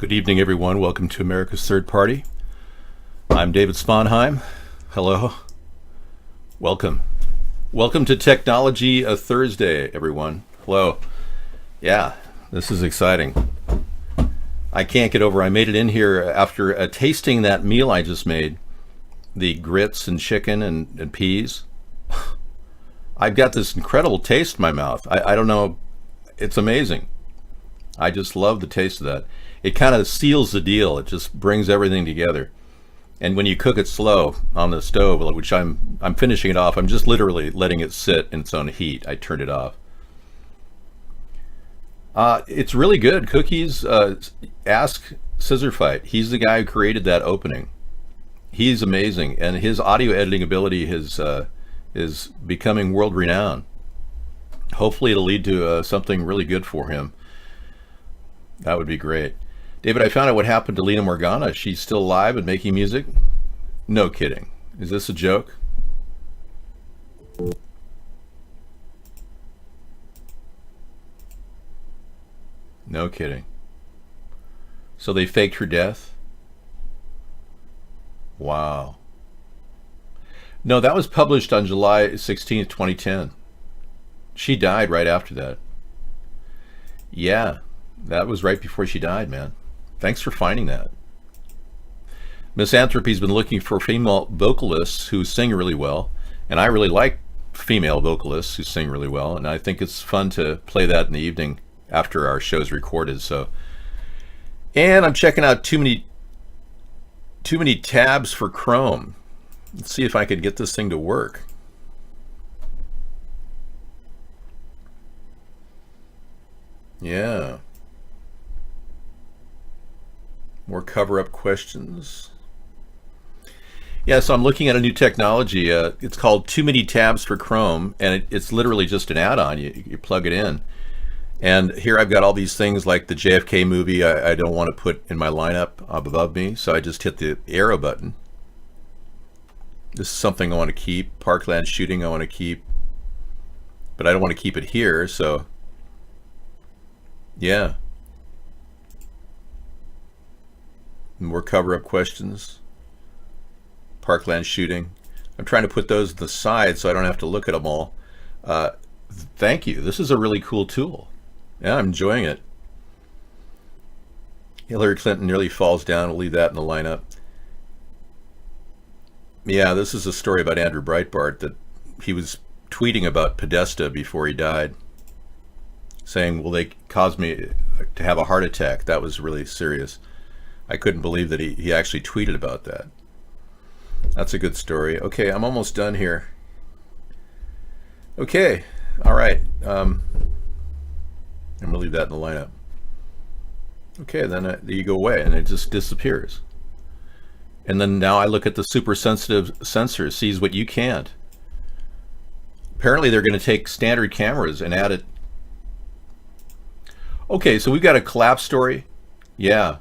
Good evening, everyone. Welcome to America's Third Party. I'm David Sponheim. Hello. Welcome. Welcome to Technology a Thursday, everyone. Hello. Yeah, this is exciting. I can't get over. I made it in here after tasting that meal I just made, the grits and chicken and peas. I've got this incredible taste in my mouth. I don't know. It's amazing. I just love the taste of that. It kind of seals the deal. It just brings everything together. And when you cook it slow on the stove, which I'm finishing it off, I'm just literally letting it sit in its own heat. I turned it off. It's really good. Cookies, ask Scissor Fight. He's the guy who created that opening. He's amazing, and his audio editing ability is becoming world renowned. Hopefully it'll lead to something really good for him. That would be great. David, I found out what happened to Lena Morgana. She's still alive and making music? No kidding. Is this a joke? No kidding. So they faked her death? Wow. No, that was published on July 16th, 2010. She died right after that. Yeah, that was right before she died, man. Thanks for finding that. Misanthropy's been looking for female vocalists who sing really well, and I really like female vocalists who sing really well, and I think it's fun to play that in the evening after our show's recorded. So, and I'm checking out too many tabs for Chrome. Let's see if I could get this thing to work. Yeah. More cover-up questions. Yeah, so I'm looking at a new technology. It's called Too Many Tabs for Chrome, and it's literally just an add-on. You plug it in. And here I've got all these things like the JFK movie I don't want to put in my lineup up above me, so I just hit the arrow button. This is something I want to keep. Parkland Shooting I want to keep. But I don't want to keep it here, so yeah. More cover-up questions. Parkland Shooting. I'm trying to put those to the side so I don't have to look at them all. Thank you. This is a really cool tool. Yeah, I'm enjoying it. Hillary Clinton nearly falls down. We'll leave that in the lineup. Yeah, this is a story about Andrew Breitbart that he was tweeting about Podesta before he died, saying, "Will they cause me to have a heart attack?" That was really serious. I couldn't believe that he actually tweeted about that. That's a good story. Okay, I'm almost done here. Okay, all right. I'm going to leave that in the lineup. Okay, then you go away and it just disappears. And then now I look at the super sensitive sensor, sees what you can't. Apparently they're going to take standard cameras and add it. Okay, so we've got a collapse story. Yeah.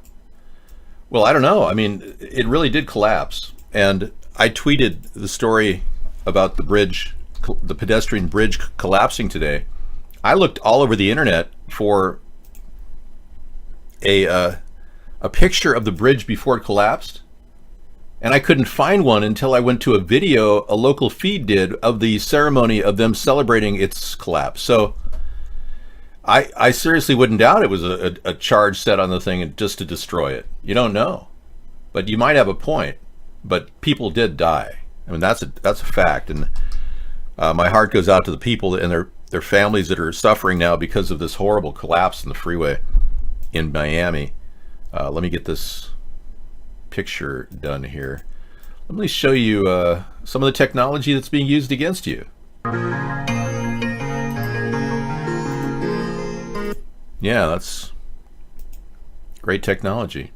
Well, I don't know. I mean, it really did collapse. And I tweeted the story about the bridge, the pedestrian bridge collapsing today. I looked all over the internet for a picture of the bridge before it collapsed. And I couldn't find one until I went to a video a local feed did of the ceremony of them celebrating its collapse. So I seriously wouldn't doubt it was a charge set on the thing just to destroy it. You don't know, but you might have a point. But people did die. I mean, that's a fact, and my heart goes out to the people and their families that are suffering now because of this horrible collapse in the freeway in Miami. Let me get this picture done here. Let me show you some of the technology that's being used against you. Yeah, that's great technology.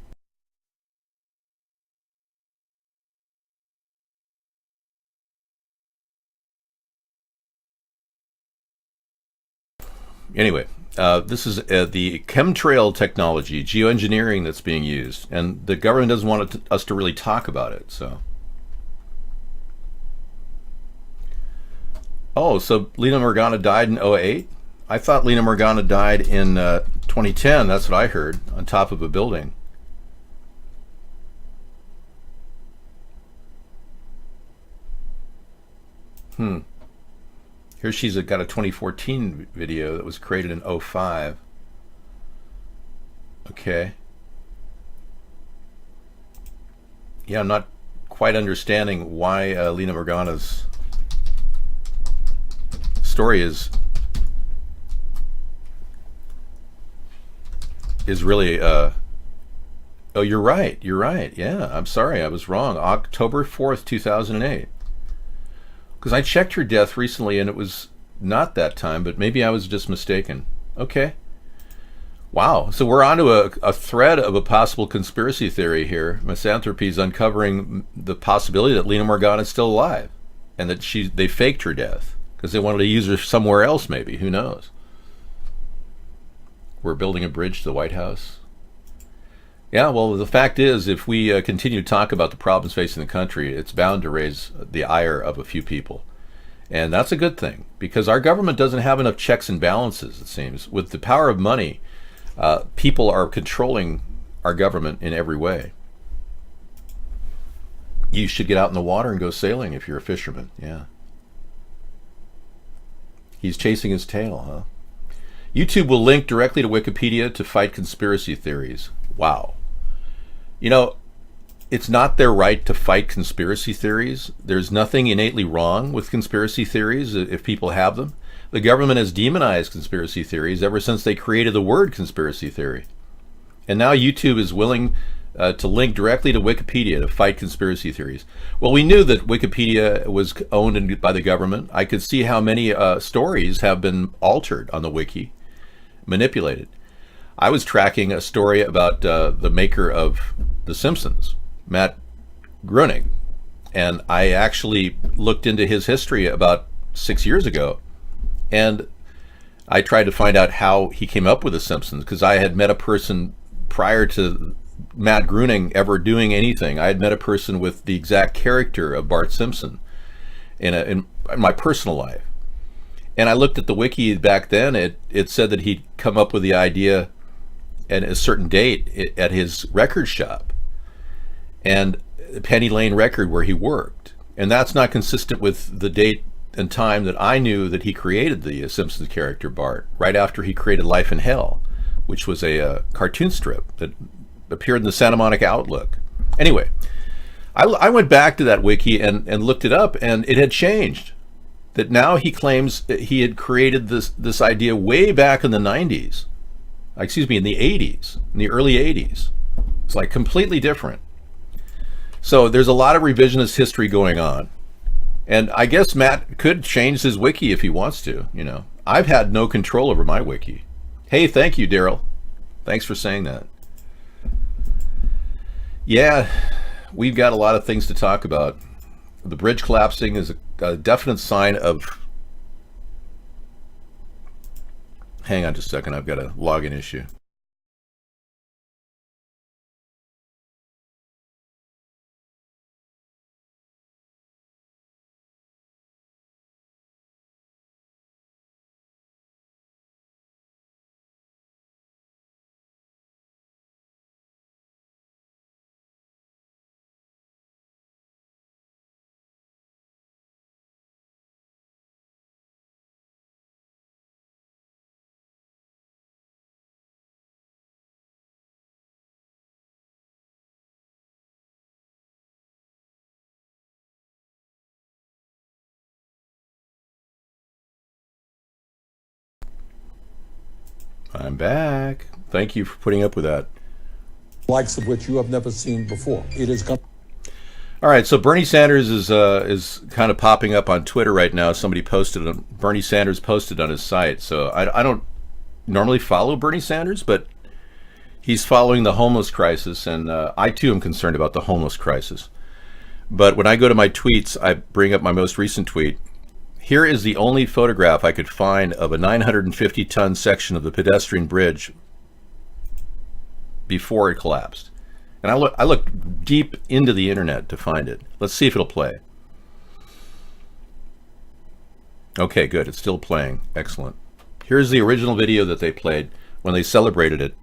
Anyway, this is the chemtrail technology, geoengineering that's being used, and the government doesn't want us to really talk about it. So, oh, so Lena Morgana died in '08? I thought Lena Morgana died in 2010. That's what I heard, on top of a building. Here she's got a 2014 video that was created in '05. Okay. Yeah, I'm not quite understanding why Lena Morgana's story is really oh, you're right, yeah, I'm sorry, I was wrong. October 4th 2008, because I checked her death recently and it was not that time, but maybe I was just mistaken. Okay. Wow, so we're onto a thread of a possible conspiracy theory here. Misanthropy is uncovering the possibility that Lena Morgana is still alive, and that they faked her death because they wanted to use her somewhere else, maybe. Who knows? We're building a bridge to the White House. Yeah, well, the fact is, if we continue to talk about the problems facing the country, it's bound to raise the ire of a few people. And that's a good thing, because our government doesn't have enough checks and balances, it seems. With the power of money, people are controlling our government in every way. You should get out in the water and go sailing if you're a fisherman. Yeah. He's chasing his tail, huh? YouTube will link directly to Wikipedia to fight conspiracy theories. Wow. You know, it's not their right to fight conspiracy theories. There's nothing innately wrong with conspiracy theories if people have them. The government has demonized conspiracy theories ever since they created the word conspiracy theory. And now YouTube is willing to link directly to Wikipedia to fight conspiracy theories. Well, we knew that Wikipedia was owned by the government. I could see how many stories have been altered on the wiki, manipulated. I was tracking a story about the maker of The Simpsons, Matt Groening, and I actually looked into his history about 6 years ago, and I tried to find out how he came up with The Simpsons, because I had met a person prior to Matt Groening ever doing anything. I had met a person with the exact character of Bart Simpson in my personal life. And I looked at the wiki back then. It said that he'd come up with the idea at a certain date at his record shop, and Penny Lane Record, where he worked. And that's not consistent with the date and time that I knew that he created the Simpsons character Bart, right after he created Life in Hell, which was a cartoon strip that appeared in the Santa Monica Outlook. Anyway, I went back to that wiki and looked it up, and it had changed. That now he claims that he had created this idea way back in the 90s. Excuse me, in the 80s, in the early 80s. It's like completely different. So there's a lot of revisionist history going on. And I guess Matt could change his wiki if he wants to, you know. I've had no control over my wiki. Hey, thank you, Daryl. Thanks for saying that. Yeah, we've got a lot of things to talk about. The bridge collapsing is a definite sign of... Hang on just a second, I've got a login issue. I'm back. Thank you for putting up with that. Likes of which you have never seen before. It is. All right, so Bernie Sanders is kind of popping up on Twitter right now. Somebody posted, Bernie Sanders posted on his site. So I don't normally follow Bernie Sanders, but he's following the homeless crisis, and I too am concerned about the homeless crisis. But when I go to my tweets, I bring up my most recent tweet. Here is the only photograph I could find of a 950-ton section of the pedestrian bridge before it collapsed. And I looked deep into the internet to find it. Let's see if it'll play. Okay, good. It's still playing. Excellent. Here's the original video that they played when they celebrated it.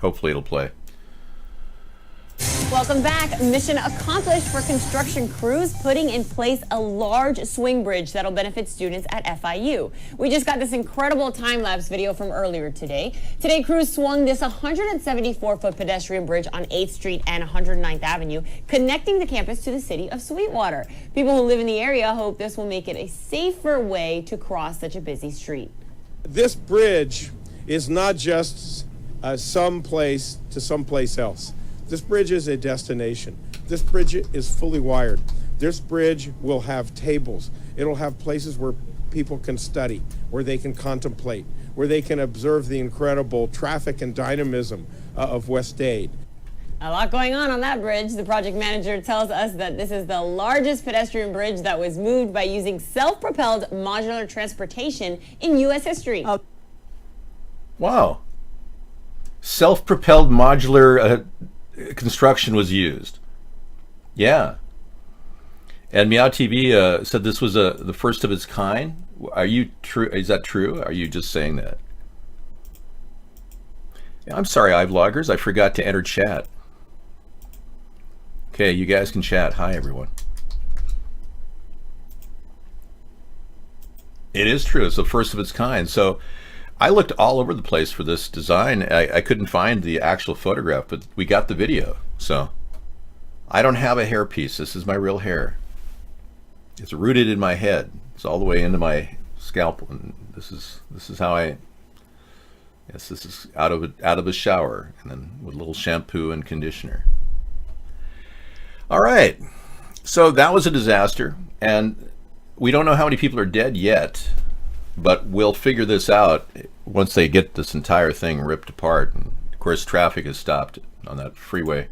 Hopefully it'll play. Welcome back. Mission accomplished for construction crews putting in place a large swing bridge that'll benefit students at FIU. We just got this incredible time-lapse video from earlier today. Today, crews swung this 174-foot pedestrian bridge on 8th Street and 109th Avenue, connecting the campus to the city of Sweetwater. People who live in the area hope this will make it a safer way to cross such a busy street. This bridge is not just someplace to someplace else. This bridge is a destination. This bridge is fully wired. This bridge will have tables. It'll have places where people can study, where they can contemplate, where they can observe the incredible traffic and dynamism of West Dade. A lot going on that bridge. The project manager tells us that this is the largest pedestrian bridge that was moved by using self-propelled modular transportation in U.S. history. Wow. Self-propelled modular construction was used. Yeah. And Meow TV said this was the first of its kind. Are you true? Is that true? Are you just saying that? I'm sorry, iVloggers. I forgot to enter chat. Okay, you guys can chat. Hi, everyone. It is true. It's the first of its kind. So I looked all over the place for this design. I couldn't find the actual photograph, but we got the video. So I don't have a hairpiece. This is my real hair. It's rooted in my head. It's all the way into my scalp. And this is how I. Yes, this is out of a shower, and then with a little shampoo and conditioner. All right. So that was a disaster, and we don't know how many people are dead yet. But we'll figure this out once they get this entire thing ripped apart. And of course, traffic is stopped on that freeway.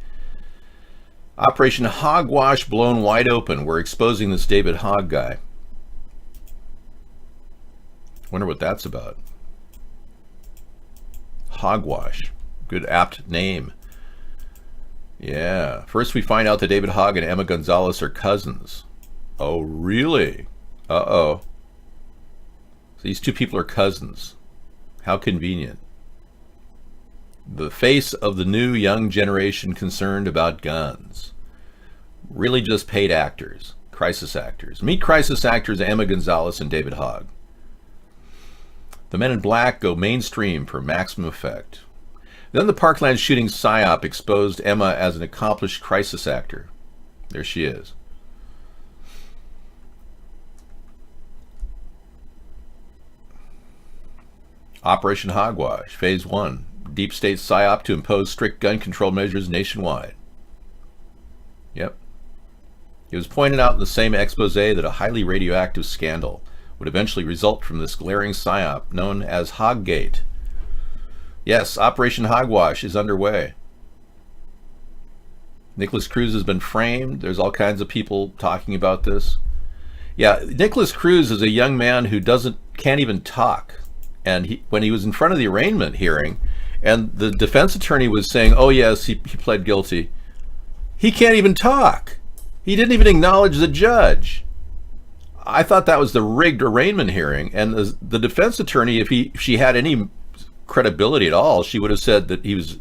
Operation Hogwash blown wide open. We're exposing this David Hogg guy. Wonder what that's about. Hogwash. Good apt name. Yeah. First we find out that David Hogg and Emma Gonzalez are cousins. Oh, really? Uh-oh. These two people are cousins. How convenient. The face of the new young generation concerned about guns. Really just paid actors, crisis actors. Meet crisis actors Emma Gonzalez and David Hogg. The Men in Black go mainstream for maximum effect. Then the Parkland shooting psyop exposed Emma as an accomplished crisis actor. There she is. Operation Hogwash, Phase 1. Deep state psyop to impose strict gun control measures nationwide. Yep. It was pointed out in the same expose that a highly radioactive scandal would eventually result from this glaring psyop known as Hoggate. Yes, Operation Hogwash is underway. Nicholas Cruz has been framed. There's all kinds of people talking about this. Yeah, Nicholas Cruz is a young man who can't even talk. And when he was in front of the arraignment hearing, and the defense attorney was saying, oh yes, he pled guilty, he can't even talk. He didn't even acknowledge the judge. I thought that was the rigged arraignment hearing. And the defense attorney, if she had any credibility at all, she would have said that he was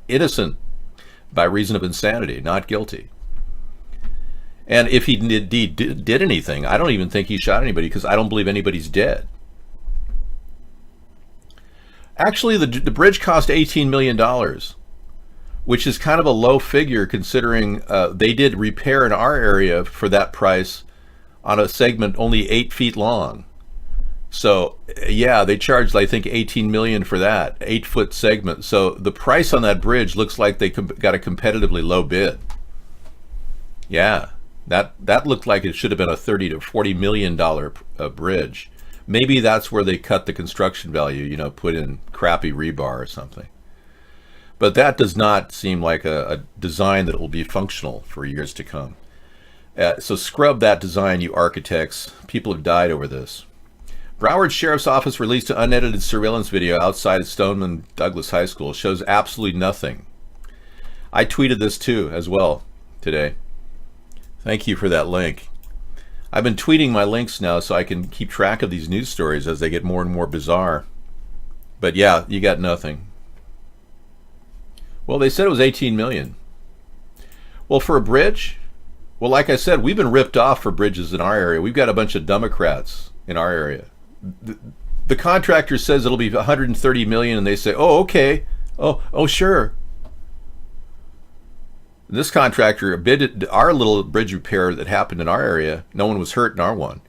innocent by reason of insanity, not guilty. And if he did anything, I don't even think he shot anybody, because I don't believe anybody's dead. Actually, the bridge cost $18 million, which is kind of a low figure considering they did repair in our area for that price on a segment only 8 feet long. So, yeah, they charged, I think, $18 million for that 8-foot segment. So the price on that bridge looks like they got a competitively low bid. Yeah, that looked like it should have been a $30 to $40 million bridge. Maybe that's where they cut the construction value, put in crappy rebar or something. But that does not seem like a design that will be functional for years to come. So scrub that design, you architects. People have died over this. Broward Sheriff's Office released an unedited surveillance video outside Stoneman Douglas High School. It shows absolutely nothing. I tweeted this too, as well, today. Thank you for that link. I've been tweeting my links now so I can keep track of these news stories as they get more and more bizarre. But yeah, you got nothing. Well, they said it was $18 million. Well, for a bridge, well, like I said, we've been ripped off for bridges in our area. We've got a bunch of Democrats in our area. The contractor says it'll be 130 million, and they say, "Oh, okay. Oh, sure." This contractor bid our little bridge repair that happened in our area. No one was hurt in our one,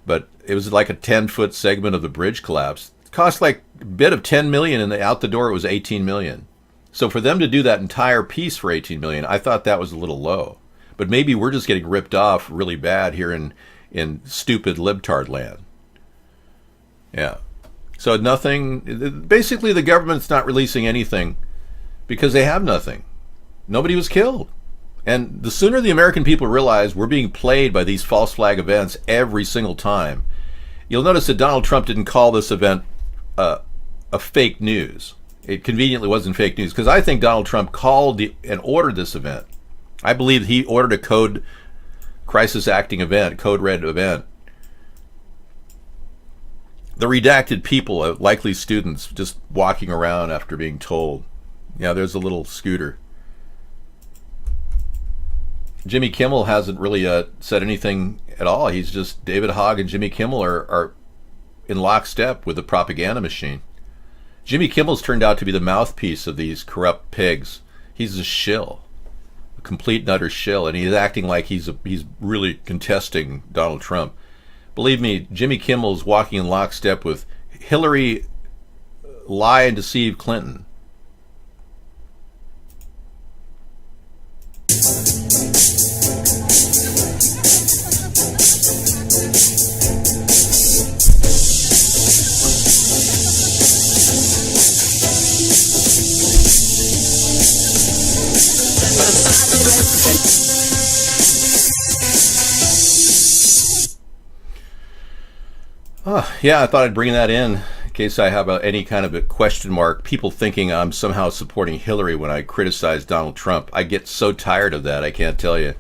but it was like a 10-foot segment of the bridge collapsed. It cost like a bid of 10 million, and out the door it was 18 million. So for them to do that entire piece for 18 million, I thought that was a little low. But maybe we're just getting ripped off really bad here in stupid libtard land. Yeah. So nothing, basically the government's not releasing anything because they have nothing. Nobody was killed. And the sooner the American people realize we're being played by these false flag events every single time, you'll notice that Donald Trump didn't call this event a fake news. It conveniently wasn't fake news because I think Donald Trump called and ordered this event. I believe he ordered a code crisis acting event, code red event. The redacted people, likely students, just walking around after being told. Yeah, there's a little scooter. Jimmy Kimmel hasn't really said anything at all. He's just, David Hogg and Jimmy Kimmel are in lockstep with the propaganda machine. Jimmy Kimmel's turned out to be the mouthpiece of these corrupt pigs. He's a shill, a complete and utter shill, and he's acting like he's really contesting Donald Trump. Believe me, Jimmy Kimmel's walking in lockstep with Hillary lie and deceive Clinton. Yeah, I thought I'd bring that in case I have any kind of a question mark. People thinking I'm somehow supporting Hillary when I criticize Donald Trump. I get so tired of that, I can't tell you.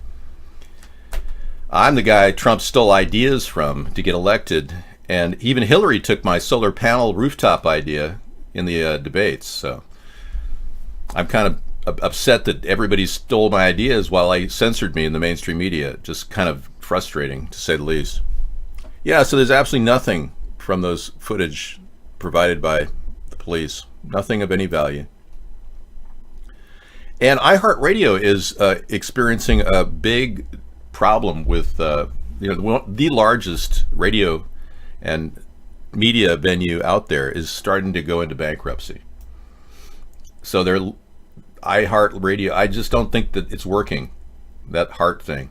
I'm the guy Trump stole ideas from to get elected, and even Hillary took my solar panel rooftop idea in the debates. So I'm kind of upset that everybody stole my ideas while they censored me in the mainstream media. Just kind of frustrating, to say the least. Yeah, so there's absolutely nothing from those footage provided by the police. Nothing of any value. And iHeartRadio is experiencing a big problem with the largest radio and media venue out there is starting to go into bankruptcy. So they're iHeartRadio. I just don't think that it's working, that heart thing.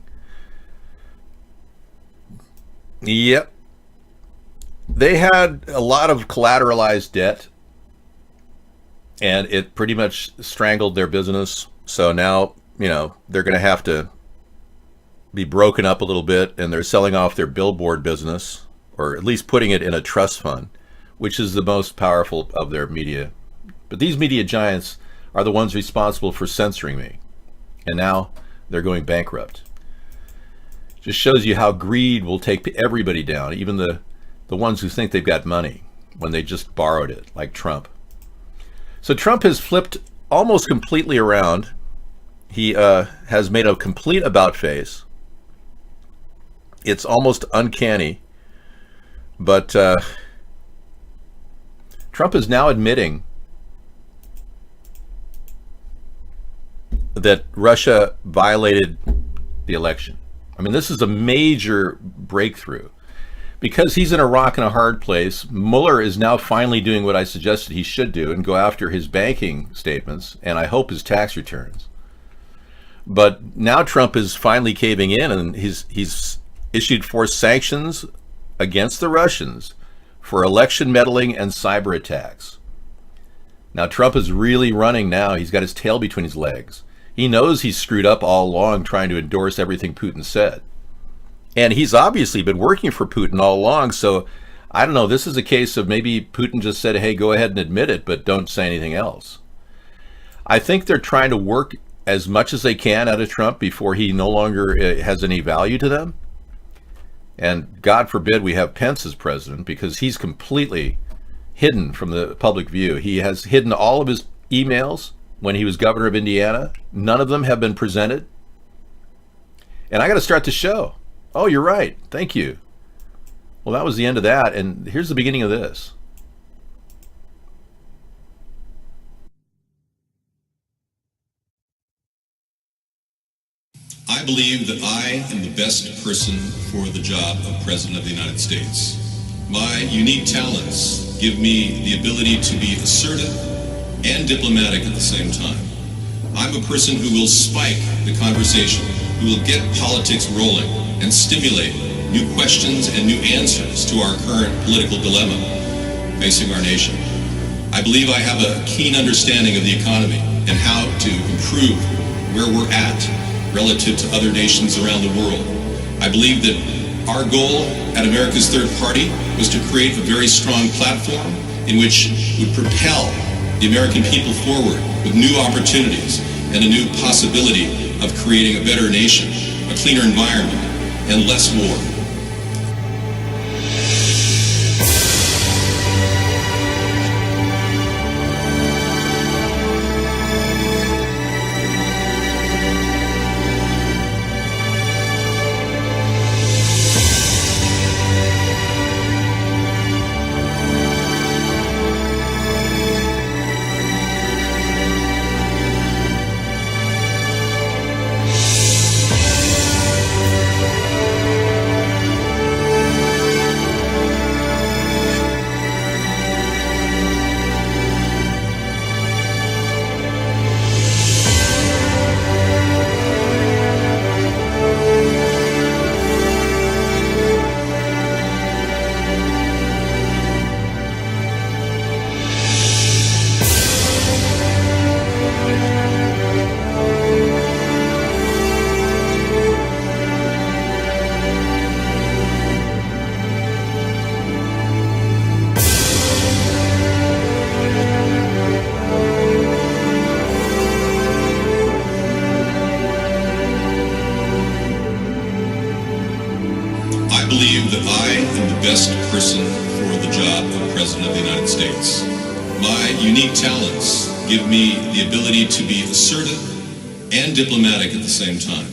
Yep. They had a lot of collateralized debt, and it pretty much strangled their business. So now, they're going to have to be broken up a little bit, and they're selling off their billboard business, or at least putting it in a trust fund, which is the most powerful of their media. But these media giants are the ones responsible for censoring me, and now they're going bankrupt. Just shows you how greed will take everybody down, even the ones who think they've got money when they just borrowed it, like Trump. So Trump has flipped almost completely around. He has made a complete about face. It's almost uncanny, but Trump is now admitting that Russia violated the election. I mean, this is a major breakthrough. Because he's in a rock and a hard place, Mueller is now finally doing what I suggested he should do and go after his banking statements, and I hope his tax returns. But now Trump is finally caving in, and he's issued forced sanctions against the Russians for election meddling and cyber attacks. Now Trump is really running now. He's got his tail between his legs. He knows he's screwed up all along trying to endorse everything Putin said. And he's obviously been working for Putin all along, so I don't know, this is a case of maybe Putin just said, hey, go ahead and admit it, but don't say anything else. I think they're trying to work as much as they can out of Trump before he no longer has any value to them. And God forbid we have Pence as president, because he's completely hidden from the public view. He has hidden all of his emails when he was governor of Indiana. None of them have been presented. And I got to start the show. Oh, you're right. Thank you. Well, that was the end of that, and here's the beginning of this. I believe that I am the best person for the job of President of the United States. My unique talents give me the ability to be assertive and diplomatic at the same time. I'm a person who will spike the conversation, who will get politics rolling and stimulate new questions and new answers to our current political dilemma facing our nation. I believe I have a keen understanding of the economy and how to improve where we're at relative to other nations around the world. I believe that our goal at America's Third Party was to create a very strong platform in which would propel the American people forward with new opportunities and a new possibility of creating a better nation, a cleaner environment, and less war. I believe that I am the best person for the job of President of the United States. My unique talents give me the ability to be assertive and diplomatic at the same time.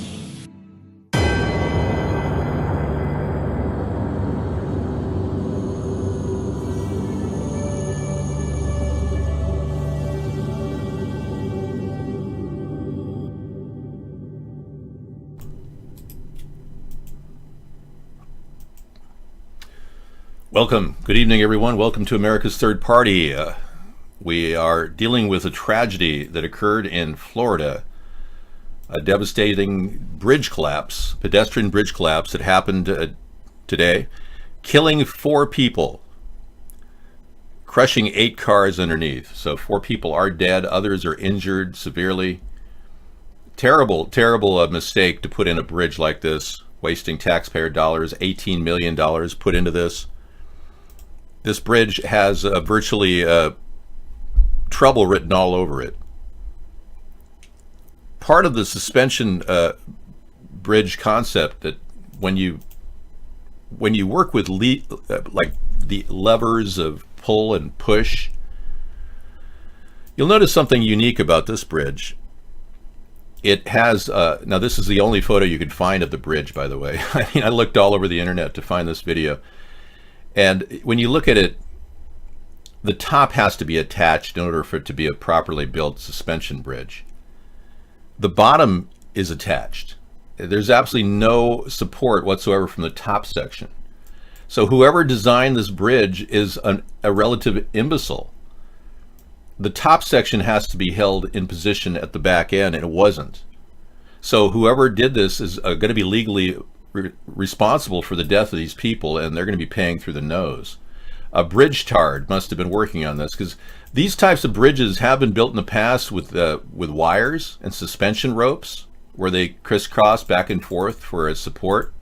Welcome. Good evening, everyone. Welcome to America's Third Party. We are dealing with a tragedy that occurred in Florida, a devastating bridge collapse, pedestrian bridge collapse that happened today, killing 4 people, crushing 8 cars underneath. So 4 people are dead, others are injured severely. Terrible, terrible mistake to put in a bridge like this, wasting taxpayer dollars, $18 million put into this. This bridge has virtually trouble written all over it. Part of the suspension bridge concept that when you work with like the levers of pull and push, you'll notice something unique about this bridge. It has now this is the only photo you can find of the bridge, by the way. I mean, I looked all over the internet to find this video. And when you look at it, the top has to be attached in order for it to be a properly built suspension bridge. The bottom is attached. There's absolutely no support whatsoever from the top section. So whoever designed this bridge is a relative imbecile. The top section has to be held in position at the back end, and it wasn't. So whoever did this is going to be legally responsible for the death of these people, and they're going to be paying through the nose. A bridge tard must have been working on this, because these types of bridges have been built in the past with wires and suspension ropes where they crisscross back and forth for a support,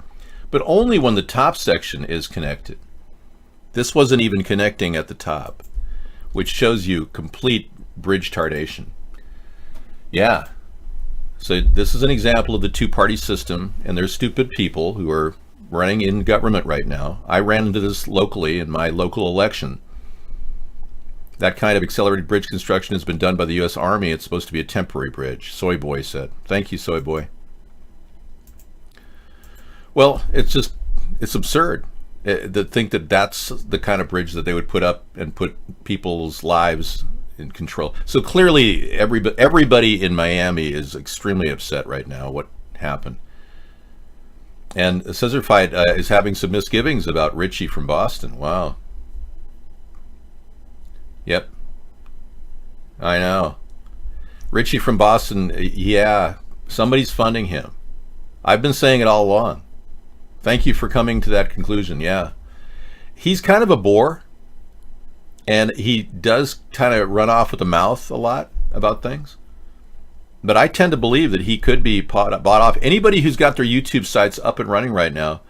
but only when the top section is connected. This wasn't even connecting at the top, which shows you complete bridge tardation. Yeah. So this is an example of the two-party system, and there's stupid people who are running in government right now. I ran into this locally in my local election. That kind of accelerated bridge construction has been done by the U.S. Army. It's supposed to be a temporary bridge, Soy Boy said. Thank you, Soy Boy. Well, it's absurd to think that that's the kind of bridge that they would put up and put people's lives in control. So clearly, everybody in Miami is extremely upset right now. What happened? And Scissorfight is having some misgivings about Richie from Boston. Wow. Yep. I know. Richie from Boston, yeah, somebody's funding him. I've been saying it all along. Thank you for coming to that conclusion. Yeah. He's kind of a bore, and he does kind of run off with the mouth a lot about things. But I tend to believe that he could be bought off. Anybody who's got their YouTube sites up and running right now,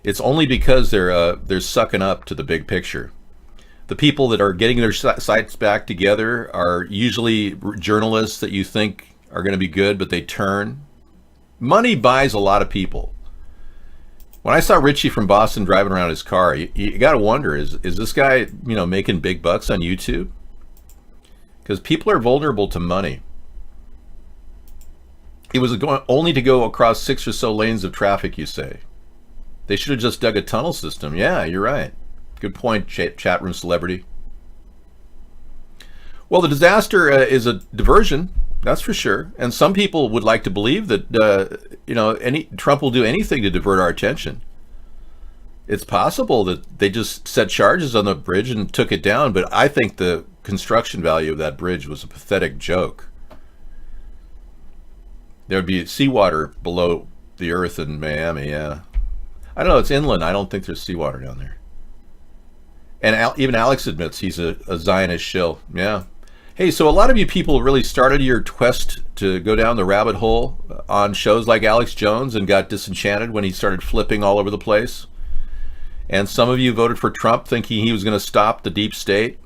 it's only because they're sucking up to the big picture. The people that are getting their sites back together are usually journalists that you think are going to be good, but they turn. Money buys a lot of people. When I saw Richie from Boston driving around his car, you got to wonder, is this guy, making big bucks on YouTube? Because people are vulnerable to money. It was only to go across 6 or so lanes of traffic, you say. They should have just dug a tunnel system. Yeah, you're right. Good point, chat room celebrity. Well, the disaster is a diversion, that's for sure. And some people would like to believe that, Trump will do anything to divert our attention. It's possible that they just set charges on the bridge and took it down, but I think the construction value of that bridge was a pathetic joke. There would be seawater below the earth in Miami, yeah. I don't know, it's inland. I don't think there's seawater down there. And even Alex admits he's a Zionist shill, yeah. Hey, so a lot of you people really started your quest to go down the rabbit hole on shows like Alex Jones and got disenchanted when he started flipping all over the place. And some of you voted for Trump thinking he was going to stop the deep state.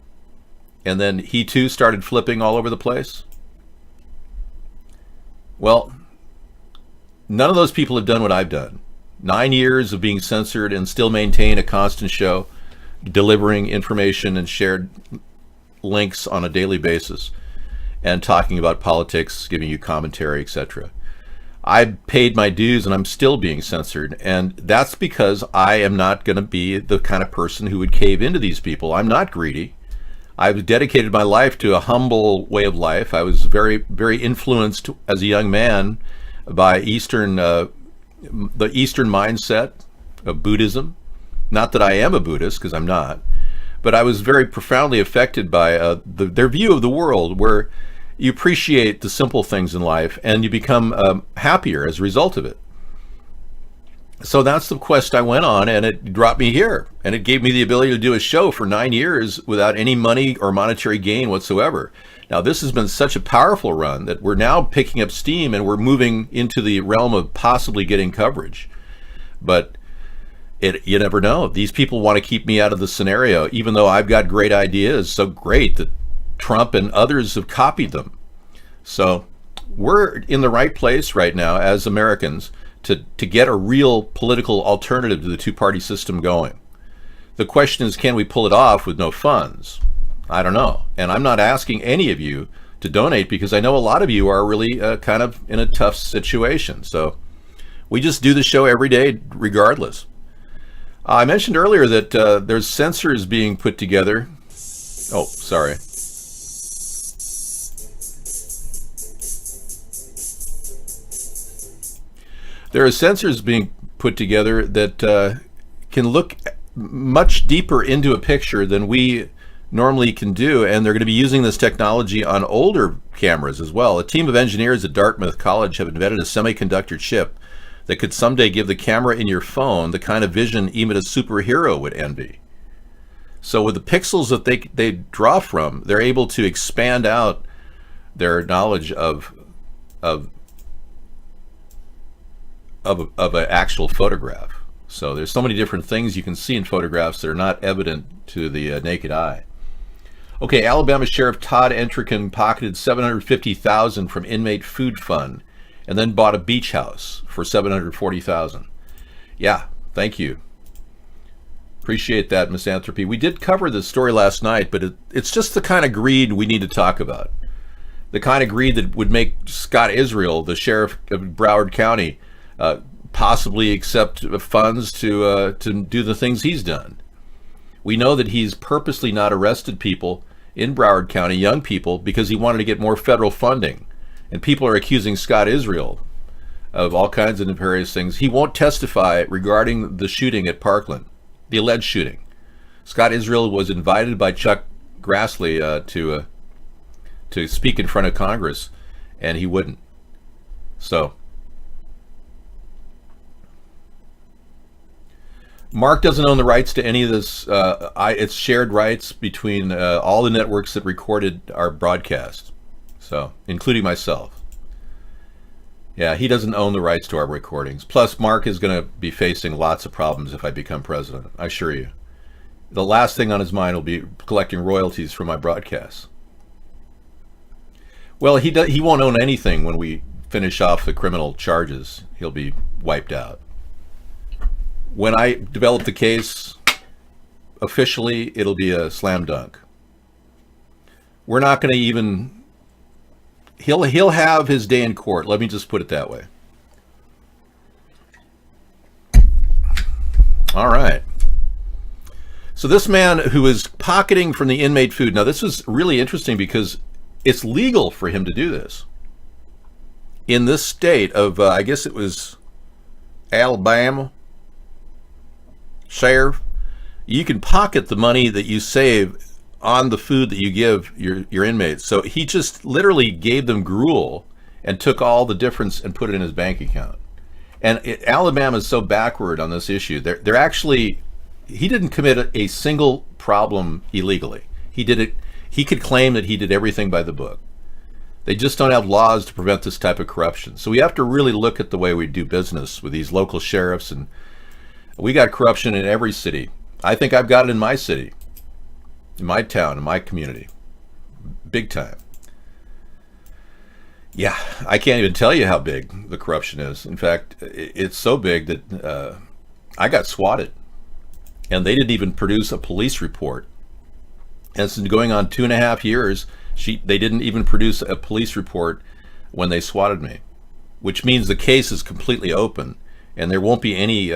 And then he too started flipping all over the place. Well, none of those people have done what I've done. 9 years of being censored and still maintain a constant show, delivering information and shared links on a daily basis, and talking about politics, giving you commentary, etc. I paid my dues and I'm still being censored, and that's because I am not going to be the kind of person who would cave into these people. I'm not greedy. I've dedicated my life to a humble way of life. I was very, very influenced as a young man by the Eastern mindset of Buddhism. Not that I am a Buddhist, because I'm not, but I was very profoundly affected by their view of the world, where you appreciate the simple things in life and you become happier as a result of it. So that's the quest I went on, and it brought me here, and it gave me the ability to do a show for 9 years without any money or monetary gain whatsoever. Now, this has been such a powerful run that we're now picking up steam and we're moving into the realm of possibly getting coverage. But you never know. These people want to keep me out of the scenario, even though I've got great ideas, so great that Trump and others have copied them. So we're in the right place right now as Americans to get a real political alternative to the two-party system going. The question is, can we pull it off with no funds? I don't know. And I'm not asking any of you to donate, because I know a lot of you are really kind of in a tough situation. So we just do the show every day regardless. I mentioned earlier that there's sensors being put together. Oh, sorry. There are sensors being put together that can look much deeper into a picture than we normally can do, and they're going to be using this technology on older cameras as well. A team of engineers at Dartmouth College have invented a semiconductor chip that could someday give the camera in your phone the kind of vision even a superhero would envy. So with the pixels that they draw from, they're able to expand out their knowledge of an actual photograph. So there's so many different things you can see in photographs that are not evident to the naked eye. Okay, Alabama Sheriff Todd Entrican pocketed $750,000 from inmate food fund and then bought a beach house for $740,000. Yeah, thank you. Appreciate that misanthropy. We did cover this story last night, but it's just the kind of greed we need to talk about. The kind of greed that would make Scott Israel, the sheriff of Broward County, possibly accept funds to do the things he's done. We know that he's purposely not arrested people in Broward County, young people, because he wanted to get more federal funding. And people are accusing Scott Israel of all kinds of nefarious things. He won't testify regarding the shooting at Parkland, the alleged shooting. Scott Israel was invited by Chuck Grassley to speak in front of Congress, and he wouldn't. So Mark doesn't own the rights to any of this. It's shared rights between all the networks that recorded our broadcast, so including myself. Yeah, he doesn't own the rights to our recordings. Plus, Mark is going to be facing lots of problems if I become president, I assure you. The last thing on his mind will be collecting royalties from my broadcasts. Well, he won't own anything when we finish off the criminal charges. He'll be wiped out. When I develop the case officially, it'll be a slam dunk. We're not going to even... He'll have his day in court. Let me just put it that way. All right. So this man who is pocketing from the inmate food. Now, this is really interesting because it's legal for him to do this. In this state of, I guess it was Alabama, sheriff, you can pocket the money that you save on the food that you give your inmates. So he just literally gave them gruel and took all the difference and put it in his bank account. And Alabama is so backward on this issue. They're actually, he didn't commit a single problem illegally. He did it. He could claim that he did everything by the book. They just don't have laws to prevent this type of corruption. So we have to really look at the way we do business with these local sheriffs, and we got corruption in every city. I think I've got it in my city, in my town, in my community. Big time. Yeah, I can't even tell you how big the corruption is. In fact, it's so big that I got swatted, and they didn't even produce a police report. And it's been going on 2.5 years. They didn't even produce a police report when they swatted me, which means the case is completely open, and there won't be any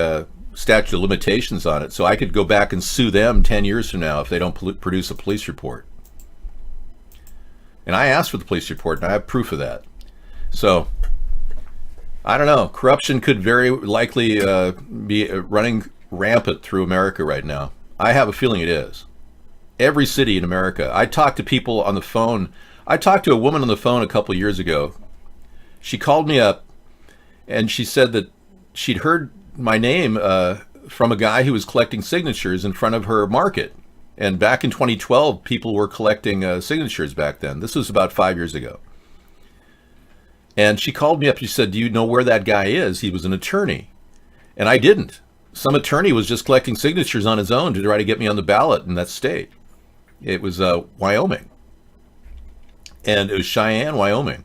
statute of limitations on it. So I could go back and sue them 10 years from now if they don't produce a police report. And I asked for the police report, and I have proof of that. So I don't know. Corruption could very likely be running rampant through America right now. I have a feeling it is. Every city in America. I talked to people on the phone. I talked to a woman on the phone a couple of years ago. She called me up, and she said that she'd heard my name from a guy who was collecting signatures in front of her market. And back in 2012, people were collecting signatures back then. This was about 5 years ago. And she called me up. She said, "Do you know where that guy is?" He was an attorney. And I didn't. Some attorney was just collecting signatures on his own to try to get me on the ballot in that state. It was Wyoming. And it was Cheyenne, Wyoming.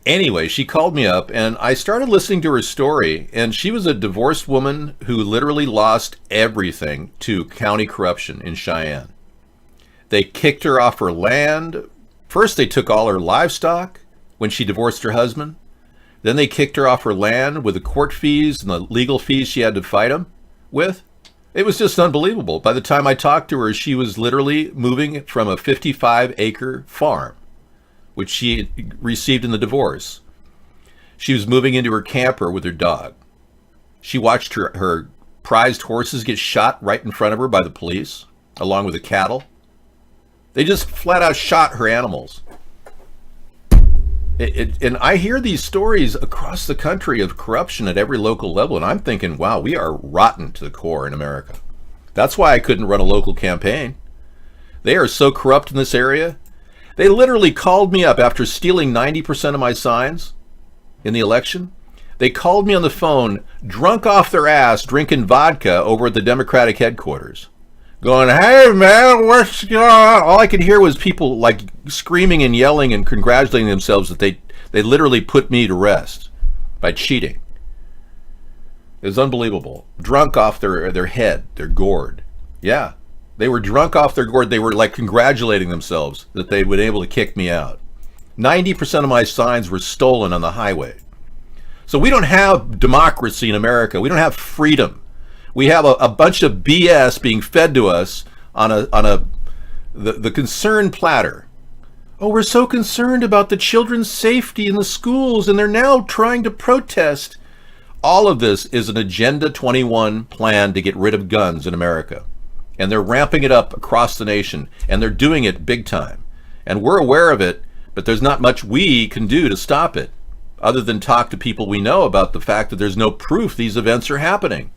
Anyway, she called me up, and I started listening to her story, and she was a divorced woman who literally lost everything to county corruption in Cheyenne. They kicked her off her land. First, they took all her livestock when she divorced her husband. Then they kicked her off her land with the court fees and the legal fees she had to fight them with. It was just unbelievable. By the time I talked to her, she was literally moving from a 55-acre farm, which she received in the divorce. She was moving into her camper with her dog. She watched her prized horses get shot right in front of her by the police, along with the cattle. They just flat out shot her animals. And I hear these stories across the country of corruption at every local level, and I'm thinking, wow, we are rotten to the core in America. That's why I couldn't run a local campaign. They are so corrupt in this area. They literally called me up after stealing 90% of my signs in the election. They called me on the phone, drunk off their ass, drinking vodka over at the Democratic headquarters, going, "Hey, man, what's going on?" All I could hear was people like screaming and yelling and congratulating themselves that they literally put me to rest by cheating. It was unbelievable. Drunk off their head, their gourd. Yeah, they were drunk off their gourd. They were like congratulating themselves that they would be able to kick me out. 90% of my signs were stolen on the highway. So we don't have democracy in America. We don't have freedom. We have a bunch of BS being fed to us on the concern platter. Oh, we're so concerned about the children's safety in the schools, and they're now trying to protest. All of this is an Agenda 21 plan to get rid of guns in America. And they're ramping it up across the nation, and they're doing it big time. And we're aware of it, but there's not much we can do to stop it, other than talk to people we know about the fact that there's no proof these events are happening.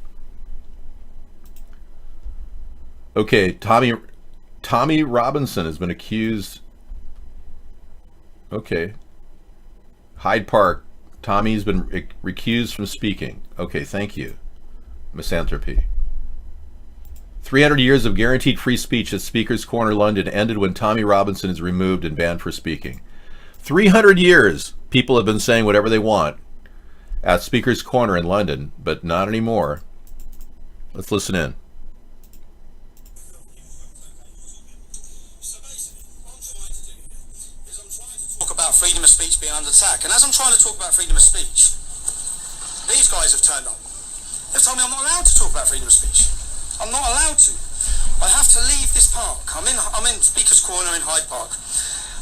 Okay, Tommy Robinson has been accused. Okay. Hyde Park. Tommy's been recused from speaking. Okay, thank you. Misanthropy. 300 years of guaranteed free speech at Speaker's Corner, London ended when Tommy Robinson is removed and banned for speaking. 300 years people have been saying whatever they want at Speaker's Corner in London, but not anymore. Let's listen in. Talk about freedom of speech being under attack, and as I'm trying to talk about freedom of speech, these guys have turned up. They've told me I'm not allowed to talk about freedom of speech. I'm not allowed to. I have to leave this park. I'm in Speaker's Corner in Hyde Park.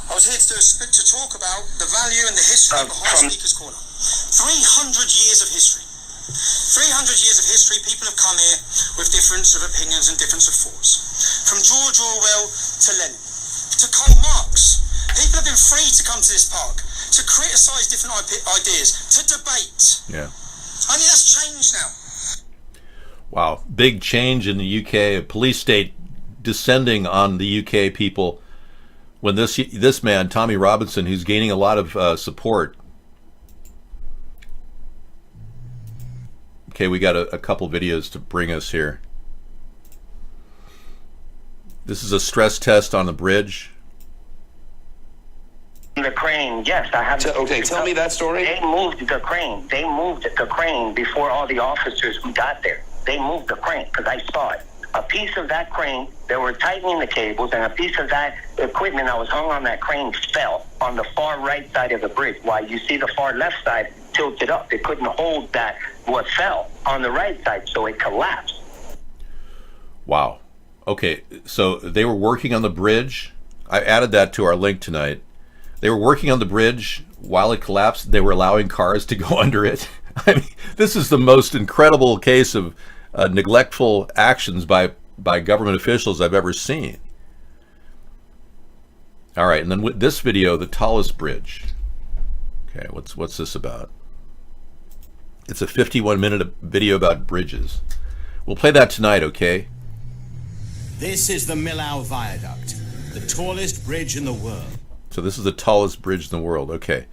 I was here to talk about the value and the history behind Speaker's Corner. 300 years of history. 300 years of history. People have come here with difference of opinions and difference of thoughts. From George Orwell to Lenin, to Karl Marx. People have been free to come to this park, to criticise different ideas, to debate. Yeah. Only that's changed now. Wow, big change in the UK, a police state descending on the UK people when this man, Tommy Robinson, who's gaining a lot of support. Okay, we got a couple videos to bring us here. This is a stress test on the bridge. The crane, yes, I have. Okay, tell me that story. They moved the crane. They moved the crane before all the officers who got there. They moved the crane because I saw it. A piece of that crane, they were tightening the cables, and a piece of that equipment that was hung on that crane fell on the far right side of the bridge. While you see the far left side tilted up, it couldn't hold that what fell on the right side, so it collapsed. Wow. Okay, so they were working on the bridge. I added that to our link tonight. They were working on the bridge while it collapsed. They were allowing cars to go under it. I mean, this is the most incredible case of neglectful actions by government officials I've ever seen. All right, and then with this video, the tallest bridge. Okay, what's this about? It's a 51-minute video about bridges. We'll play that tonight, okay? This is the Millau Viaduct, the tallest bridge in the world. So this is the tallest bridge in the world. Okay.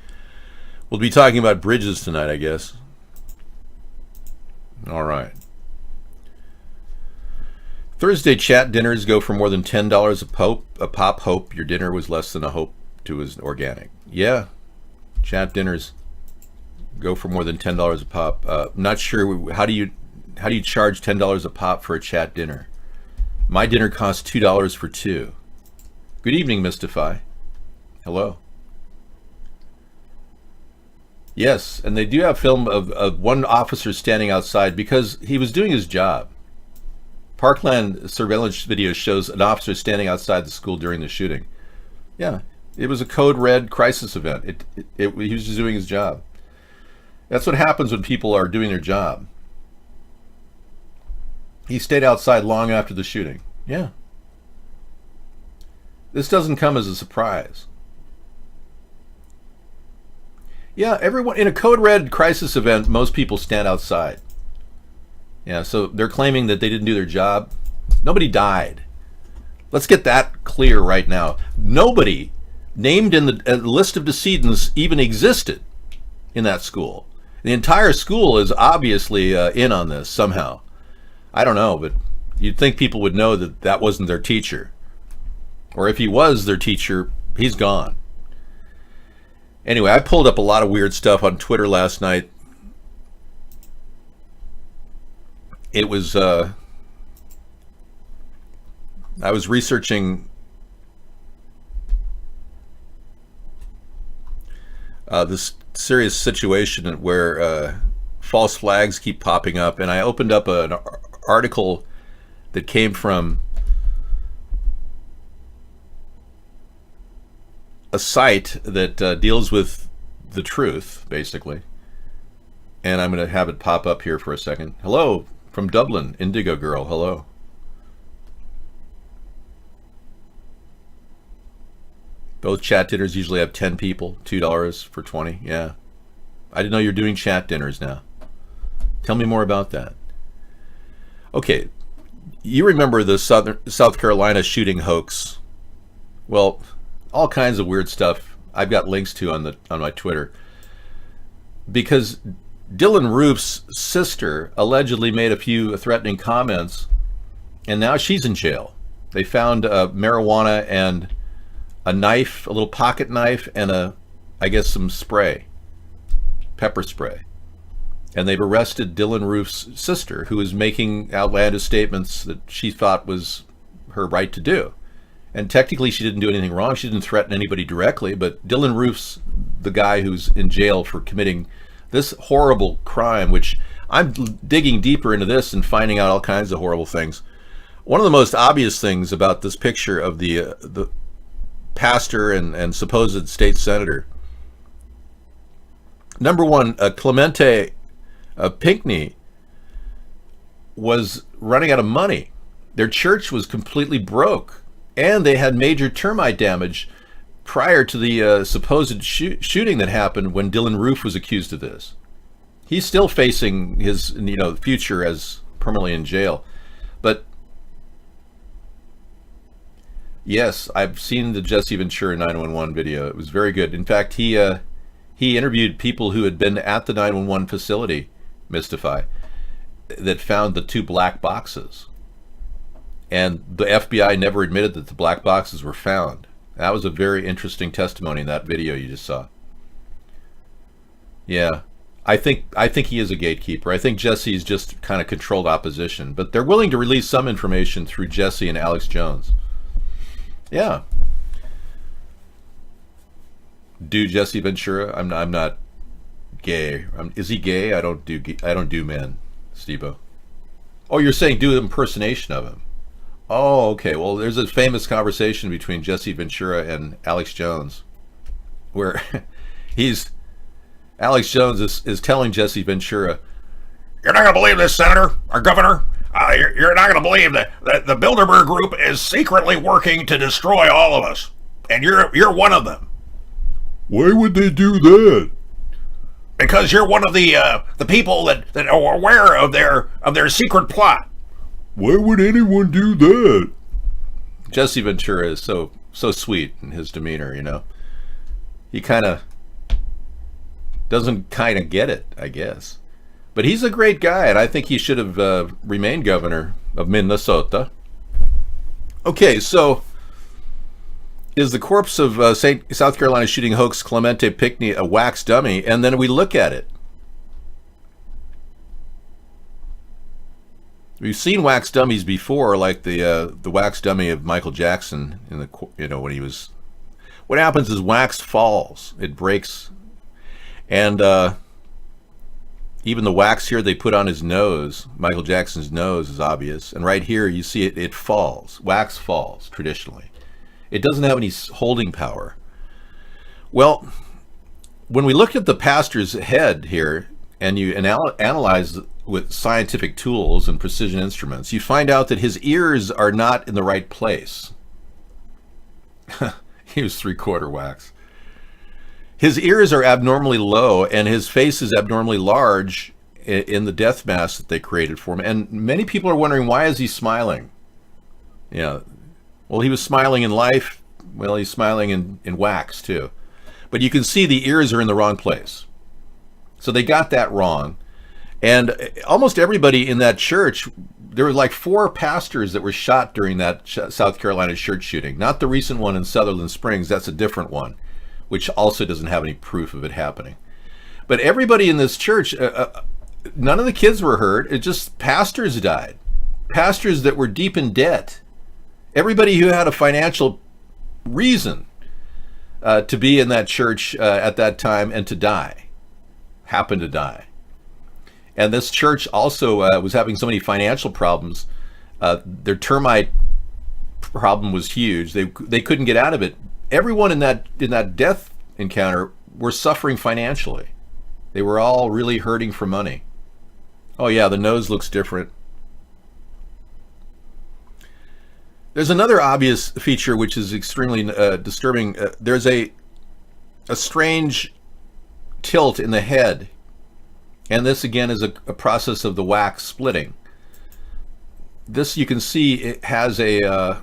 We'll be talking about bridges tonight, I guess. All right. Thursday chat dinners go for more than $10 a pop. Hope your dinner was less than a hope to was organic. Yeah. Chat dinners go for more than $10 a pop. Not sure how do you charge $10 a pop for a chat dinner? My dinner costs $2 for two. Good evening, Mystify. Hello. Yes, and they do have film of one officer standing outside because he was doing his job. Parkland surveillance video shows an officer standing outside the school during the shooting. Yeah, it was a code red crisis event. He was just doing his job. That's what happens when people are doing their job. He stayed outside long after the shooting. Yeah. This doesn't come as a surprise. Yeah, everyone in a code red crisis event, most people stand outside. Yeah, so they're claiming that they didn't do their job. Nobody died. Let's get that clear right now. Nobody named in the list of decedents even existed in that school. The entire school is obviously in on this somehow. I don't know, but you'd think people would know that that wasn't their teacher. Or if he was their teacher, he's gone. Anyway, I pulled up a lot of weird stuff on Twitter last night. It was, I was researching this serious situation where false flags keep popping up, and I opened up an article that came from a site that deals with the truth, basically. And I'm going to have it pop up here for a second. Hello from Dublin, Indigo Girl. Hello. Both chat dinners usually have 10 people, $2 for 20. Yeah. I didn't know you're doing chat dinners now. Tell me more about that. Okay. You remember the South Carolina shooting hoax? Well, all kinds of weird stuff I've got links to on my Twitter. Because Dylan Roof's sister allegedly made a few threatening comments, and now she's in jail. They found marijuana and a knife, a little pocket knife, and I guess some spray, pepper spray. And they've arrested Dylan Roof's sister, who is making outlandish statements that she thought was her right to do. And technically she didn't do anything wrong. She didn't threaten anybody directly, but Dylan Roof's the guy who's in jail for committing this horrible crime, which I'm digging deeper into this and finding out all kinds of horrible things. One of the most obvious things about this picture of the pastor and supposed state senator, number one, Clemente Pinckney was running out of money. Their church was completely broke, and they had major termite damage prior to the supposed shooting that happened when Dylan Roof was accused of this. He's still facing his future as permanently in jail. But yes, I've seen the Jesse Ventura 911 video. It was very good. In fact, he interviewed people who had been at the 911 facility, Mystify, that found the 2 black boxes. And the FBI never admitted that the black boxes were found. That was a very interesting testimony in that video you just saw. Yeah, I think he is a gatekeeper. I think Jesse's just kind of controlled opposition, but they're willing to release some information through Jesse and Alex Jones. Yeah. Do Jesse Ventura? I'm not gay. Is he gay? I don't do men, Steve-O. Oh, you're saying do an impersonation of him. Oh, okay. Well, there's a famous conversation between Jesse Ventura and Alex Jones where Alex Jones is telling Jesse Ventura, "You're not going to believe this, Senator or Governor. You're not going to believe that the Bilderberg Group is secretly working to destroy all of us, and you're one of them." Why would they do that? Because you're one of the people that are aware of their secret plot. Why would anyone do that? Jesse Ventura is so sweet in his demeanor, He kind of doesn't get it, I guess. But he's a great guy, and I think he should have remained governor of Minnesota. Okay, so is the corpse of South Carolina shooting hoax Clemente Pinckney a wax dummy? And then we look at it. We've seen wax dummies before, like the wax dummy of Michael Jackson in the when he was. What happens is wax falls, it breaks, and even the wax here they put on his nose, Michael Jackson's nose, is obvious, and right here you see it falls. Wax falls traditionally. It doesn't have any holding power. Well, when we look at the pastor's head here, and you analyze with scientific tools and precision instruments, you find out that his ears are not in the right place. He was 3/4 wax. His ears are abnormally low, and his face is abnormally large in the death mask that they created for him. And many people are wondering, why is he smiling? Well, he was smiling in life. Well, he's smiling in wax too. But you can see the ears are in the wrong place. So they got that wrong. And almost everybody in that church, there were like 4 pastors that were shot during that South Carolina church shooting. Not the recent one in Sutherland Springs. That's a different one, which also doesn't have any proof of it happening. But everybody in this church, none of the kids were hurt. It just pastors died. Pastors that were deep in debt. Everybody who had a financial reason to be in that church at that time and to die, happened to die. And this church also was having so many financial problems. Their termite problem was huge. They couldn't get out of it. Everyone in that death encounter were suffering financially. They were all really hurting for money. Oh yeah, the nose looks different. There's another obvious feature which is extremely disturbing. There's a strange tilt in the head. And this again is a process of the wax splitting. This, you can see, it has a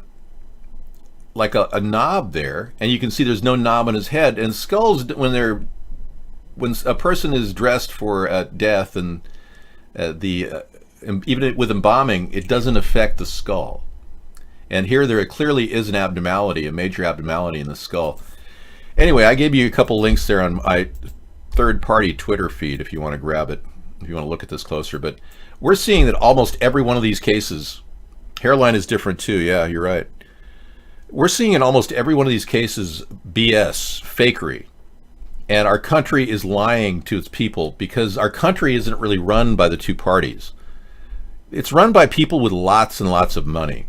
like a knob there, and you can see there's no knob on his head. And skulls, when a person is dressed for death, and even with embalming, it doesn't affect the skull. And here there clearly is an abnormality, a major abnormality in the skull. Anyway, I gave you a couple links there on my third-party Twitter feed if you want to grab it, if you want to look at this closer. But we're seeing that almost every one of these cases, hairline is different too, yeah, you're right. We're seeing in almost every one of these cases BS, fakery. And our country is lying to its people because our country isn't really run by the two parties. It's run by people with lots and lots of money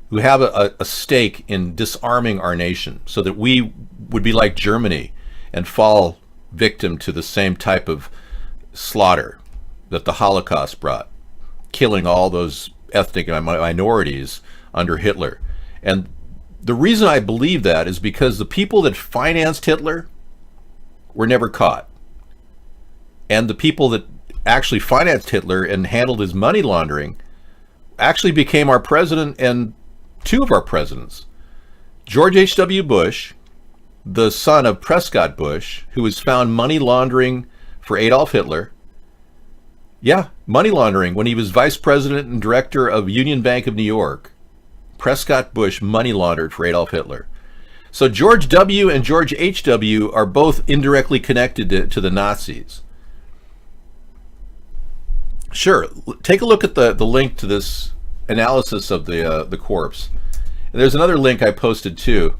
who have a stake in disarming our nation so that we would be like Germany and fall victim to the same type of slaughter that the Holocaust brought, killing all those ethnic minorities under Hitler. And the reason I believe that is because the people that financed Hitler were never caught. And the people that actually financed Hitler and handled his money laundering actually became our president and two of our presidents. George H.W. Bush, the son of Prescott Bush, who was found money laundering for Adolf Hitler. Yeah, money laundering when he was vice president and director of Union Bank of New York. Prescott Bush money laundered for Adolf Hitler. So George W. and George H.W. are both indirectly connected to the Nazis. Sure, take a look at the link to this analysis of the corpse. And there's another link I posted too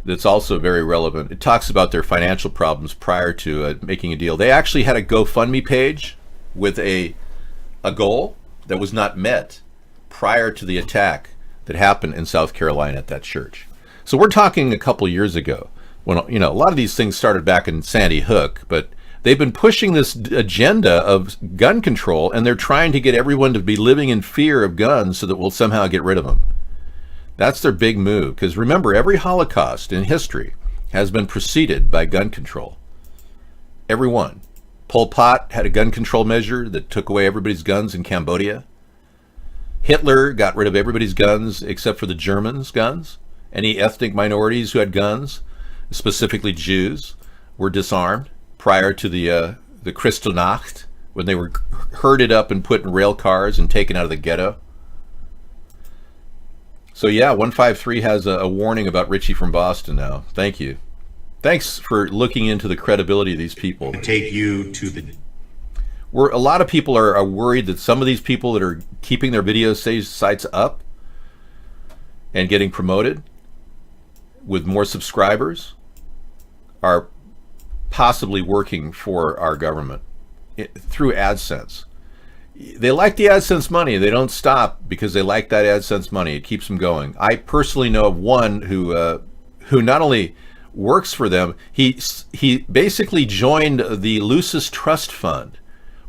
that's also very relevant. It talks about their financial problems prior to making a deal. They actually had a GoFundMe page with a goal that was not met prior to the attack that happened in South Carolina at that church. So we're talking a couple years ago when, you know, a lot of these things started back in Sandy Hook, but they've been pushing this agenda of gun control, and they're trying to get everyone to be living in fear of guns so that we'll somehow get rid of them. That's their big move, because remember, every Holocaust in history has been preceded by gun control. Every one. Pol Pot had a gun control measure that took away everybody's guns in Cambodia. Hitler got rid of everybody's guns except for the Germans' guns. Any ethnic minorities who had guns, specifically Jews, were disarmed prior to the Kristallnacht, when they were herded up and put in rail cars and taken out of the ghetto. So yeah, 153 has a warning about Richie from Boston now. Thank you. Thanks for looking into the credibility of these people. Take you to the... A lot of people are worried that some of these people that are keeping their video sites up and getting promoted with more subscribers are possibly working for our government through AdSense. They like the AdSense money. They don't stop because they like that AdSense money. It keeps them going. I personally know of one who not only works for them, he basically joined the Lucis Trust Fund,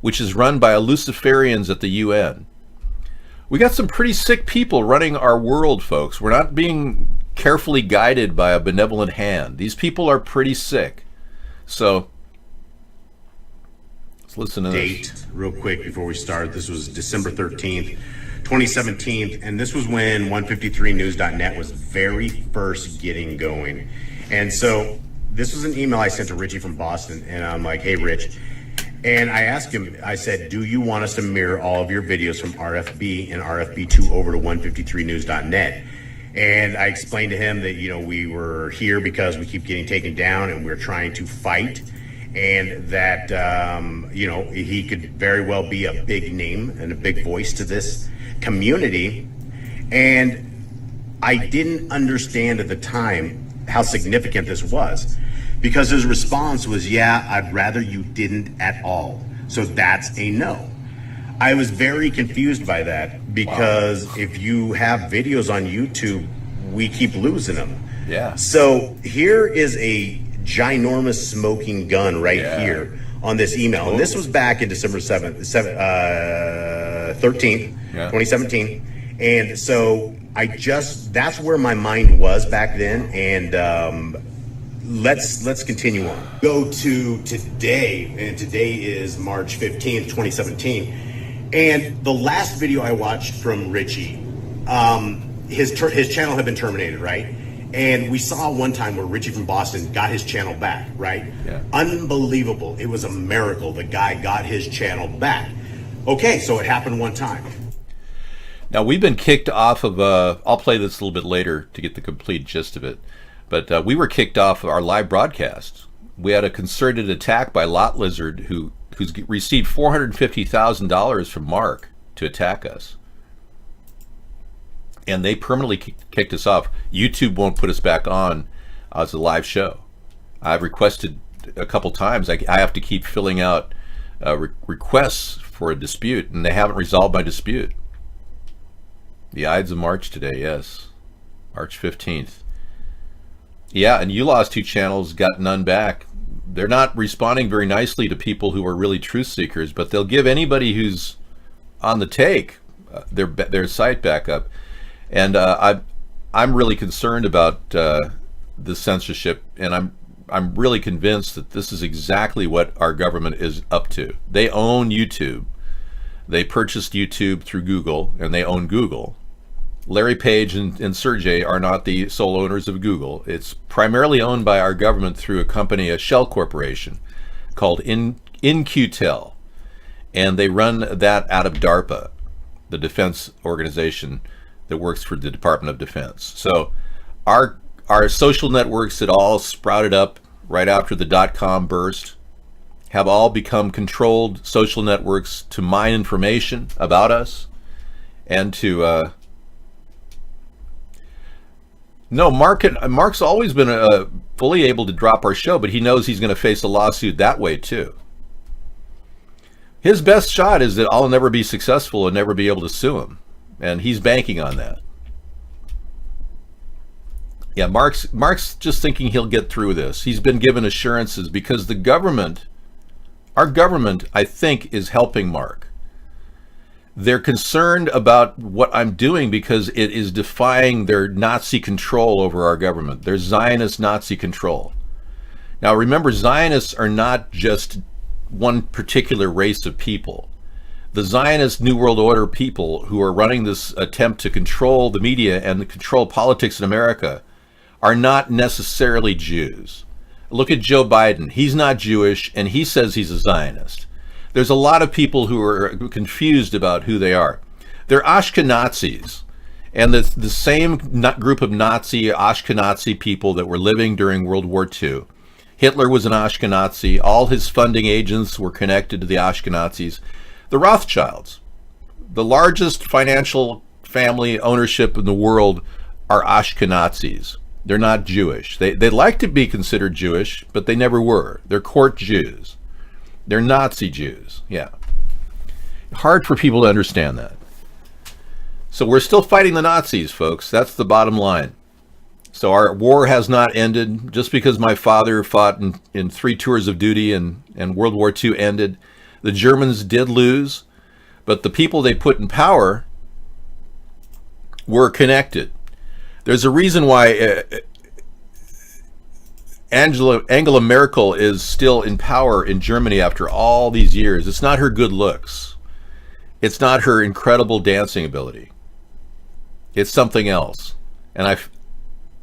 which is run by Luciferians at the UN. We got some pretty sick people running our world, folks. We're not being carefully guided by a benevolent hand. These people are pretty sick. So let's listen to date this. Real quick before we start. This was December 13th, 2017, and this was when 153news.net was very first getting going. And so this was an email I sent to Richie from Boston, and I'm like, hey, Rich. And I asked him, I said, do you want us to mirror all of your videos from RFB and RFB2 over to 153news.net? And I explained to him that, you know, we were here because we keep getting taken down and we're trying to fight, and that, you know, he could very well be a big name and a big voice to this community. And I didn't understand at the time how significant this was, because his response was, yeah, I'd rather you didn't at all. So that's a no. I was very confused by that, because if you have videos on YouTube, we keep losing them. Yeah. So here is a ginormous smoking gun right here on this email. And this was back in December 13th, 2017. And so that's where my mind was back then. And let's continue on. Go to today, and today is March 15th, 2017. And the last video I watched from Richie, his channel had been terminated, right? And we saw one time where Richie from Boston got his channel back, right? Yeah. Unbelievable. It was a miracle. The guy got his channel back. Okay, so it happened one time. Now, we've been kicked off of, I'll play this a little bit later to get the complete gist of it, but we were kicked off of our live broadcast. We had a concerted attack by Lot Lizard, who's received $450,000 from Mark to attack us. And they permanently kicked us off. YouTube won't put us back on as a live show. I've requested a couple times. I have to keep filling out requests for a dispute, and they haven't resolved my dispute. The Ides of March today, yes. March 15th. Yeah, and you lost 2 channels, got none back. They're not responding very nicely to people who are really truth seekers, but they'll give anybody who's on the take their site back up. And I'm really concerned about the censorship, and I'm really convinced that this is exactly what our government is up to. They own YouTube. They purchased YouTube through Google, and they own Google. Larry Page and Sergey are not the sole owners of Google. It's primarily owned by our government through a company, a shell corporation, called InQtel. And they run that out of DARPA, the defense organization that works for the Department of Defense. So our social networks that all sprouted up right after the .com burst have all become controlled social networks to mine information about us and to no, Mark's always been fully able to drop our show, but he knows he's going to face a lawsuit that way too. His best shot is that I'll never be successful and never be able to sue him. And he's banking on that. Yeah, Mark's just thinking he'll get through this. He's been given assurances because the government, our government, I think, is helping Mark. They're concerned about what I'm doing because it is defying their Nazi control over our government, their Zionist Nazi control. Now remember, Zionists are not just one particular race of people. The Zionist New World Order people who are running this attempt to control the media and control politics in America are not necessarily Jews. Look at Joe Biden. He's not Jewish, and he says he's a Zionist. There's a lot of people who are confused about who they are. They're Ashkenazis, and the same group of Nazi Ashkenazi people that were living during World War II. Hitler was an Ashkenazi. All his funding agents were connected to the Ashkenazis. The Rothschilds, the largest financial family ownership in the world, are Ashkenazis. They're not Jewish. They like to be considered Jewish, but they never were. They're court Jews. They're Nazi Jews. Yeah. Hard for people to understand that. So we're still fighting the Nazis, folks. That's the bottom line. So our war has not ended. Just because my father fought in 3 tours of duty and World War II ended, the Germans did lose, but the people they put in power were connected. There's a reason why Angela Merkel is still in power in Germany after all these years. It's not her good looks. It's not her incredible dancing ability. It's something else. And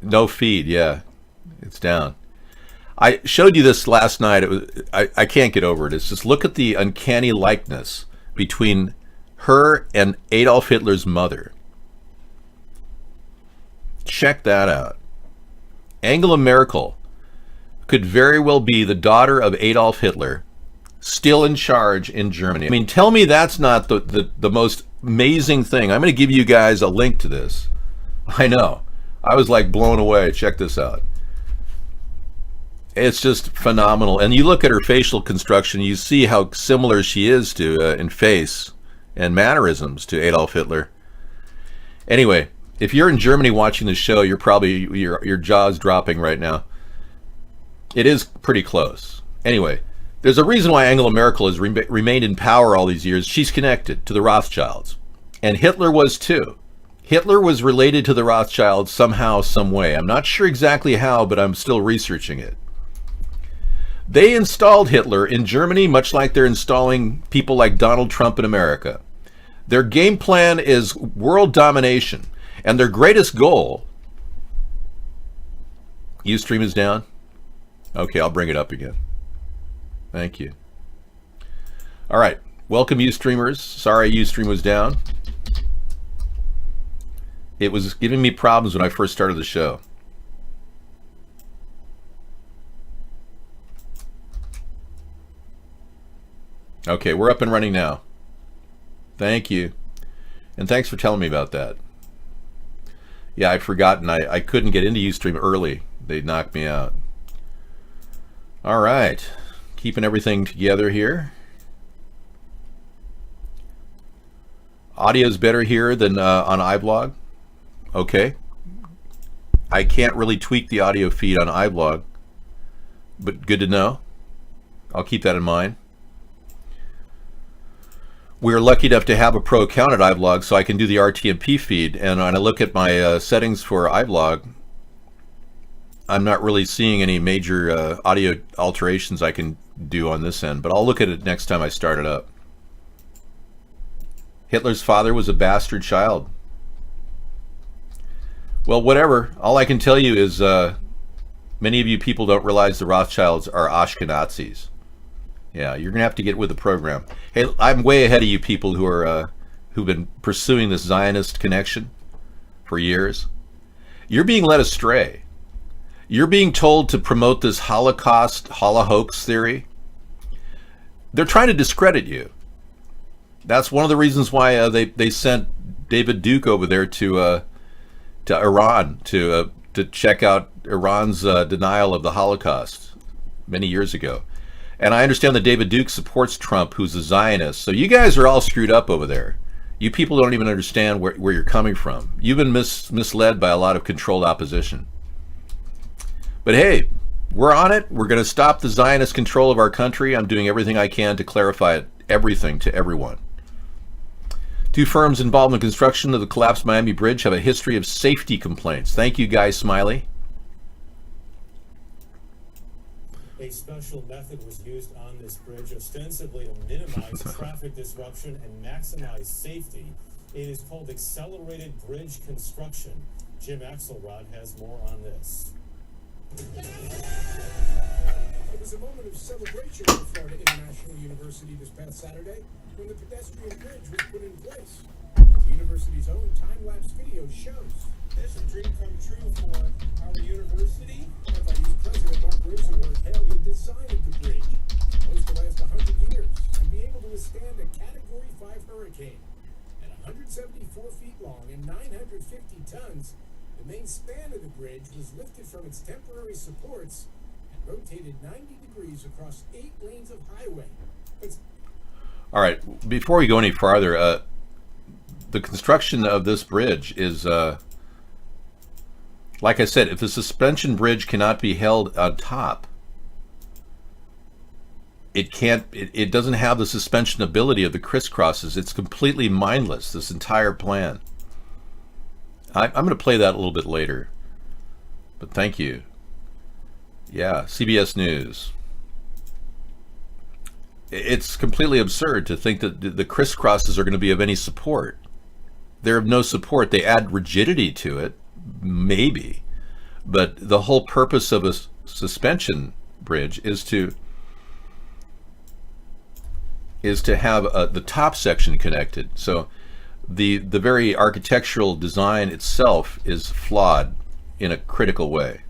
no feed, yeah, it's down. I showed you this last night. I can't get over it. It's just look at the uncanny likeness between her and Adolf Hitler's mother. Check that out. Angela Merkel could very well be the daughter of Adolf Hitler, still in charge in Germany. I mean, tell me that's not the most amazing thing. I'm going to give you guys a link to this. I know. I was like blown away. Check this out. It's just phenomenal. And you look at her facial construction, you see how similar she is to in face and mannerisms to Adolf Hitler. Anyway, if you're in Germany watching the show, you're probably your jaw's dropping right now. It is pretty close. Anyway, there's a reason why Angela Merkel has remained in power all these years. She's connected to the Rothschilds. And Hitler was too. Hitler was related to the Rothschilds somehow, some way. I'm not sure exactly how, but I'm still researching it. They installed Hitler in Germany, much like they're installing people like Donald Trump in America. Their game plan is world domination. And their greatest goal... Ustream is down? Okay, I'll bring it up again. Thank you. All right. Welcome, Ustreamers. Sorry Ustream was down. It was giving me problems when I first started the show. Okay, we're up and running now. Thank you. And thanks for telling me about that. Yeah, I'd forgotten. I couldn't get into Ustream early. They knocked me out. All right. Keeping everything together here. Audio's better here than on iBlog. Okay. I can't really tweak the audio feed on iBlog, but good to know. I'll keep that in mind. We're lucky enough to have a pro account at iBlog, so I can do the RTMP feed. And when I look at my settings for iBlog, I'm not really seeing any major audio alterations I can do on this end, but I'll look at it next time I start it up. Hitler's father was a bastard child. Well, whatever. All I can tell you is many of you people don't realize the Rothschilds are Ashkenazis. Yeah, you're gonna have to get with the program. Hey, I'm way ahead of you people who are who've been pursuing this Zionist connection for years. You're being led astray. You're being told to promote this Holocaust, holohoax theory. They're trying to discredit you. That's one of the reasons why they sent David Duke over there to Iran to check out Iran's denial of the Holocaust many years ago. And I understand that David Duke supports Trump, who's a Zionist. So you guys are all screwed up over there. You people don't even understand where you're coming from. You've been misled by a lot of controlled opposition. But hey, we're on it. We're going to stop the Zionist control of our country. I'm doing everything I can to clarify everything to everyone. Two firms involved in construction of the collapsed Miami Bridge have a history of safety complaints. Thank you, Guy Smiley. A special method was used on this bridge ostensibly to minimize traffic disruption and maximize safety. It is called accelerated bridge construction. Jim Axelrod has more on this. It was a moment of celebration for Florida International University this past Saturday when the pedestrian bridge was put in place. The university's own time-lapse video shows. It's a dream come true for our university. FIU's president Mark Rosenberg hailed The design of the bridge, supposed to last 100 years and be able to withstand a Category 5 hurricane. At 174 feet long and 950 tons, the main span of the bridge was lifted from its temporary supports and rotated 90 degrees across 8 lanes of highway. All right, before we go any farther, the construction of this bridge is, like I said, if the suspension bridge cannot be held on top, it doesn't have the suspension ability of the crisscrosses. It's completely mindless, this entire plan. I'm going to play that a little bit later, but thank you. Yeah, CBS News. It's completely absurd to think that the crisscrosses are going to be of any support. They're of no support. They add rigidity to it, maybe, but the whole purpose of a suspension bridge is to have the top section connected. So the very architectural design itself is flawed in a critical way.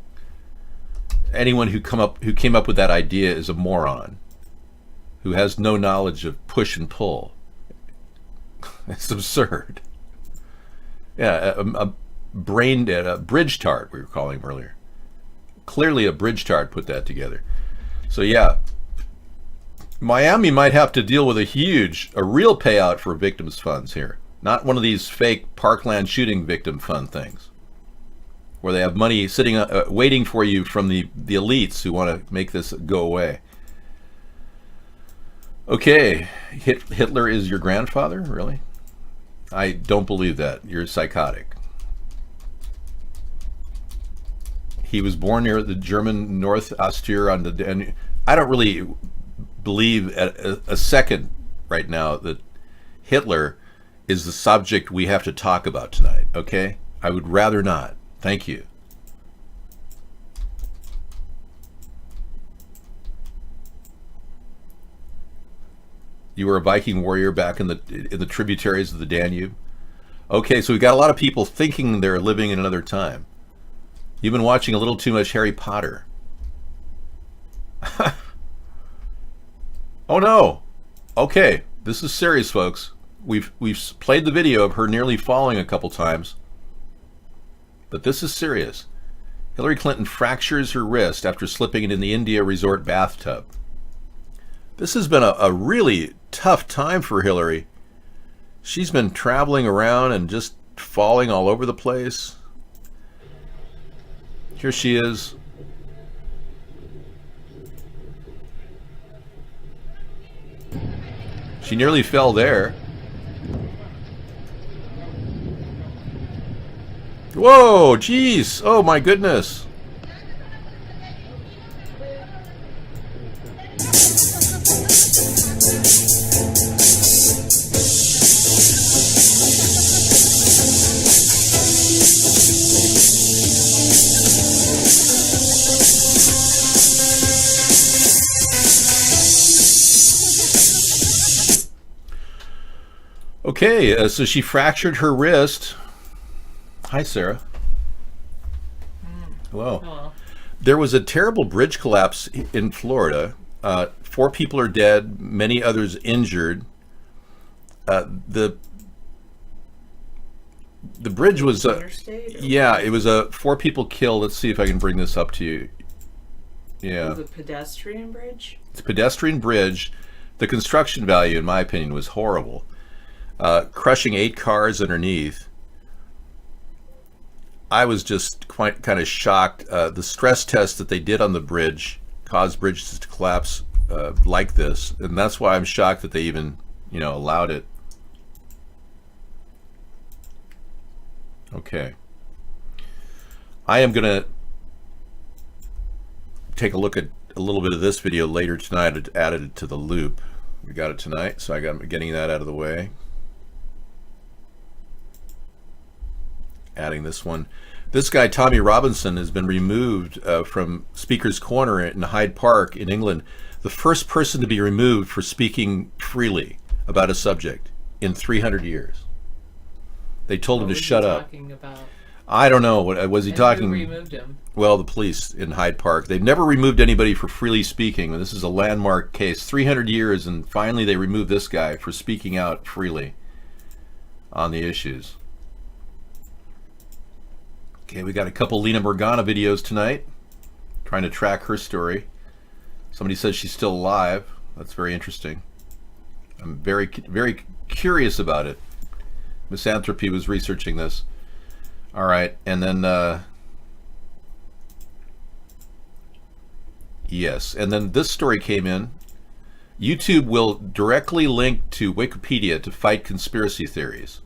Anyone who came up with that idea is a moron who has no knowledge of push and pull. It's absurd. Yeah, a bridge tart, we were calling him earlier. Clearly a bridge tart put that together. So yeah, Miami might have to deal with a real payout for victims' funds here. Not one of these fake Parkland shooting victim fund things, where they have money sitting, waiting for you from the elites who want to make this go away. Okay, Hitler is your grandfather? Really? I don't believe that. You're psychotic. He was born near the German North Austria on the Danube. I don't really believe a second right now that Hitler is the subject we have to talk about tonight, okay? I would rather not. Thank you. You were a Viking warrior back in the tributaries of the Danube. Okay, so we've got a lot of people thinking they're living in another time. You've been watching a little too much Harry Potter. Oh no. Okay, this is serious, folks. We've played the video of her nearly falling a couple times. But this is serious. Hillary Clinton fractures her wrist after slipping in the India resort bathtub. This has been a really tough time for Hillary. She's been traveling around and just falling all over the place. Here she is. She nearly fell there. Whoa, jeez. Oh my goodness. Okay, so she fractured her wrist. Hi, Sarah. Hello. Hello. There was a terrible bridge collapse in Florida. 4 people are dead, many others injured. The bridge was yeah, it was 4 people killed. Let's see if I can bring this up to you. Yeah. It was a pedestrian bridge? It's a pedestrian bridge. The construction value, in my opinion, was horrible. Crushing 8 cars underneath. I was just kind of shocked. The stress test that they did on the bridge caused bridges to collapse like this, and that's why I'm shocked that they even, allowed it. Okay. I am going to take a look at a little bit of this video later tonight. I added it to the loop. We got it tonight, so I'm getting that out of the way. Adding this one. This guy, Tommy Robinson, has been removed from Speaker's Corner in Hyde Park in England. The first person to be removed for speaking freely about a subject in 300 years. They told him to shut up. About? I don't know. What was he talking? Who removed him? Well, the police in Hyde Park. They've never removed anybody for freely speaking. This is a landmark case. 300 years, and finally they removed this guy for speaking out freely on the issues. Okay, we got a couple Lena Morgana videos tonight, trying to track her story. Somebody says she's still alive. That's very interesting. I'm very, very curious about it. Misanthropy was researching this. All right, and then yes, and then this story came in. YouTube will directly link to Wikipedia to fight conspiracy theories.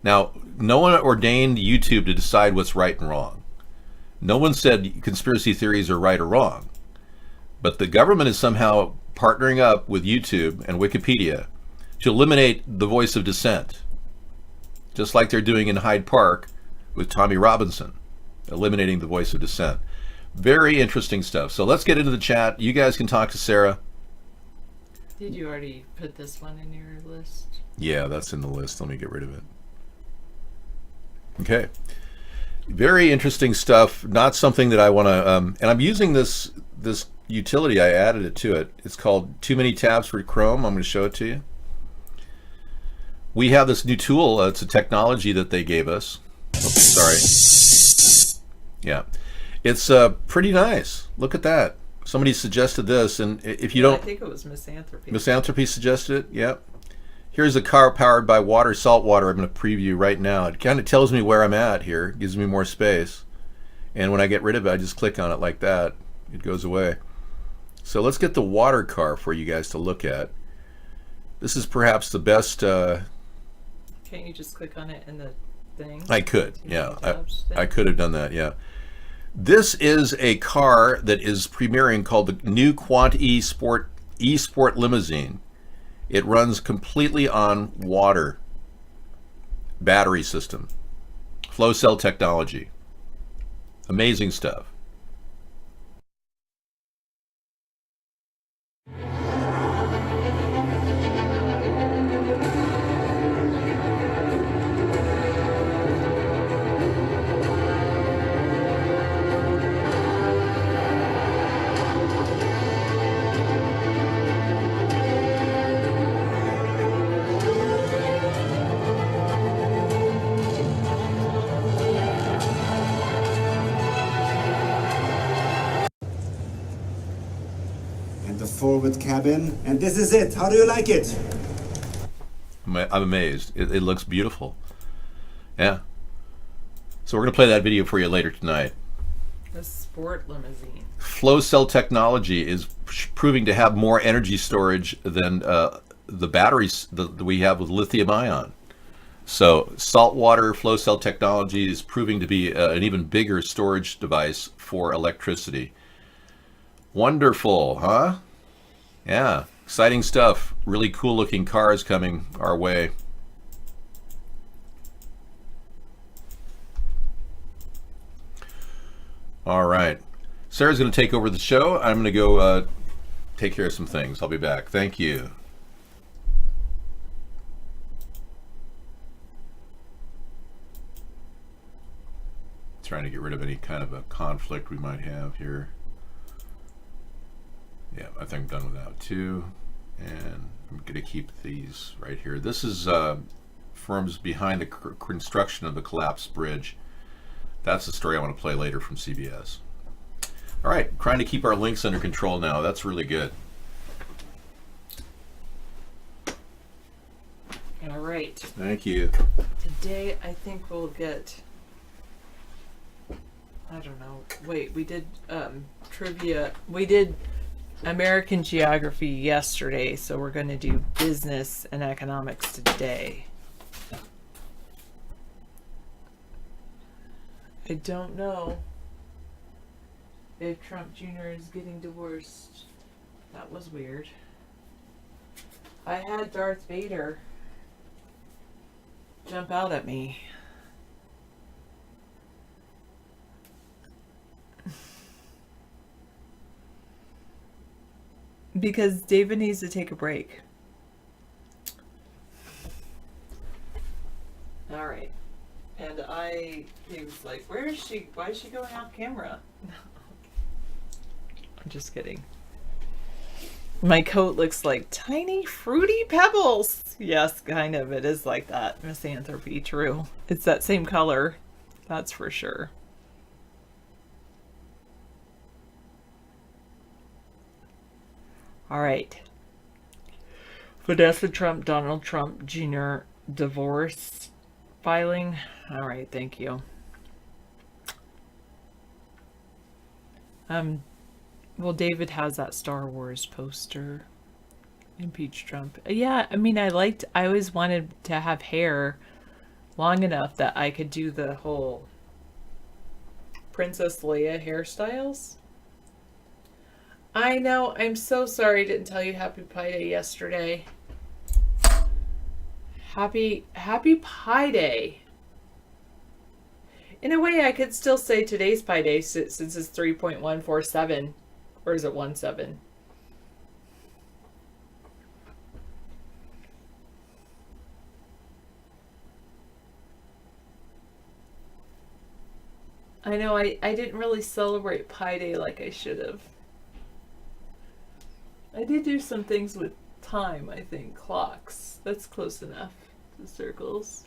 Now, no one ordained YouTube to decide what's right and wrong. No one said conspiracy theories are right or wrong. But the government is somehow partnering up with YouTube and Wikipedia to eliminate the voice of dissent. Just like they're doing in Hyde Park with Tommy Robinson, eliminating the voice of dissent. Very interesting stuff. So let's get into the chat. You guys can talk to Sarah. Did you already put this one in your list? Yeah, that's in the list. Let me get rid of it. Okay. Very interesting stuff. Not something that I want to... and I'm using this utility. I added it to it. It's called Too Many Tabs for Chrome. I'm going to show it to you. We have this new tool. It's a technology that they gave us. Oh, sorry. Yeah. It's pretty nice. Look at that. Somebody suggested this, and if you I don't... think it was Misanthropy. Misanthropy suggested it, yep. Here's a car powered by water, salt water. I'm going to preview right now. It kind of tells me where I'm at here, gives me more space. And when I get rid of it, I just click on it like that. It goes away. So let's get the water car for you guys to look at. This is perhaps the best... Can't you just click on it in the thing? I could, yeah. I could have done that, yeah. This is a car that is premiering called the new Quant E-Sport Limousine. It runs completely on water battery system, flow cell technology. Amazing stuff. Forward cabin, and this is it. How do you like it? I'm amazed. It looks beautiful. Yeah. So we're going to play that video for you later tonight. The sport limousine. Flow cell technology is proving to have more energy storage than the batteries that we have with lithium ion. So saltwater flow cell technology is proving to be an even bigger storage device for electricity. Wonderful, huh? Yeah, exciting stuff. Really cool looking cars coming our way. All right. Sarah's going to take over the show. I'm going to go take care of some things. I'll be back. Thank you. Trying to get rid of any kind of a conflict we might have here. Yeah, I think I'm done with that too. And I'm going to keep these right here. This is firms behind the construction of the collapsed bridge. That's the story I want to play later from CBS. All right, trying to keep our links under control now. That's really good. All right. Thank you. Today, I think we'll get... I don't know. Wait, we did trivia. We did American geography yesterday, so we're going to do business and economics today. I don't know if Trump Jr. is getting divorced. That was weird. I had Darth Vader jump out at me. Because David needs to take a break. All right. And he was like, where is she? Why is she going off camera? I'm just kidding. My coat looks like tiny fruity pebbles. Yes, kind of. It is like that. Misanthropy, true. It's that same color. That's for sure. All right. Vanessa Trump, Donald Trump Jr. divorce filing. All right, thank you. Well, David has that Star Wars poster. Impeach Trump. Yeah, I mean, I always wanted to have hair long enough that I could do the whole Princess Leia hairstyles. I know, I'm so sorry I didn't tell you Happy Pie Day yesterday. Happy Pie Day. In a way, I could still say today's Pi Day since it's 3.147. Or is it 17? I know, I didn't really celebrate Pi Day like I should have. I did do some things with time, I think. Clocks. That's close enough. The circles.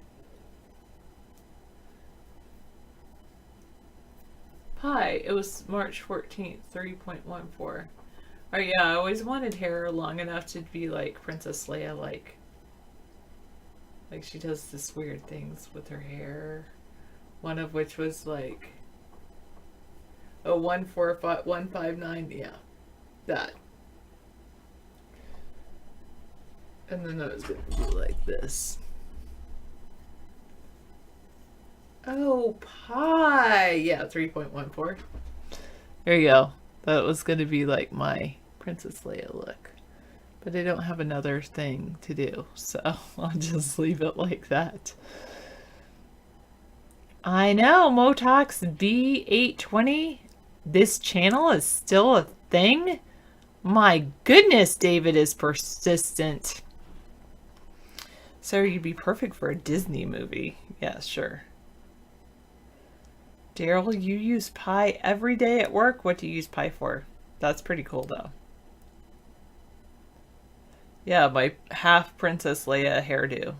Pi. It was March 14th, 30.14. Oh yeah, I always wanted hair long enough to be like Princess Leia, like she does this weird things with her hair. One of which was like a 159, yeah, that. And then it was gonna be like this. Oh, Pi, yeah, 3.14. There you go. That was gonna be like my Princess Leia look. But I don't have another thing to do, so I'll just leave it like that. I know, Motox B820. This channel is still a thing? My goodness, David is persistent. So you'd be perfect for a Disney movie. Yeah, sure. Daryl, you use Pi every day at work? What do you use Pi for? That's pretty cool, though. Yeah, my half Princess Leia hairdo.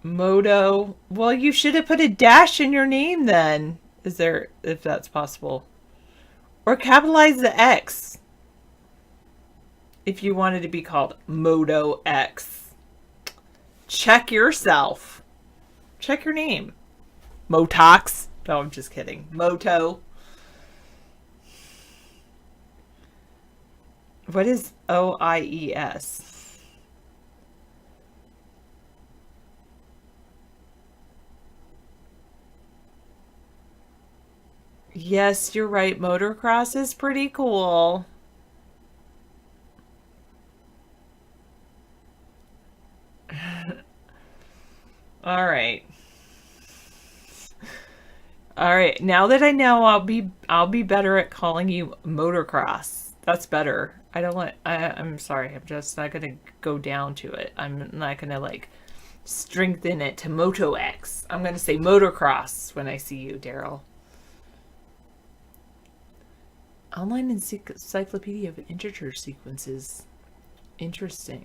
Moto. Well, you should have put a dash in your name then. Is there, if that's possible. Or capitalize the X. If you wanted to be called Moto X. Check yourself. Check your name. Motox. No, I'm just kidding. Moto. What is OIES? Yes, you're right. Motocross is pretty cool. All right. All right. Now that I know, I'll be better at calling you motocross. That's better. I don't want. I'm sorry. I'm just not gonna go down to it. I'm not gonna like strengthen it to Moto X. I'm gonna say motocross when I see you, Daryl. Online encyclopedia of integer sequences. Interesting.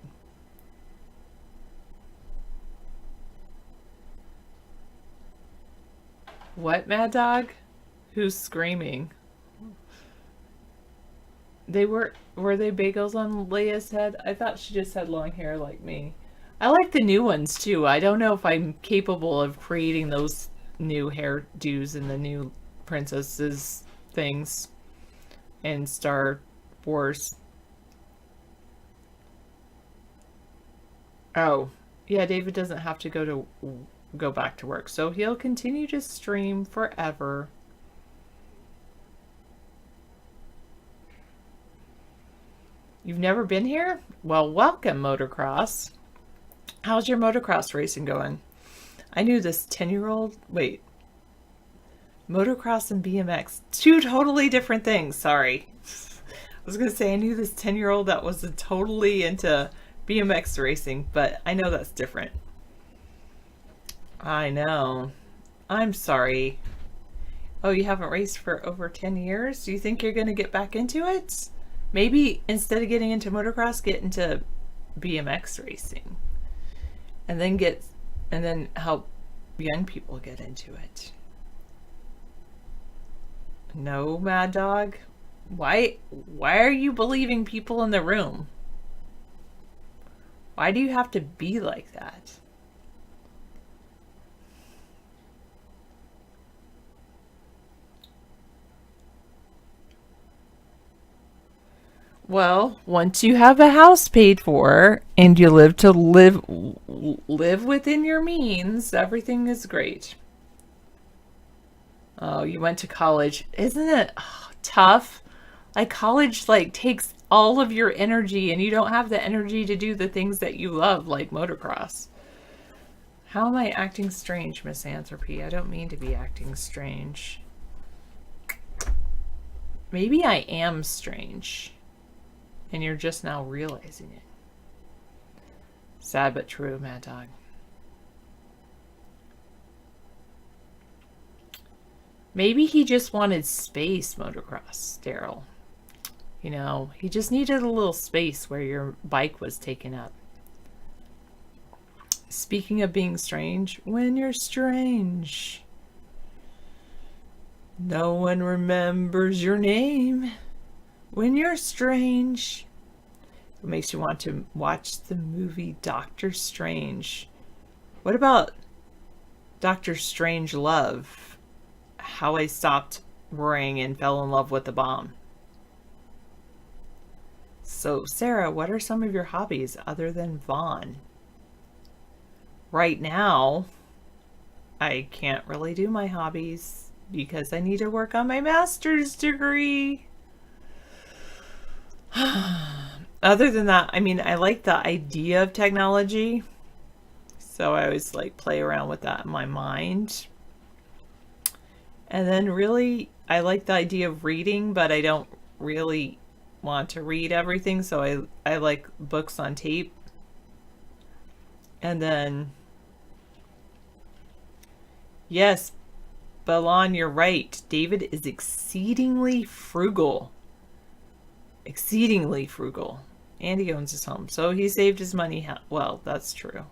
What, Mad Dog? Who's screaming? Were they bagels on Leia's head? I thought she just had long hair like me. I like the new ones too. I don't know if I'm capable of creating those new hairdos and the new princesses things in Star Wars. Oh, yeah, David doesn't have to go back to work, so he'll continue to stream forever. You've never been here? Well, welcome, motocross. How's your motocross racing going? I knew this 10-year-old... Wait. Motocross and BMX. Two totally different things. Sorry. I was going to say I knew this 10-year-old that was totally into BMX racing, but I know that's different. I know. I'm sorry. Oh, you haven't raced for over 10 years? Do you think you're going to get back into it? Maybe instead of getting into motocross, get into BMX racing. And then help young people get into it. No, Mad Dog. Why are you believing people in the room? Why do you have to be like that? Well, once you have a house paid for and you live within your means, everything is great. Oh, you went to college. Isn't it tough? Like college takes all of your energy and you don't have the energy to do the things that you love, like motocross. How am I acting strange, Misanthropy? I don't mean to be acting strange. Maybe I am strange. And you're just now realizing it. Sad but true, Mad Dog. Maybe he just wanted space, motocross, Daryl. You know, he just needed a little space where your bike was taken up. Speaking of being strange, when you're strange, no one remembers your name. When you're strange, it makes you want to watch the movie Doctor Strange. What about Doctor Strange Love? How I stopped worrying and fell in love with the bomb. So, Sarah, what are some of your hobbies other than Vaughn? Right now, I can't really do my hobbies because I need to work on my master's degree. Other than that, I mean, I like the idea of technology. So I always like play around with that in my mind. And then really, I like the idea of reading, but I don't really want to read everything. So I like books on tape. And then, yes, Balon, you're right. David is exceedingly frugal. Exceedingly frugal. And he owns his home. So he saved his money. Well, that's true.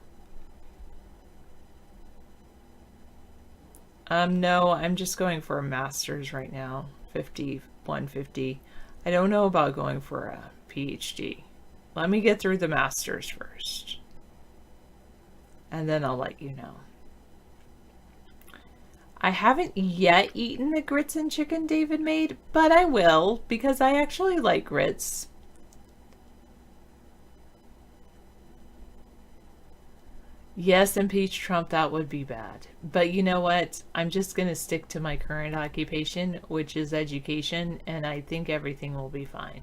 No, I'm just going for a master's right now. 150. I don't know about going for a PhD. Let me get through the master's first. And then I'll let you know. I haven't yet eaten the grits and chicken David made, but I will because I actually like grits. Yes, impeach Trump, that would be bad. But you know what? I'm just going to stick to my current occupation, which is education, and I think everything will be fine.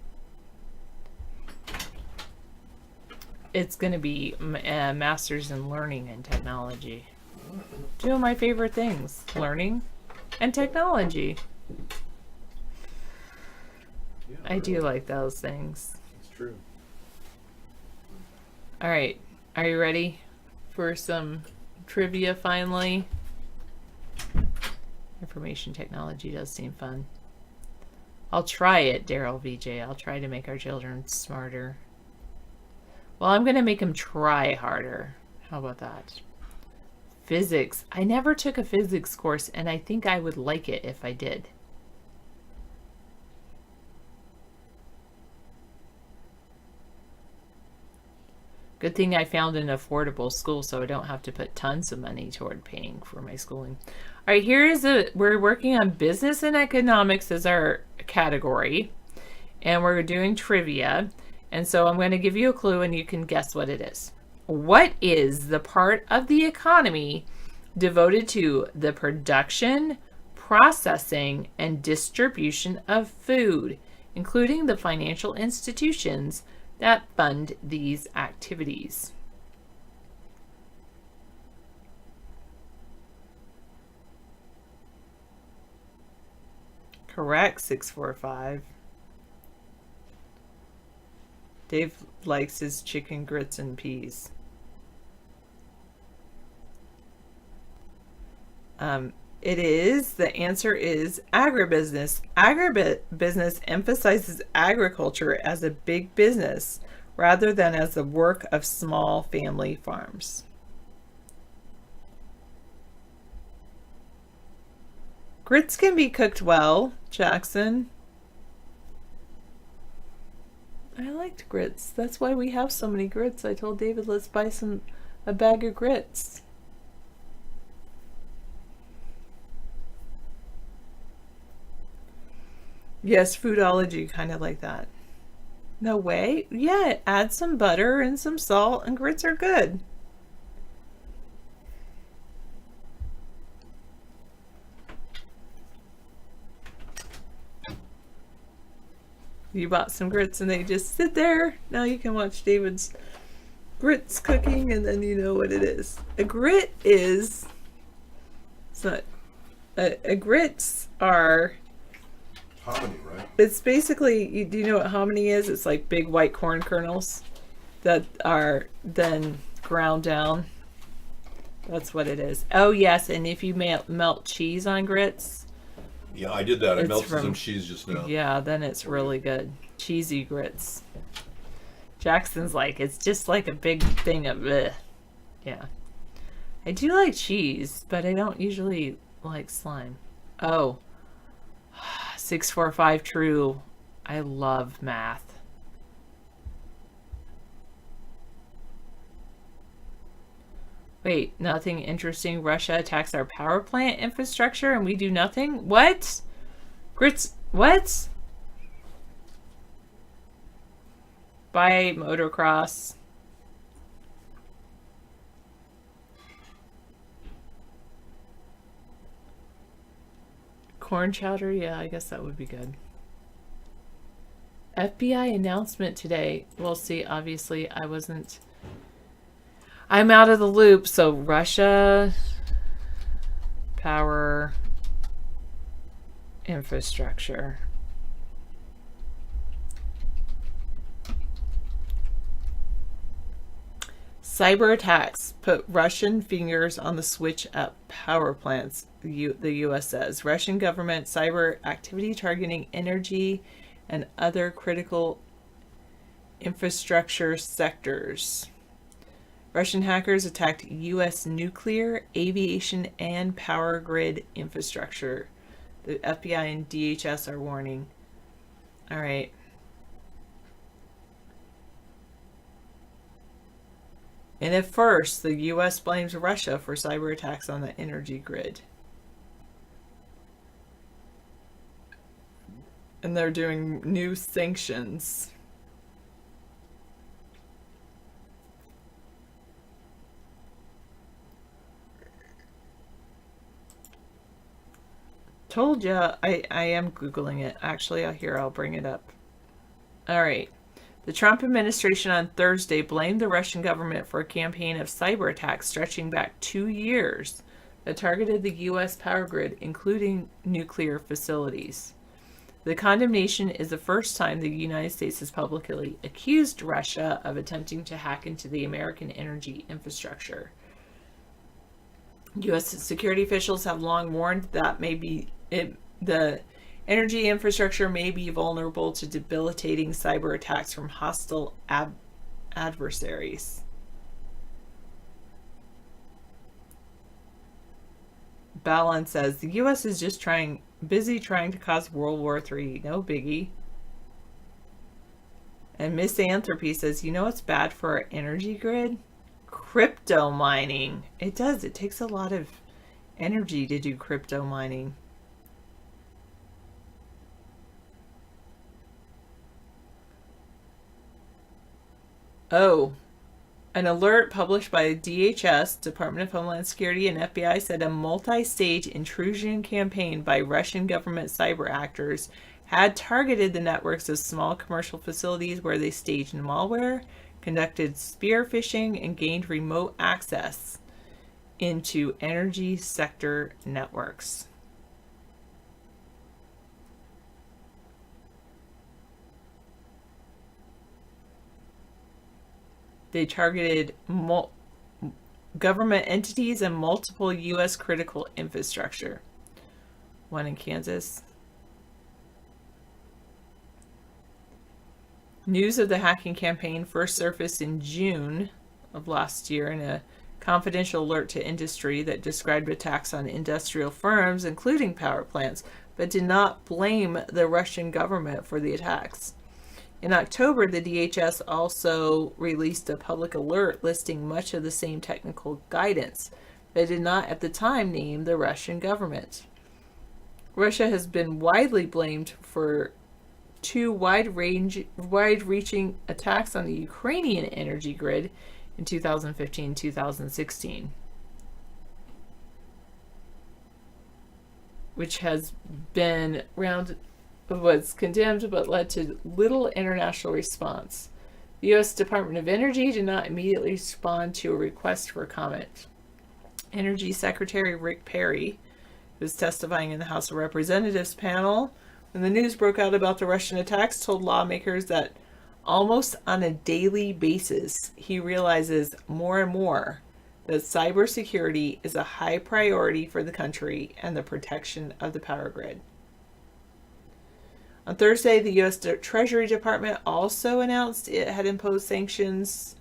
It's going to be a master's in learning and technology. Two of my favorite things, learning and technology. Yeah, I do like those things. It's true. All right, are you ready for some trivia finally? Information technology does seem fun. I'll try it, Daryl VJ. I'll try to make our children smarter. Well, I'm going to make them try harder. How about that? Physics. I never took a physics course, and I think I would like it if I did. Good thing I found an affordable school so I don't have to put tons of money toward paying for my schooling. All right, we're working on business and economics as our category, and we're doing trivia. And so I'm going to give you a clue and you can guess what it is. What is the part of the economy devoted to the production, processing, and distribution of food, including the financial institutions that fund these activities? Correct, 645. Dave likes his chicken grits and peas. The answer is agribusiness. Agribusiness emphasizes agriculture as a big business rather than as the work of small family farms. Grits can be cooked well, Jackson. I liked grits. That's why we have so many grits. I told David, let's buy a bag of grits. Yes, foodology, kind of like that. No way? Yeah, add some butter and some salt and grits are good. You bought some grits and they just sit there. Now you can watch David's grits cooking and then you know what it is. A grit is, it's not, a grits are, Hominy, right? it's basically, do you know what hominy is? It's like big white corn kernels that are then ground down. That's what it is. Oh yes, and if you melt cheese on grits. Yeah, I did that. I melted some cheese just now. Yeah, then it's really good. Cheesy grits. Jackson's like, it's just like a big thing of bleh. Yeah. I do like cheese, but I don't usually like slime. Oh, 645 true. I love math. Wait, nothing interesting. Russia attacks our power plant infrastructure and we do nothing? What? Grits, what? Bye, motocross. Corn chowder? Yeah, I guess that would be good. FBI announcement today. We'll see. Obviously, I'm out of the loop. So Russia power infrastructure. Cyber attacks put Russian fingers on the switch at power plants, the U.S. says. Russian government cyber activity targeting energy and other critical infrastructure sectors. Russian hackers attacked U.S. nuclear, aviation, and power grid infrastructure. The FBI and DHS are warning. All right. And at first, the U.S. blames Russia for cyber attacks on the energy grid. And they're doing new sanctions. Told ya, I am Googling it. Actually, I'll bring it up. All right. The Trump administration on Thursday blamed the Russian government for a campaign of cyber attacks stretching back 2 years that targeted the U.S. power grid, including nuclear facilities. The condemnation is the first time the United States has publicly accused Russia of attempting to hack into the American energy infrastructure. U.S. security officials have long warned that the energy infrastructure may be vulnerable to debilitating cyber attacks from hostile adversaries. Ballon says the U.S. is just busy trying to cause World War III. No biggie. And Misanthropy says, you know what's bad for our energy grid? Crypto mining. It does. It takes a lot of energy to do crypto mining. Oh, an alert published by DHS, Department of Homeland Security, and FBI said a multi-stage intrusion campaign by Russian government cyber actors had targeted the networks of small commercial facilities where they staged malware, conducted spear phishing, and gained remote access into energy sector networks. They targeted government entities and multiple U.S. critical infrastructure. One in Kansas. News of the hacking campaign first surfaced in June of last year in a confidential alert to industry that described attacks on industrial firms, including power plants, but did not blame the Russian government for the attacks. In October, the DHS also released a public alert listing much of the same technical guidance, but did not at the time name the Russian government. Russia has been widely blamed for two wide-reaching attacks on the Ukrainian energy grid in 2015-2016, which has been was condemned but led to little international response. The U.S. Department of Energy did not immediately respond to a request for comment. Energy Secretary Rick Perry, who was testifying in the House of Representatives panel when the news broke out about the Russian attacks, told lawmakers that almost on a daily basis, he realizes more and more that cybersecurity is a high priority for the country and the protection of the power grid. On Thursday, the U.S. Treasury Department also announced it had imposed sanctions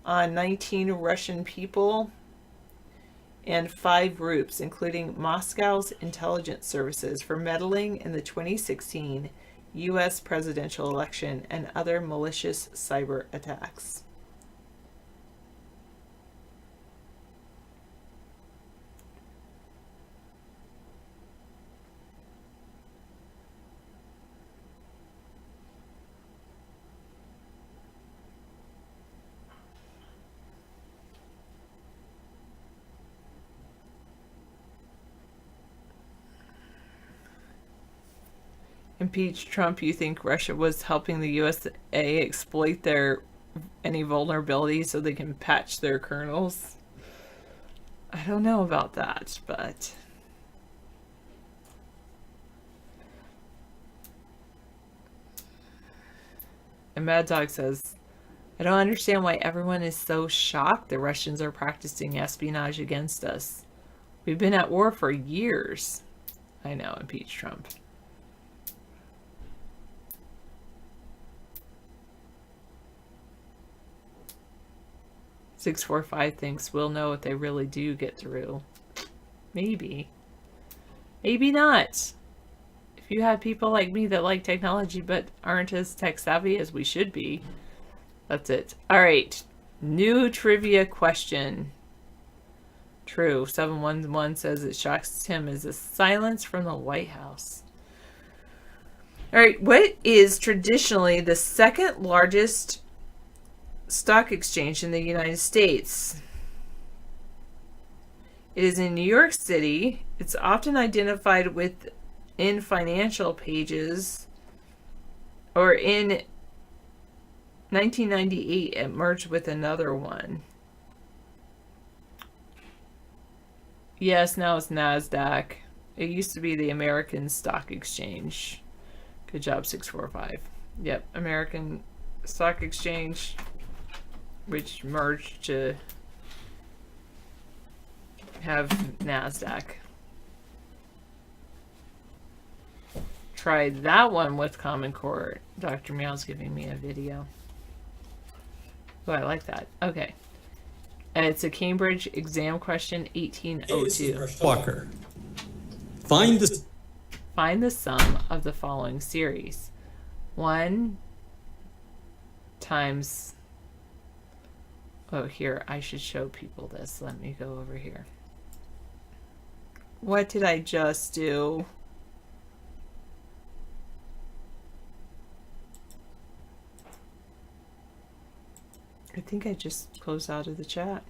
on 19 Russian people and 5 groups, including Moscow's intelligence services, for meddling in the 2016 U.S. presidential election and other malicious cyber attacks. Impeach Trump. You think Russia was helping the USA exploit any vulnerabilities so they can patch their kernels? I don't know about that, but and Mad Dog says, I don't understand why everyone is so shocked the Russians are practicing espionage against us. We've been at war for years. I know, impeach Trump. "645 thinks we'll know if they really do get through." Maybe. Maybe not. If you have people like me that like technology but aren't as tech savvy as we should be. That's it. Alright. New trivia question. True. 711 says it shocks him is the silence from the White House. Alright. What is traditionally the second largest stock exchange in the United States? It is in New York City. It's often identified in financial pages, or in 1998 it merged with another one. Yes, now it's NASDAQ. It used to be the American Stock Exchange. Good job, 645. Yep, American Stock Exchange, which merged to have NASDAQ. Try that one with Common Core. Dr. Meow's giving me a video. Oh, I like that. Okay. And it's a Cambridge exam question, 1802. Walker. Find the sum of the following series. 1 times... Oh, here, I should show people this. Let me go over here. What did I just do? I think I just closed out of the chat.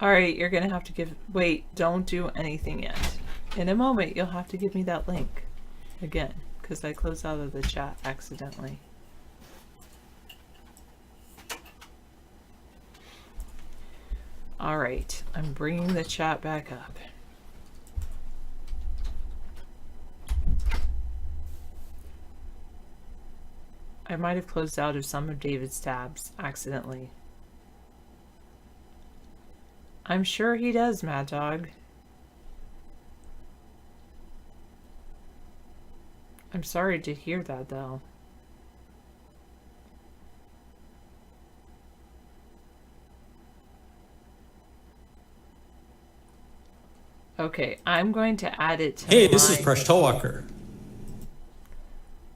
Alright, you're gonna have to give... Wait, don't do anything yet. In a moment, you'll have to give me that link. Again, because I closed out of the chat accidentally. Alright, I'm bringing the chat back up. I might have closed out of some of David's tabs accidentally. I'm sure he does, Mad Dog. I'm sorry to hear that, though. Okay, I'm going to add it to Hey, this is Presh Talwalkar.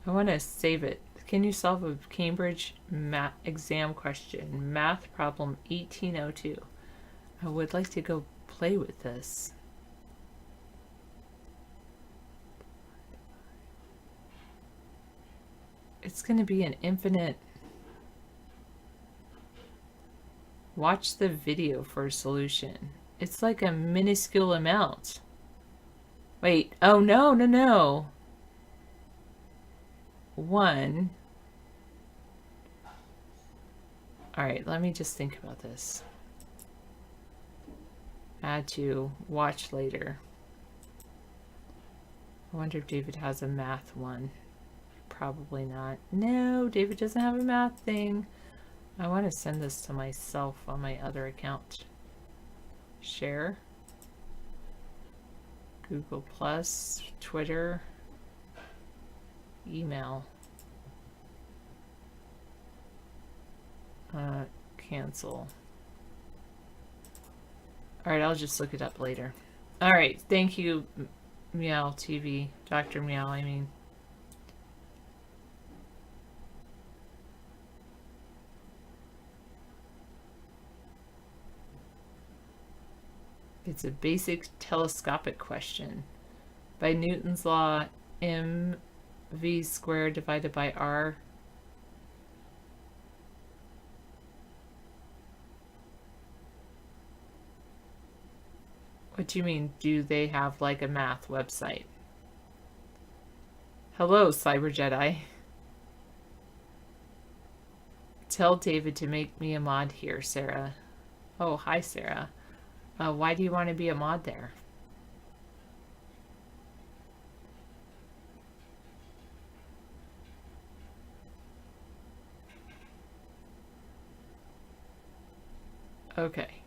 I want to save it. Can you solve a Cambridge exam question? Math problem 1802. I would like to go play with this. It's going to be an infinite... Watch the video for a solution. It's like a minuscule amount. Wait, oh no, no, no. 1. Alright, let me just think about this. Add to, watch later. I wonder if David has a math one. Probably not. No, David doesn't have a math thing. I want to send this to myself on my other account. Share. Google Plus, Twitter, email. Cancel. Alright, I'll just look it up later. Alright, thank you, Meow TV. Dr. Meow, I mean. It's a basic telescopic question. By Newton's law, mv squared divided by r. What do you mean, do they have like a math website? Hello, Cyber Jedi. Tell David to make me a mod here, Sarah. Oh, hi, Sarah. Why do you want to be a mod there? Okay.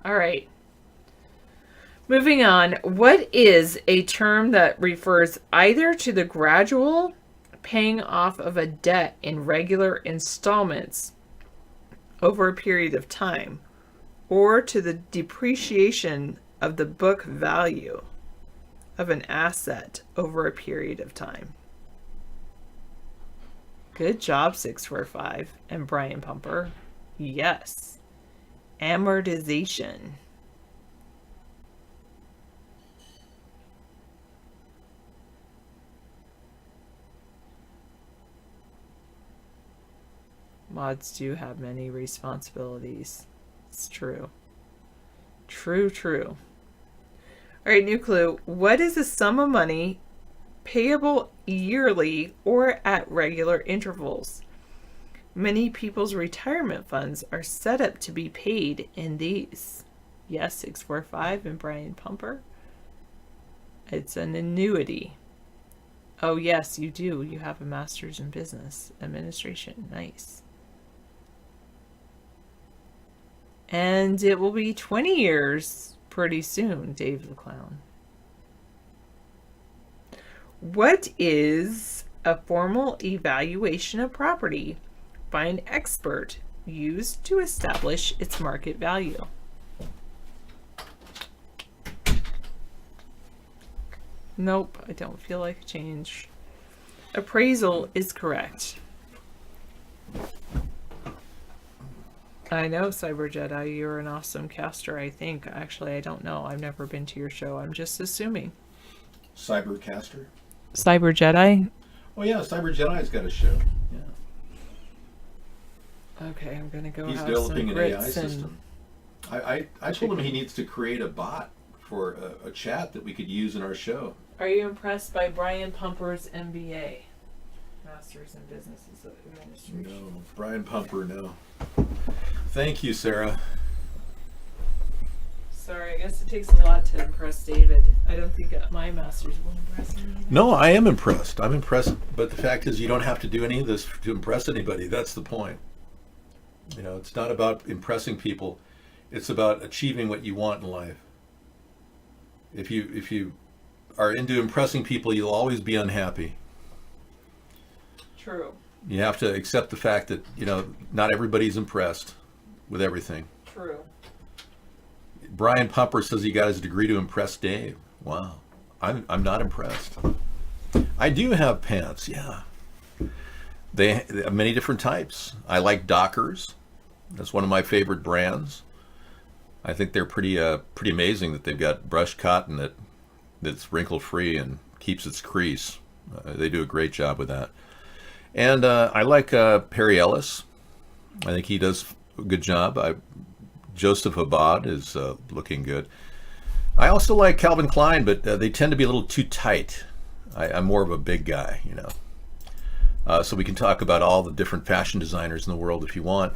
All right. Moving on. What is a term that refers either to the gradual paying off of a debt in regular installments over a period of time, or to the depreciation of the book value of an asset over a period of time? Good job, 645 and Brian Pumper. Yes. Amortization. Mods do have many responsibilities. It's true. True. All right, new clue. What is a sum of money payable yearly or at regular intervals? Many people's retirement funds are set up to be paid in these. Yes, 645 and Brian Pumper. It's an annuity. Oh, yes, you do. You have a master's in business administration. Nice. And it will be 20 years pretty soon, Dave the Clown. What is a formal evaluation of property by an expert used to establish its market value? Nope, I don't feel like a change. Appraisal is correct. I know, Cyber Jedi, you're an awesome caster, I think. Actually, I don't know. I've never been to your show. I'm just assuming. Cybercaster? Cyber Jedi? Oh, yeah, Cyber Jedi's got a show. Yeah. Okay, I'm going to go He's have developing some an AI grits system. I told him he needs to create a bot for a chat that we could use in our show. Are you impressed by Brian Pumper's MBA? Master's in Business Administration. No, Brian Pumper, no. Thank you, Sarah. Sorry, I guess it takes a lot to impress David. I don't think my master's will impress him either. No, I am impressed. I'm impressed. But the fact is, you don't have to do any of this to impress anybody. That's the point. You know, it's not about impressing people. It's about achieving what you want in life. If you are into impressing people, you'll always be unhappy. True. You have to accept the fact that, you know, not everybody's impressed with everything. True. Brian Pumper says he got his degree to impress Dave. Wow. I'm not impressed. I do have pants, yeah. They have many different types. I like Dockers. That's one of my favorite brands. I think they're pretty amazing that they've got brushed cotton that's wrinkle free and keeps its crease. They do a great job with that. And I like Perry Ellis. I think he does a good job. Joseph Abad is looking good. I also like Calvin Klein, but they tend to be a little too tight. I'm more of a big guy, you know. So we can talk about all the different fashion designers in the world if you want.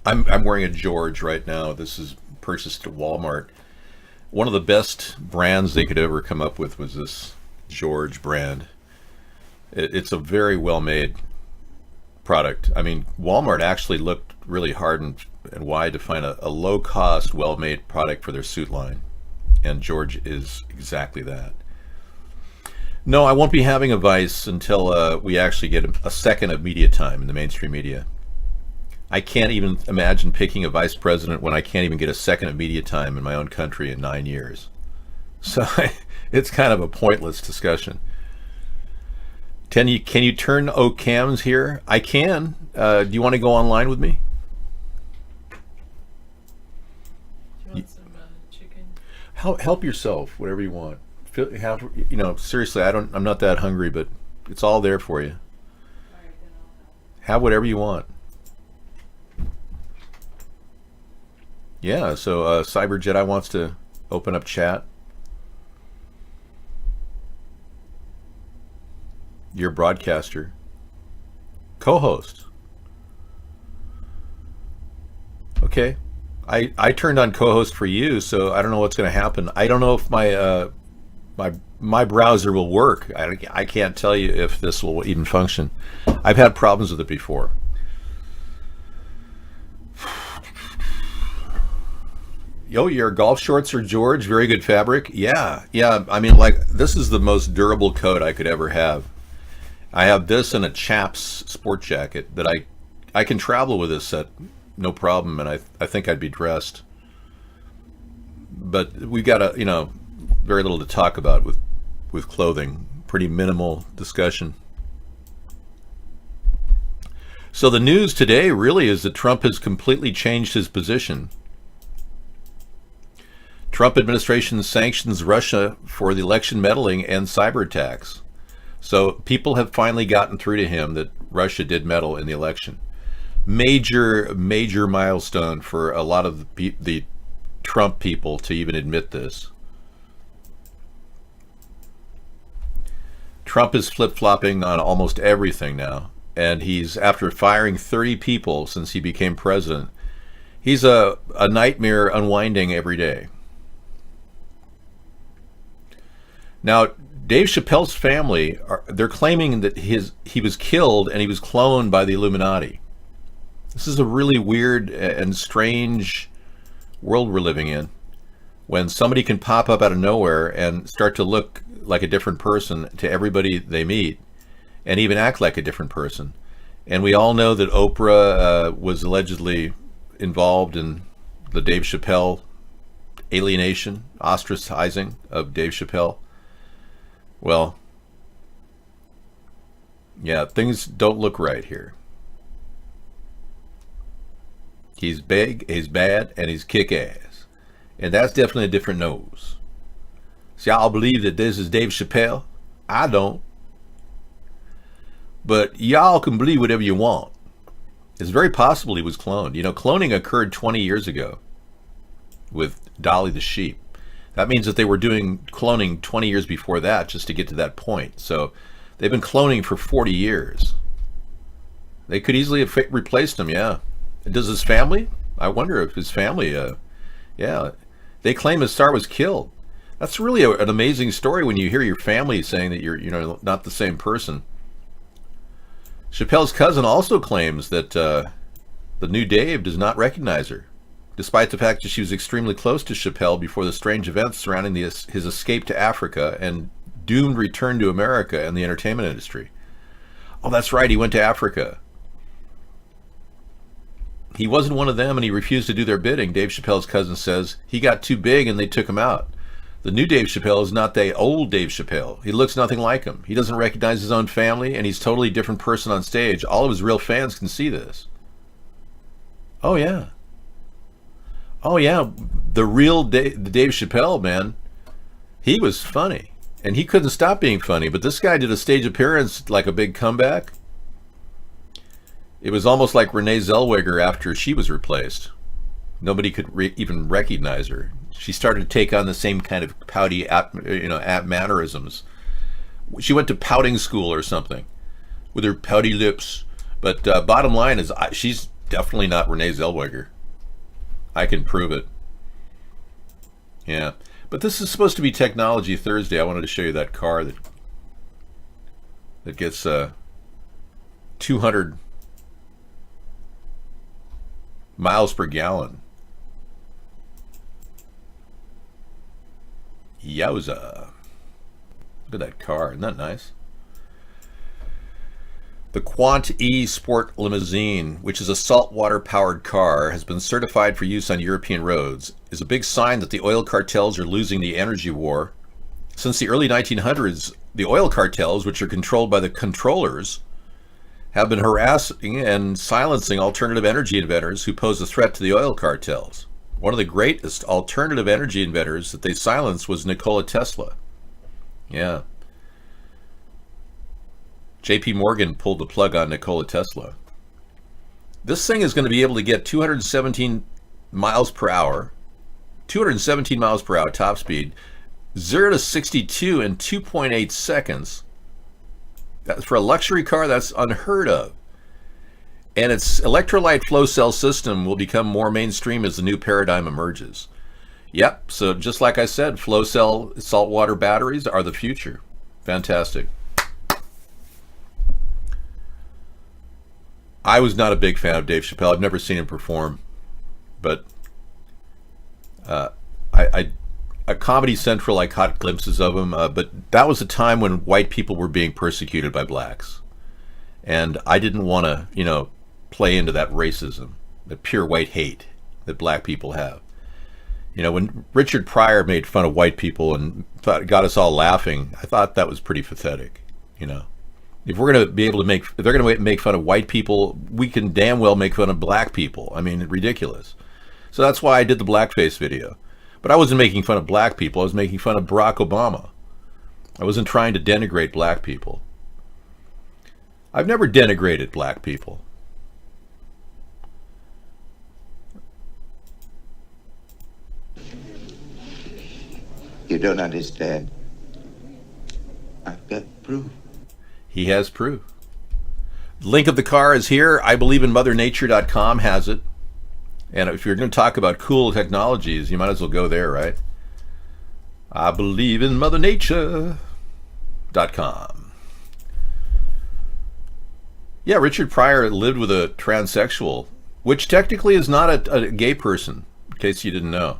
I'm wearing a George right now. This is purchased at Walmart. One of the best brands they could ever come up with was this George brand. It's a very well-made product. I mean, Walmart actually looked really hard and wide to find a low-cost, well-made product for their suit line. And George is exactly that. No, I won't be having a Vice until we actually get a second of media time in the mainstream media. I can't even imagine picking a vice president when I can't even get a second of media time in my own country in 9 years. So it's kind of a pointless discussion. Can you turn cams here? I can. Do you want to go online with me? Do you want some chicken? Help yourself, whatever you want. Seriously, I'm not that hungry, but it's all there for you. Have whatever you want. Yeah, so Cyber Jedi wants to open up chat. Your broadcaster. Co-host. Okay. I turned on co-host for you, so I don't know what's going to happen. I don't know if my browser will work. I can't tell you if this will even function. I've had problems with it before. Yo, your golf shorts are George, very good fabric. Yeah. I mean, like, this is the most durable coat I could ever have. I have this and a Chaps sport jacket that I can travel with this set, no problem, and I think I'd be dressed. But we got very little to talk about with clothing. Pretty minimal discussion. So the news today really is that Trump has completely changed his position. Trump administration sanctions Russia for the election meddling and cyber attacks. So people have finally gotten through to him that Russia did meddle in the election. Major milestone for a lot of the Trump people to even admit this. Trump is flip-flopping on almost everything now. And he's, after firing 30 people since he became president, he's a nightmare unwinding every day. Now, Dave Chappelle's family, they're claiming that he was killed and he was cloned by the Illuminati. This is a really weird and strange world we're living in, when somebody can pop up out of nowhere and start to look like a different person to everybody they meet, and even act like a different person. And we all know that Oprah was allegedly involved in the Dave Chappelle alienation, ostracizing of Dave Chappelle. Well, yeah, things don't look right here. He's big, he's bad, and he's kick-ass. And that's definitely a different nose. See, y'all believe that this is Dave Chappelle? I don't. But y'all can believe whatever you want. It's very possible he was cloned. You know, cloning occurred 20 years ago with Dolly the sheep. That means that they were doing cloning 20 years before that just to get to that point. So they've been cloning for 40 years. They could easily have replaced him, yeah. Does his family? I wonder if his family, yeah. They claim his star was killed. That's really an amazing story when you hear your family saying that you're not the same person. Chappelle's cousin also claims that the new Dave does not recognize her, despite the fact that she was extremely close to Chappelle before the strange events surrounding his escape to Africa and doomed return to America and the entertainment industry. Oh, that's right, he went to Africa. He wasn't one of them and he refused to do their bidding. Dave Chappelle's cousin says he got too big and they took him out. The new Dave Chappelle is not the old Dave Chappelle. He looks nothing like him. He doesn't recognize his own family, and he's a totally different person on stage. All of his real fans can see this. Oh, yeah. Oh, yeah. The real Dave Chappelle, man, he was funny. And he couldn't stop being funny. But this guy did a stage appearance like a big comeback. It was almost like Renee Zellweger after she was replaced. Nobody could even recognize her. She started to take on the same kind of pouty, mannerisms. She went to pouting school or something with her pouty lips. But bottom line is, she's definitely not Renee Zellweger. I can prove it. Yeah. But this is supposed to be Technology Thursday. I wanted to show you that car that gets 200 miles per gallon. Yowza. Look at that car. Isn't that nice? The Quant E Sport Limousine, which is a saltwater-powered car, has been certified for use on European roads, is a big sign that the oil cartels are losing the energy war. Since the early 1900s, the oil cartels, which are controlled by the controllers, have been harassing and silencing alternative energy inventors who pose a threat to the oil cartels. One of the greatest alternative energy inventors that they silenced was Nikola Tesla. Yeah. J.P. Morgan pulled the plug on Nikola Tesla. This thing is going to be able to get 217 miles per hour, 217 miles per hour top speed, 0 to 62 in 2.8 seconds. That's, for a luxury car, that's unheard of. And its electrolyte flow cell system will become more mainstream as the new paradigm emerges. Yep, so just like I said, flow cell saltwater batteries are the future. Fantastic. I was not a big fan of Dave Chappelle. I've never seen him perform, but at Comedy Central I caught glimpses of him, but that was a time when white people were being persecuted by blacks, and I didn't want to, play into that racism, that pure white hate that black people have. When Richard Pryor made fun of white people and got us all laughing, I thought that was pretty pathetic. If we're going to be able to if they're going to make fun of white people, we can damn well make fun of black people. I mean, ridiculous. So that's why I did the blackface video. But I wasn't making fun of black people. I was making fun of Barack Obama. I wasn't trying to denigrate black people. I've never denigrated black people. You don't understand. I've got proof. He has proof. The link of the car is here. I believe in mothernature.com has it. And if you're going to talk about cool technologies, you might as well go there, right? I believe in mothernature.com. Yeah, Richard Pryor lived with a transsexual, which technically is not a gay person, in case you didn't know.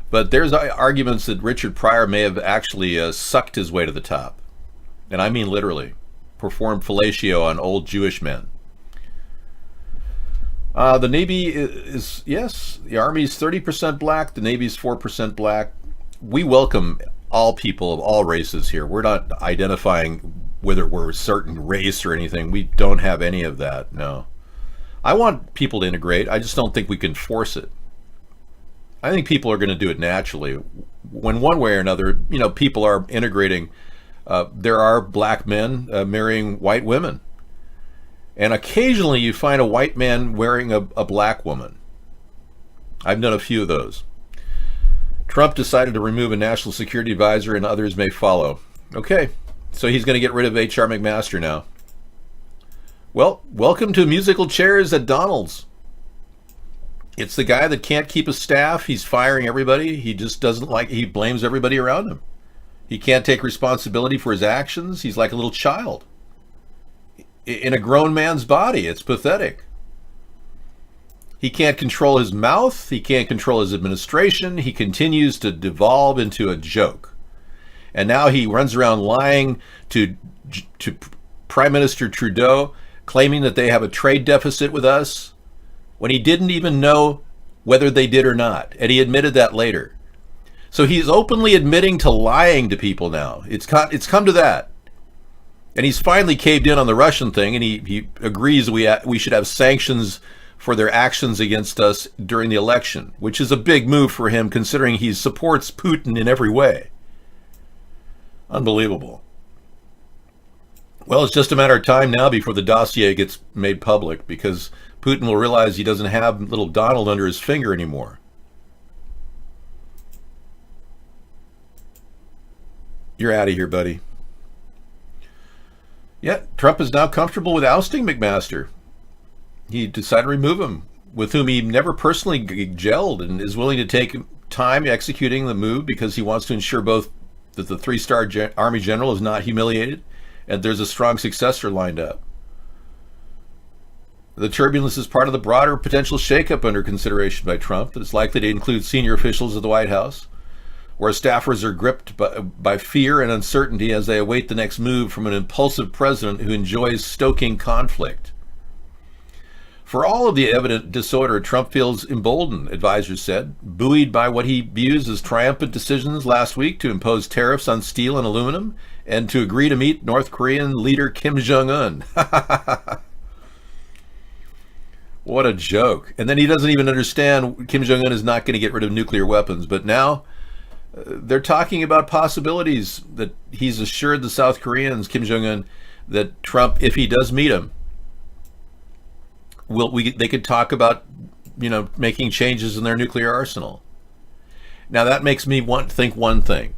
But there's arguments that Richard Pryor may have actually sucked his way to the top. And I mean literally. Performed fellatio on old Jewish men. The Navy is, yes, the Army's 30% black, the Navy's 4% black. We welcome all people of all races here. We're not identifying whether we're a certain race or anything. We don't have any of that, no. I want people to integrate. I just don't think we can force it. I think people are going to do it naturally. When one way or another, people are integrating. There are black men marrying white women. And occasionally you find a white man wearing a black woman. I've done a few of those. Trump decided to remove a national security advisor and others may follow. Okay, so he's going to get rid of H.R. McMaster now. Well, welcome to musical chairs at Donald's. It's the guy that can't keep a staff. He's firing everybody. He just he blames everybody around him. He can't take responsibility for his actions. He's like a little child in a grown man's body. It's pathetic. He can't control his mouth. He can't control his administration. He continues to devolve into a joke. And now he runs around lying to Prime Minister Trudeau, claiming that they have a trade deficit with us, when he didn't even know whether they did or not. And he admitted that later. So he's openly admitting to lying to people now. It's come to that. And he's finally caved in on the Russian thing, and he agrees we should have sanctions for their actions against us during the election, which is a big move for him considering he supports Putin in every way. Unbelievable. Well, it's just a matter of time now before the dossier gets made public, because Putin will realize he doesn't have little Donald under his finger anymore. You're out of here, buddy. Yeah, Trump is now comfortable with ousting McMaster. He decided to remove him, with whom he never personally gelled, and is willing to take time executing the move because he wants to ensure both that the three-star Army general is not humiliated and there's a strong successor lined up. The turbulence is part of the broader potential shakeup under consideration by Trump that is likely to include senior officials of the White House. where staffers are gripped by fear and uncertainty as they await the next move from an impulsive president who enjoys stoking conflict. For all of the evident disorder, Trump feels emboldened, advisors said, buoyed by what he views as triumphant decisions last week to impose tariffs on steel and aluminum and to agree to meet North Korean leader Kim Jong-un. What a joke. And then he doesn't even understand Kim Jong-un is not going to get rid of nuclear weapons. But now they're talking about possibilities that he's assured the South Koreans, Kim Jong-un, that Trump, if he does meet him, they could talk about, making changes in their nuclear arsenal. Now that makes me think one thing,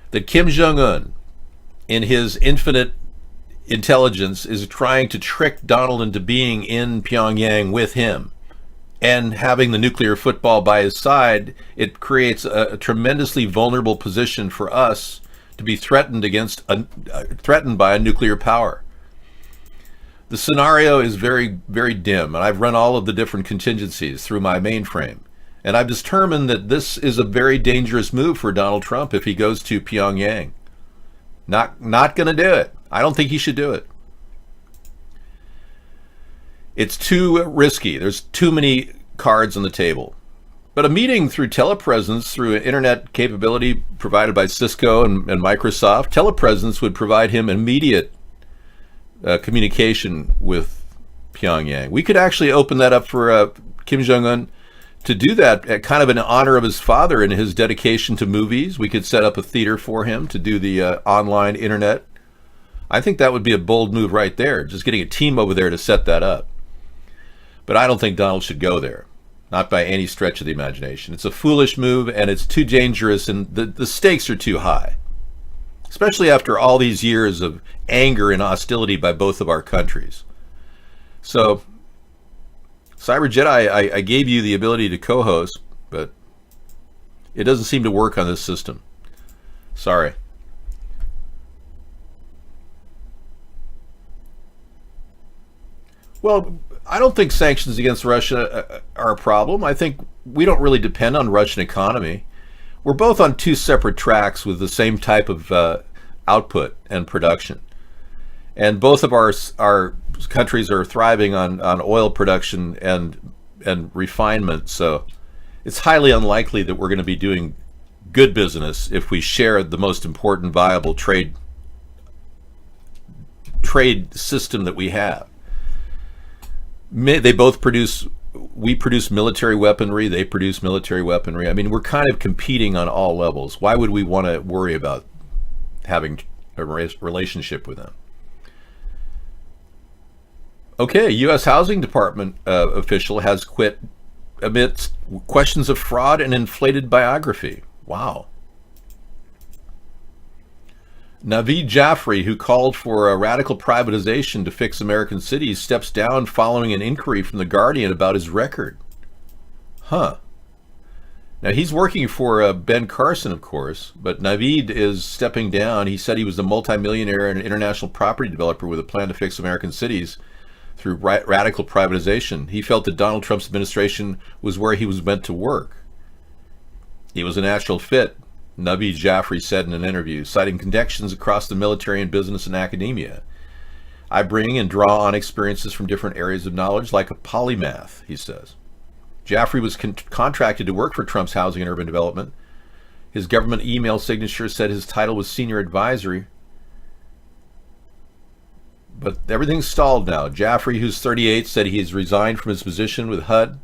that Kim Jong-un, in his infinite intelligence, is trying to trick Donald into being in Pyongyang with him and having the nuclear football by his side. It creates a tremendously vulnerable position for us to be threatened by a nuclear power. The scenario is very, very dim, and I've run all of the different contingencies through my mainframe. And I've determined that this is a very dangerous move for Donald Trump if he goes to Pyongyang. Not going to do it. I don't think he should do it. It's too risky. There's too many cards on the table. But a meeting through telepresence, through an internet capability provided by Cisco and Microsoft, telepresence would provide him immediate communication with Pyongyang. We could actually open that up for Kim Jong-un to do that at kind of in honor of his father and his dedication to movies. We could set up a theater for him to do the online internet. I think that would be a bold move right there, just getting a team over there to set that up. But I don't think Donald should go there, not by any stretch of the imagination. It's a foolish move, and it's too dangerous, and the stakes are too high, especially after all these years of anger and hostility by both of our countries. So, Cyber Jedi, I gave you the ability to co-host, but it doesn't seem to work on this system. Sorry. Well, I don't think sanctions against Russia are a problem. I think we don't really depend on Russian economy. We're both on two separate tracks with the same type of output and production. And both of our countries are thriving on oil production and refinement. So it's highly unlikely that we're going to be doing good business if we share the most important viable trade system that we have. They both produce, we produce military weaponry, they produce military weaponry. I mean, we're kind of competing on all levels. Why would we want to worry about having a relationship with them? Okay, U.S. Housing Department official has quit amidst questions of fraud and inflated biography. Wow. Naveed Jaffrey, who called for a radical privatization to fix American cities, steps down following an inquiry from The Guardian about his record. Huh. Now, he's working for Ben Carson, of course, but Naveed is stepping down. He said he was a multimillionaire and international property developer with a plan to fix American cities through radical privatization. He felt that Donald Trump's administration was where he was meant to work. He was a natural fit, Naveed Jaffrey said in an interview, citing connections across the military and business and academia. I bring and draw on experiences from different areas of knowledge like a polymath, he says. Jaffrey was contracted to work for Trump's housing and urban development. His government email signature said his title was senior advisory. But everything's stalled now. Jaffrey, who's 38, said he has resigned from his position with HUD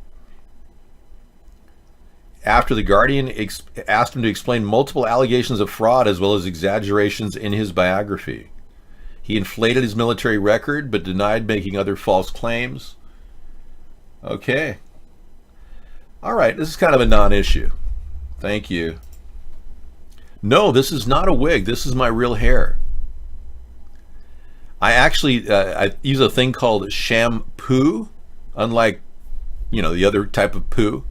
after The Guardian asked him to explain multiple allegations of fraud as well as exaggerations in his biography. He inflated his military record but denied making other false claims. Okay. All right, this is kind of a non-issue. Thank you. No, this is not a wig. This is my real hair. I actually I use a thing called shampoo, unlike, the other type of poo.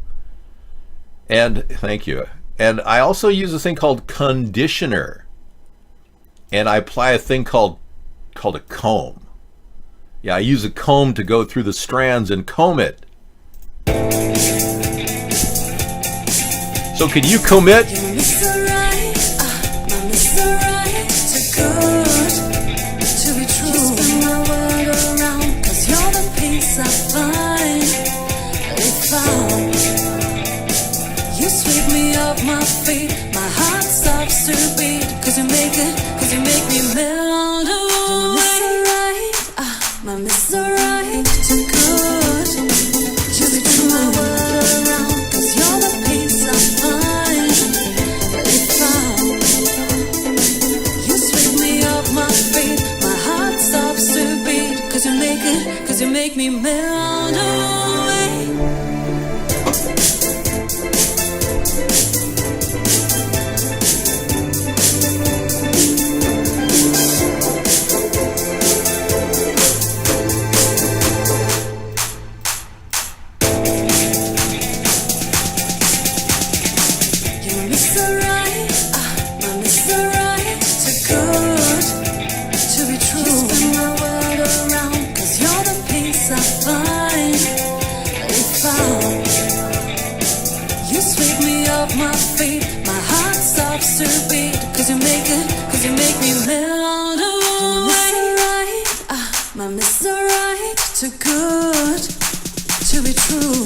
And thank you. And I also use a thing called conditioner. And I apply a thing called a comb. Yeah, I use a comb to go through the strands and comb it. So can you commit? You sweep me off my feet, my heart stops to beat. Cause you make me melt away. My Mr. Right, too good to be true. My world around, cause you're the peace I find. If you sweep me off my feet, my heart stops to beat. Cause you make me melt away. My feet, my heart stops to beat. Cause you make me melt away. My Mr. Right, too good to be true.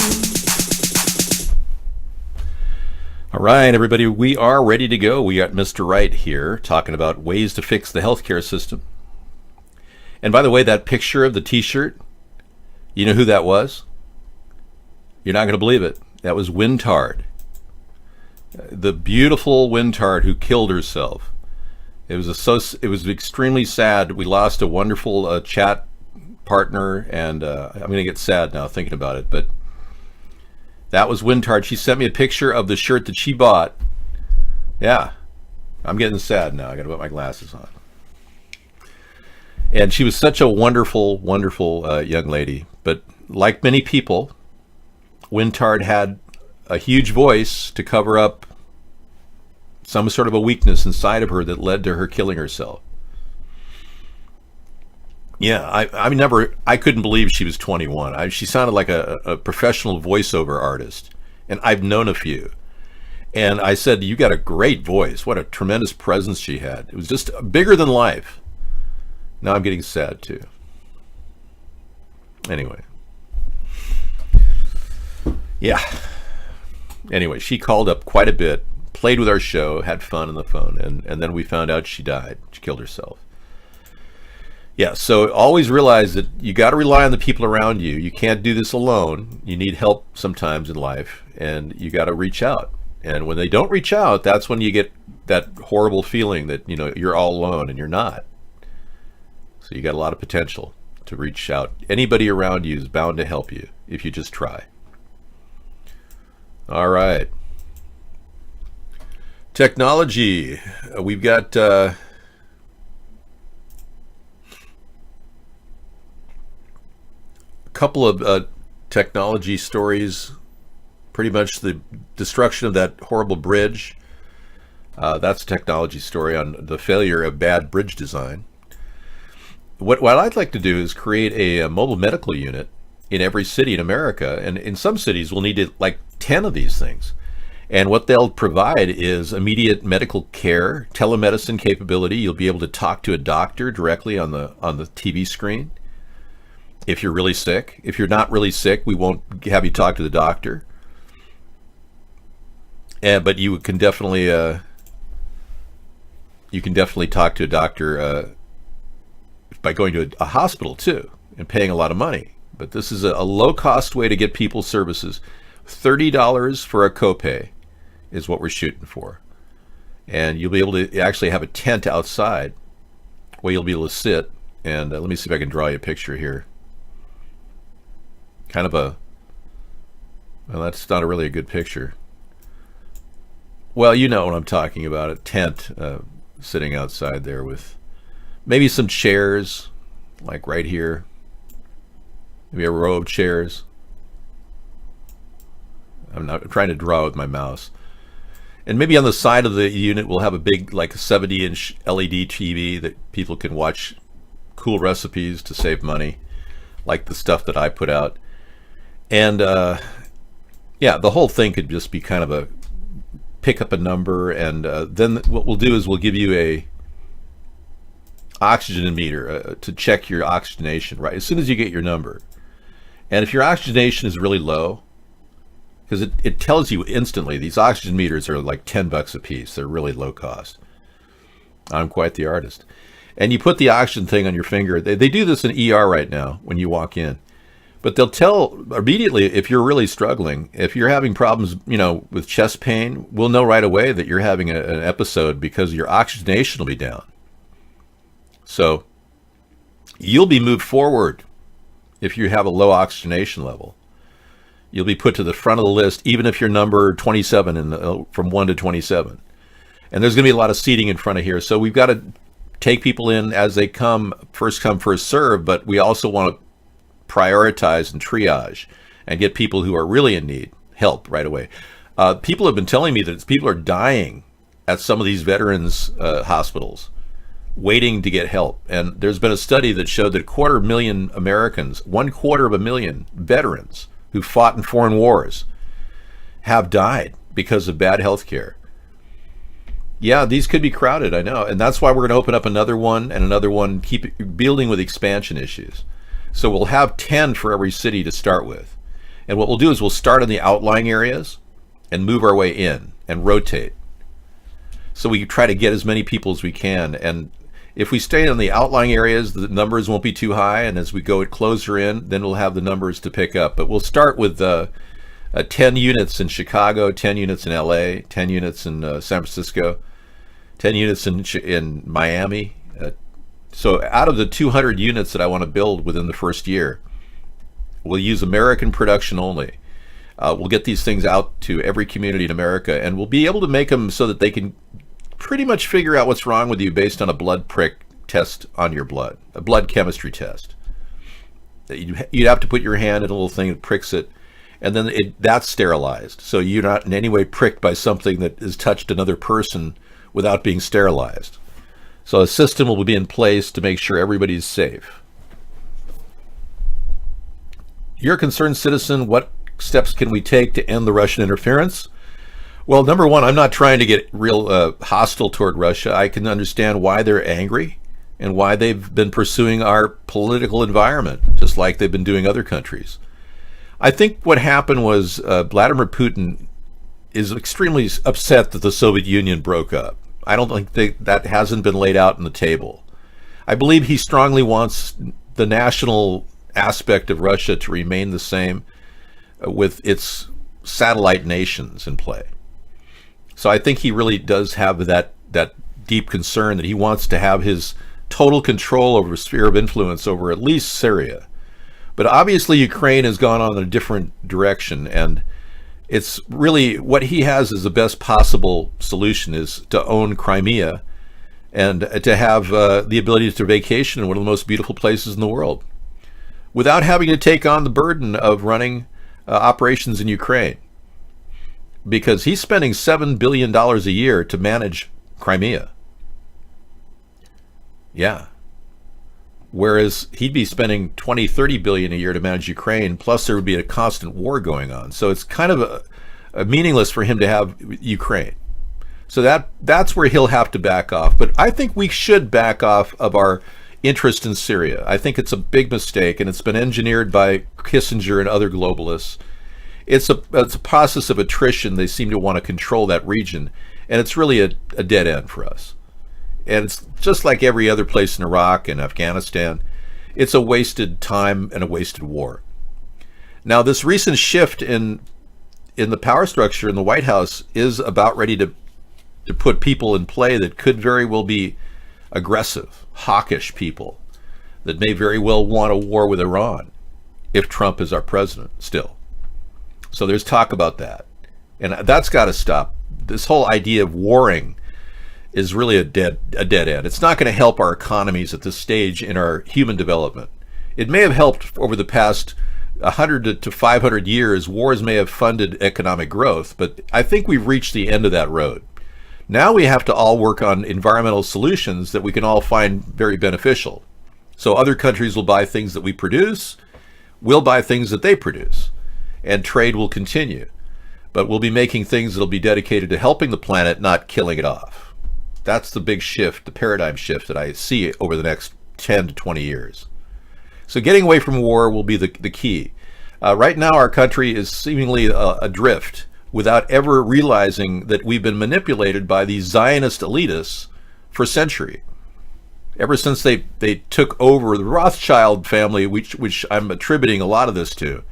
All right, everybody, we are ready to go. We got Mr. Right here talking about ways to fix the healthcare system. And by the way, that picture of the t-shirt, you know who that was? You're not going to believe it. That was Wintard. The beautiful Wintard who killed herself. It was extremely sad. We lost a wonderful chat partner, and I'm going to get sad now thinking about it. But that was Wintard. She sent me a picture of the shirt that she bought. Yeah, I'm getting sad now. I got to put my glasses on. And she was such a wonderful, wonderful young lady. But like many people, Wintard had a huge voice to cover up some sort of a weakness inside of her that led to her killing herself. Yeah, I couldn't believe she was 21. She sounded like a professional voiceover artist, and I've known a few. And I said, you got a great voice. What a tremendous presence she had. It was just bigger than life. Now I'm getting sad too. Anyway. Yeah. Anyway, she called up quite a bit, played with our show, had fun on the phone, and then we found out she died. She killed herself. Yeah, so always realize that you got to rely on the people around you. You can't do this alone. You need help sometimes in life, and you got to reach out. And when they don't reach out, that's when you get that horrible feeling that, you know, you're all alone, and you're not. So you got a lot of potential to reach out. Anybody around you is bound to help you if you just try. All right. Technology. We've got a couple of technology stories. Pretty much the destruction of that horrible bridge. That's a technology story on the failure of bad bridge design. What I'd like to do is create a mobile medical unit in every city in America, and in some cities we'll need like 10 of these things. And what they'll provide is immediate medical care, telemedicine capability. You'll be able to talk to a doctor directly on the TV screen if you're really sick. If you're not really sick, we won't have you talk to the doctor. But you can definitely talk to a doctor by going to a hospital too and paying a lot of money. But this is a low-cost way to get people services. $30 for a copay is what we're shooting for. And you'll be able to actually have a tent outside where you'll be able to sit. And let me see if I can draw you a picture here. Kind of well, that's not really a good picture. Well, you know what I'm talking about. A tent sitting outside there with maybe some chairs, like right here. Maybe a row of chairs. I'm trying to draw with my mouse. And maybe on the side of the unit we'll have a big, like a 70-inch LED TV that people can watch cool recipes to save money, like the stuff that I put out. And yeah, the whole thing could just be kind of a pick up a number, and then what we'll do is we'll give you a oxygen meter to check your oxygenation right as soon as you get your number. And if your oxygenation is really low, because it tells you instantly, these oxygen meters are like $10 a piece. They're really low cost. I'm quite the artist. And you put the oxygen thing on your finger. They do this in ER right now when you walk in. But they'll tell immediately if you're really struggling. If you're having problems, with chest pain, we'll know right away that you're having an episode because your oxygenation will be down. So you'll be moved forward if you have a low oxygenation level. You'll be put to the front of the list, even if you're number 27 from 1 to 27. And there's going to be a lot of seating in front of here. So we've got to take people in as they come, first serve, but we also want to prioritize and triage and get people who are really in need help right away. People have been telling me that people are dying at some of these veterans hospitals waiting to get help. And there's been a study that showed that 250,000 Americans, 250,000 veterans who fought in foreign wars have died because of bad health care. Yeah, these could be crowded, I know. And that's why we're going to open up another one and another one, keep building with expansion issues. So we'll have 10 for every city to start with. And what we'll do is we'll start in the outlying areas and move our way in and rotate. So we try to get as many people as we can. And if we stay in the outlying areas, the numbers won't be too high. And as we go closer in, then we'll have the numbers to pick up. But we'll start with 10 units in Chicago, 10 units in LA, 10 units in San Francisco, 10 units in Miami. So out of the 200 units that I want to build within the first year, we'll use American production only. We'll get these things out to every community in America, and we'll be able to make them so that they can pretty much figure out what's wrong with you based on a blood prick test on your blood, a blood chemistry test. You'd have to put your hand in a little thing that pricks it, and then that's sterilized. So you're not in any way pricked by something that has touched another person without being sterilized. So a system will be in place to make sure everybody's safe. You're a concerned citizen. What steps can we take to end the Russian interference? Well, number one, I'm not trying to get real hostile toward Russia. I can understand why they're angry and why they've been pursuing our political environment, just like they've been doing other countries. I think what happened was Vladimir Putin is extremely upset that the Soviet Union broke up. I don't think that hasn't been laid out on the table. I believe he strongly wants the national aspect of Russia to remain the same with its satellite nations in play. So I think he really does have that deep concern that he wants to have his total control over a sphere of influence over at least Syria. But obviously Ukraine has gone on a different direction, and it's really what he has as the best possible solution is to own Crimea and to have the ability to vacation in one of the most beautiful places in the world without having to take on the burden of running operations in Ukraine, because he's spending $7 billion a year to manage Crimea. Yeah. Whereas he'd be spending 20-30 billion a year to manage Ukraine, plus there would be a constant war going on. So it's kind of a meaningless for him to have Ukraine. So that's where he'll have to back off. But I think we should back off of our interest in Syria. I think it's a big mistake, and it's been engineered by Kissinger and other globalists. It's a process of attrition. They seem to want to control that region, and it's really a dead end for us. And it's just like every other place in Iraq and Afghanistan. It's a wasted time and a wasted war. Now, this recent shift in the power structure in the White House is about ready to put people in play that could very well be aggressive, hawkish people that may very well want a war with Iran if Trump is our president still. So there's talk about that. And that's got to stop. This whole idea of warring is really a dead end. It's not going to help our economies at this stage in our human development. It may have helped over the past 100 to 500 years. Wars may have funded economic growth, but I think we've reached the end of that road. Now we have to all work on environmental solutions that we can all find very beneficial. So other countries will buy things that we produce, we'll buy things that they produce, and trade will continue. but we'll be making things that'll be dedicated to helping the planet, not killing it off. That's the big shift, the paradigm shift that I see over the next 10 to 20 years. So getting away from war will be the key. Right now, our country is seemingly adrift without ever realizing that we've been manipulated by these Zionist elitists for a century. Ever since they took over, the Rothschild family, which I'm attributing a lot of this to,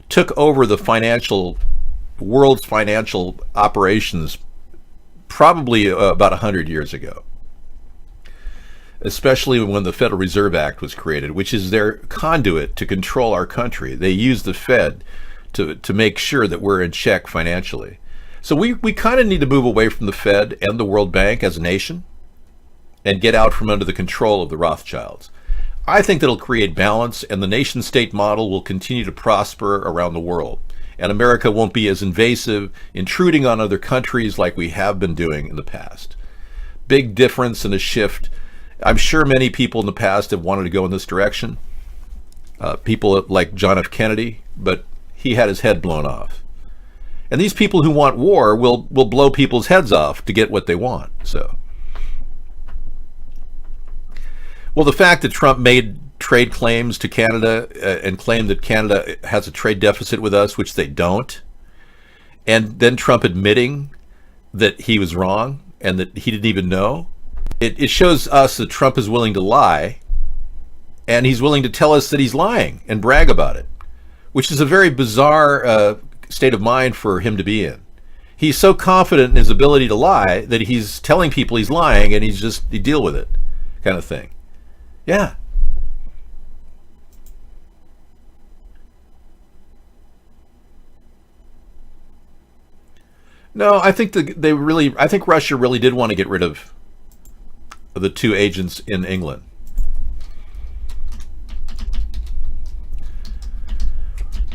took over the world's financial operations probably about 100 years ago. Especially when the Federal Reserve Act was created, which is their conduit to control our country. They use the Fed to make sure that we're in check financially. So we kind of need to move away from the Fed and the World Bank as a nation and get out from under the control of the Rothschilds. I think that'll create balance, and the nation-state model will continue to prosper around the world. And America won't be as invasive, intruding on other countries like we have been doing in the past. Big difference and a shift. I'm sure many people in the past have wanted to go in this direction. People like John F. Kennedy, but he had his head blown off. And these people who want war will blow people's heads off to get what they want. So, well, the fact that Trump made trade claims to Canada and claimed that Canada has a trade deficit with us, which they don't, and then Trump admitting that he was wrong and that he didn't even know, it shows us that Trump is willing to lie, and he's willing to tell us that he's lying and brag about it, which is a very bizarre state of mind for him to be in. He's so confident in his ability to lie that he's telling people he's lying, and you deal with it, kind of thing. Yeah. No, I think I think Russia really did want to get rid of the two agents in England.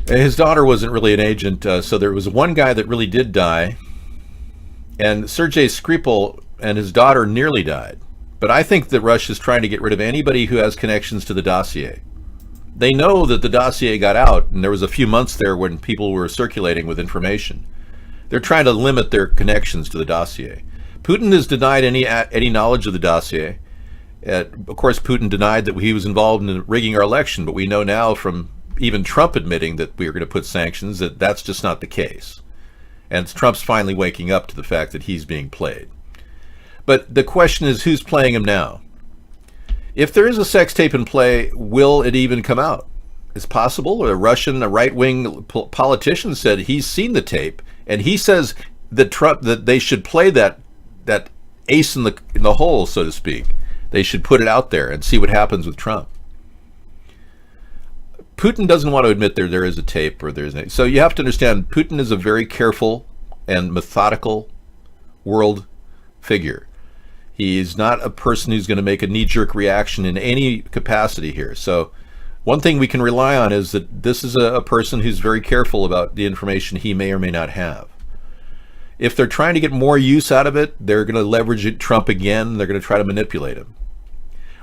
His daughter wasn't really an agent, so there was one guy that really did die, and Sergei Skripal and his daughter nearly died. But I think that Russia's trying to get rid of anybody who has connections to the dossier. They know that the dossier got out, and there was a few months there when people were circulating with information. They're trying to limit their connections to the dossier. Putin has denied any knowledge of the dossier. Of course, Putin denied that he was involved in rigging our election, but we know now from even Trump admitting that we are going to put sanctions that that's just not the case. And Trump's finally waking up to the fact that he's being played. But the question is, who's playing him now? If there is a sex tape in play, will it even come out? It's possible. A right-wing politician said he's seen the tape, and he says that they should play that ace in the hole, so to speak. They should put it out there and see what happens with Trump. Putin doesn't want to admit there is a tape or so you have to understand Putin is a very careful and methodical world figure. He is not a person who's going to make a knee-jerk reaction in any capacity here. So one thing we can rely on is that this is a person who's very careful about the information he may or may not have. If they're trying to get more use out of it, they're going to leverage Trump again. They're going to try to manipulate him.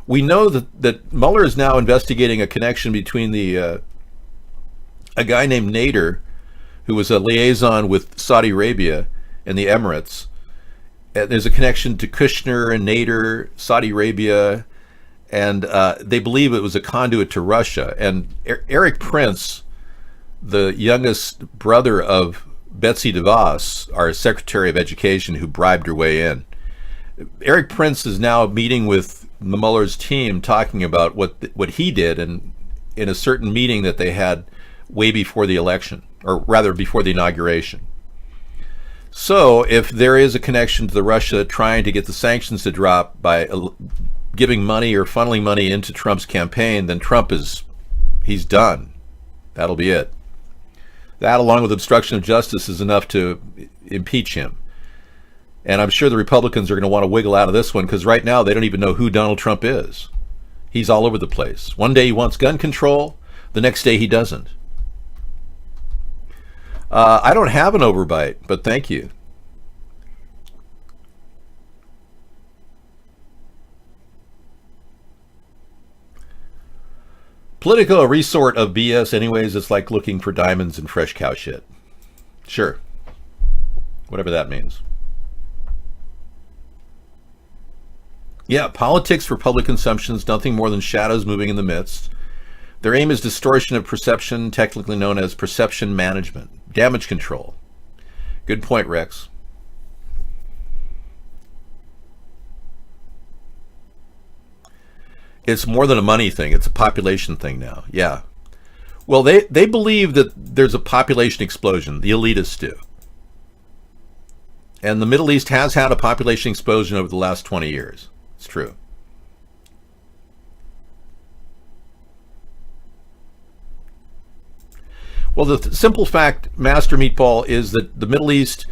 We know that Mueller is now investigating a connection between a guy named Nader, who was a liaison with Saudi Arabia and the Emirates. There's a connection to Kushner and Nader, Saudi Arabia, and they believe it was a conduit to Russia. And Eric Prince, the youngest brother of Betsy DeVos, our Secretary of Education, who bribed her way in. Eric Prince is now meeting with Mueller's team, talking about what he did in a certain meeting that they had way before the election, or rather before the inauguration. So if there is a connection to the Russia trying to get the sanctions to drop by giving money or funneling money into Trump's campaign, then he's done. That'll be it. That, along with obstruction of justice, is enough to impeach him. And I'm sure the Republicans are going to want to wiggle out of this one, because right now they don't even know who Donald Trump is. He's all over the place. One day he wants gun control, the next day he doesn't. I don't have an overbite, but thank you. Politico, a resort of BS anyways. It's like looking for diamonds in fresh cow shit. Sure. whatever that means. Yeah, politics for public consumption is nothing more than shadows moving in the midst. Their aim is distortion of perception, technically known as perception management, damage control. Good point, Rex. It's more than a money thing. It's a population thing now. Yeah. Well, they believe that there's a population explosion. The elitists do. And the Middle East has had a population explosion over the last 20 years. It's true. Well, the simple fact, Master Meatball, is that the Middle East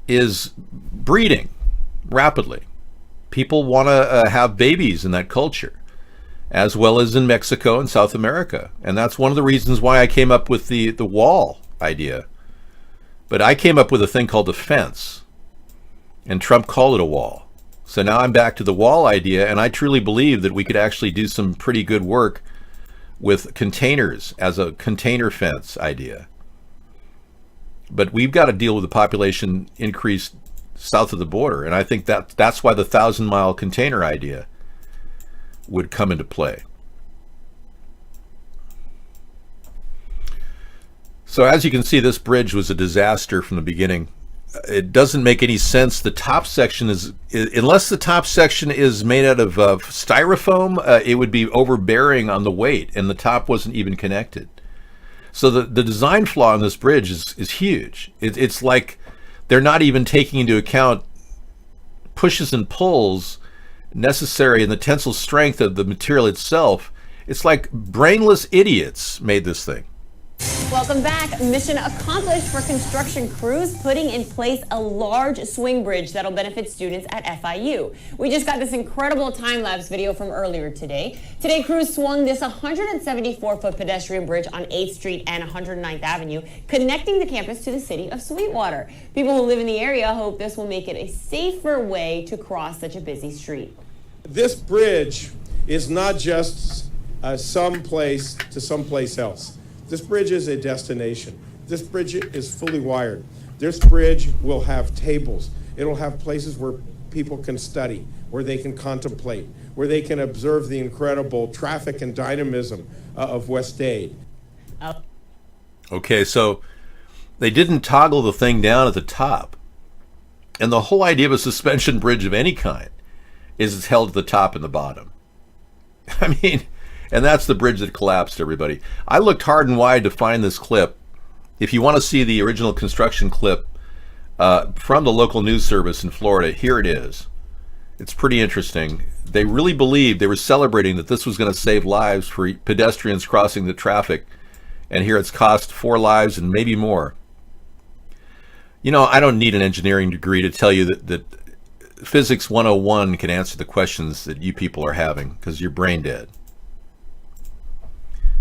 is breeding rapidly. People want to have babies in that culture, as well as in Mexico and South America. And that's one of the reasons why I came up with the wall idea. But I came up with a thing called a fence, and Trump called it a wall. So now I'm back to the wall idea, and I truly believe that we could actually do some pretty good work with containers as a container fence idea. But we've got to deal with the population increase south of the border, and I think that's why the 1,000-mile container idea would come into play. So as you can see, this bridge was a disaster from the beginning. It doesn't make any sense. The top section is, unless the top section is made out of styrofoam, it would be overbearing on the weight, and the top wasn't even connected. So the design flaw in this bridge is huge. It's like they're not even taking into account pushes and pulls necessary in the tensile strength of the material itself. It's like brainless idiots made this thing. Welcome back. Mission accomplished for construction crews putting in place a large swing bridge that'll benefit students at FIU. We just got this incredible time-lapse video from earlier today. Today, crews swung this 174-foot pedestrian bridge on 8th Street and 109th Avenue, connecting the campus to the city of Sweetwater. People who live in the area hope this will make it a safer way to cross such a busy street. This bridge is not just some place to someplace else. This bridge is a destination. This bridge is fully wired. This bridge will have tables. It'll have places where people can study, where they can contemplate, where they can observe the incredible traffic and dynamism of West Dade. Okay, so they didn't toggle the thing down at the top. And the whole idea of a suspension bridge of any kind is it's held at the top and the bottom. I mean, and that's the bridge that collapsed, everybody. I looked hard and wide to find this clip. If you want to see the original construction clip from the local news service in Florida, here it is. It's pretty interesting. They really believed, they were celebrating that this was going to save lives for pedestrians crossing the traffic. And here it's cost 4 lives and maybe more. You know, I don't need an engineering degree to tell you that Physics 101 can answer the questions that you people are having because you're brain dead.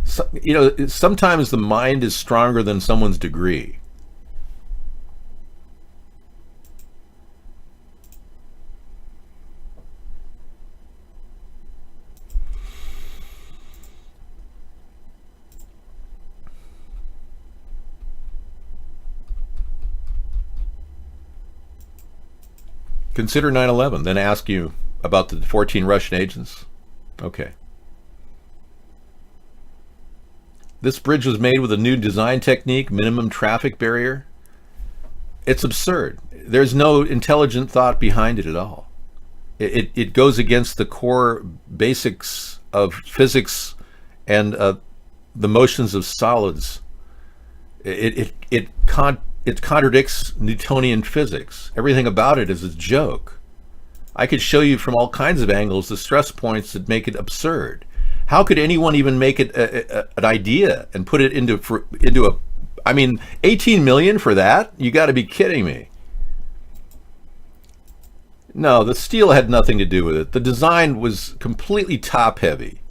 So, you know, sometimes the mind is stronger than someone's degree. Consider 9/11, then ask you about the 14 Russian agents. Okay. This bridge was made with a new design technique, minimum traffic barrier. It's absurd. There's no intelligent thought behind it at all. It goes against the core basics of physics and the motions of solids. It contradicts Newtonian physics. Everything about it is a joke. I could show you from all kinds of angles the stress points that make it absurd. How could anyone even make it an idea and put it into a, I mean, 18 million for that? You got to be kidding me. No, the steel had nothing to do with it. The design was completely top heavy.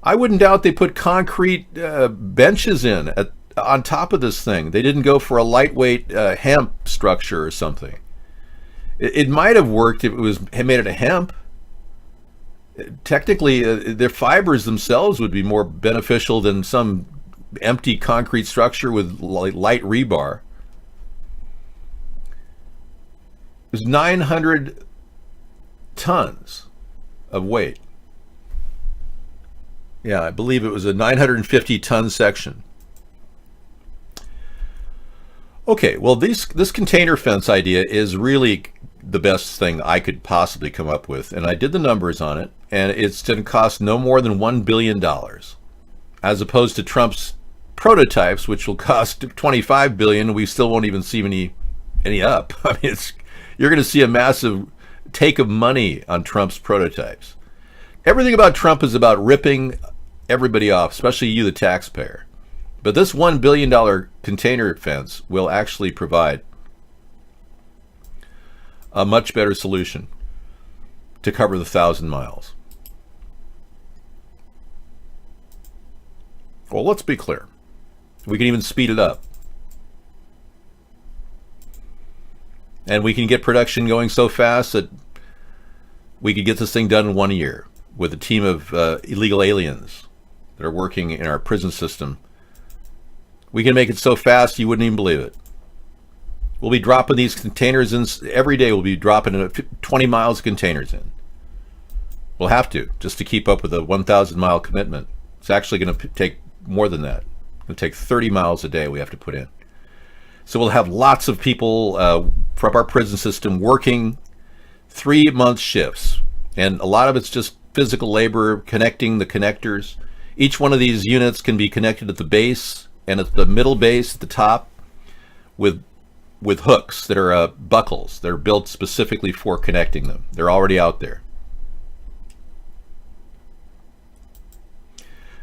I wouldn't doubt they put concrete benches in on top of this thing. They didn't go for a lightweight hemp structure or something. It might have worked if it was made out of hemp. Technically, their fibers themselves would be more beneficial than some empty concrete structure with light rebar. was 900 tons of weight. Yeah, I believe it was a 950-ton section. Okay, well, this container fence idea is really the best thing I could possibly come up with, and I did the numbers on it, and it's going to cost no more than $1 billion, as opposed to Trump's prototypes, which will cost $25 billion. We still won't even see any up. I mean, you're going to see a massive take of money on Trump's prototypes. Everything about Trump is about ripping everybody off, especially you, the taxpayer. But this $1 billion container fence will actually provide a much better solution to cover the 1,000 miles. Well, let's be clear. We can even speed it up. And we can get production going so fast that we could get this thing done in 1 year with a team of illegal aliens that are working in our prison system. We can make it so fast you wouldn't even believe it. We'll be dropping these containers in every day. We'll be dropping 20 miles of containers in. We'll have to, just to keep up with a 1,000-mile commitment. It's actually going to take more than that. It's going to take 30 miles a day we have to put in. So we'll have lots of people from our prison system working 3-month shifts. And a lot of it's just physical labor, connecting the connectors. Each one of these units can be connected at the base and at the middle base at the top with hooks that are buckles that are built specifically for connecting them. They're already out there.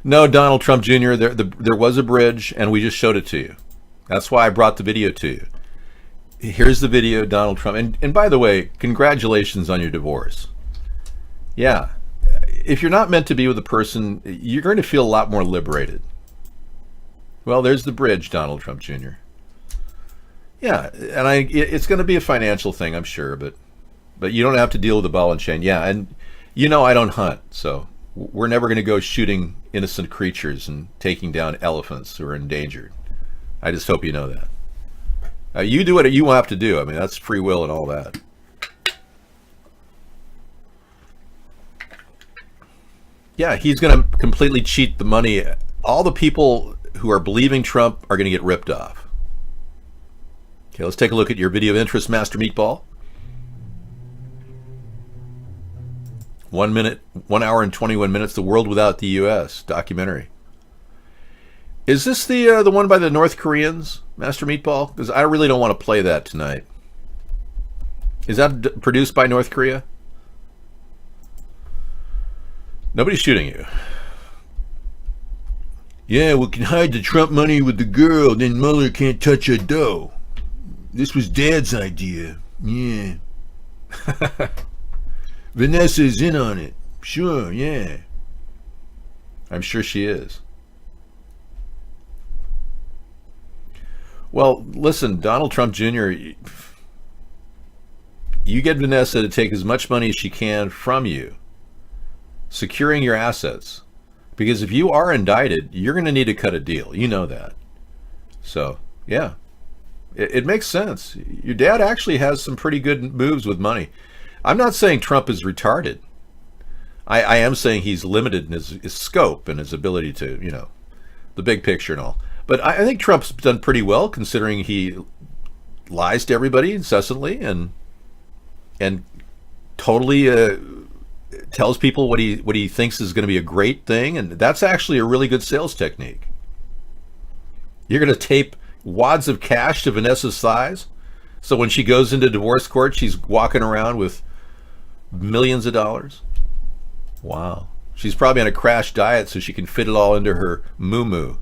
No, Donald Trump Jr., there was a bridge, and we just showed it to you. That's why I brought the video to you. Here's the video, Donald Trump. And by the way, congratulations on your divorce. Yeah, if you're not meant to be with a person, you're going to feel a lot more liberated. Well, there's the bridge, Donald Trump Jr. Yeah, and it's going to be a financial thing, I'm sure, but you don't have to deal with the ball and chain. Yeah, and you know I don't hunt, so we're never going to go shooting innocent creatures and taking down elephants who are endangered. I just hope you know that. You do what you have to do. I mean, that's free will and all that. Yeah, he's going to completely cheat the money. All the people who are believing Trump are going to get ripped off. Okay, let's take a look at your video of interest, Master Meatball. 1 hour and 21 minutes, The World Without the U.S. documentary. Is this the one by the North Koreans, Master Meatball? Because I really don't want to play that tonight. Is that produced by North Korea? Nobody's shooting you. Yeah, we can hide the Trump money with the girl, then Mueller can't touch her dough. This was Dad's idea. Yeah. Vanessa's in on it. Sure, yeah. I'm sure she is. Well, listen, Donald Trump Jr., you get Vanessa to take as much money as she can from you, securing your assets. Because if you are indicted, you're going to need to cut a deal. You know that. So, yeah, it makes sense. Your dad actually has some pretty good moves with money. I'm not saying Trump is retarded. I am saying he's limited in his scope and his ability to, the big picture and all. But I think Trump's done pretty well, considering he lies to everybody incessantly and totally tells people what he thinks is going to be a great thing, and that's actually a really good sales technique. You're going to tape wads of cash to Vanessa's thighs, so when she goes into divorce court, she's walking around with millions of dollars. Wow. She's probably on a crash diet so she can fit it all into her moo-moo.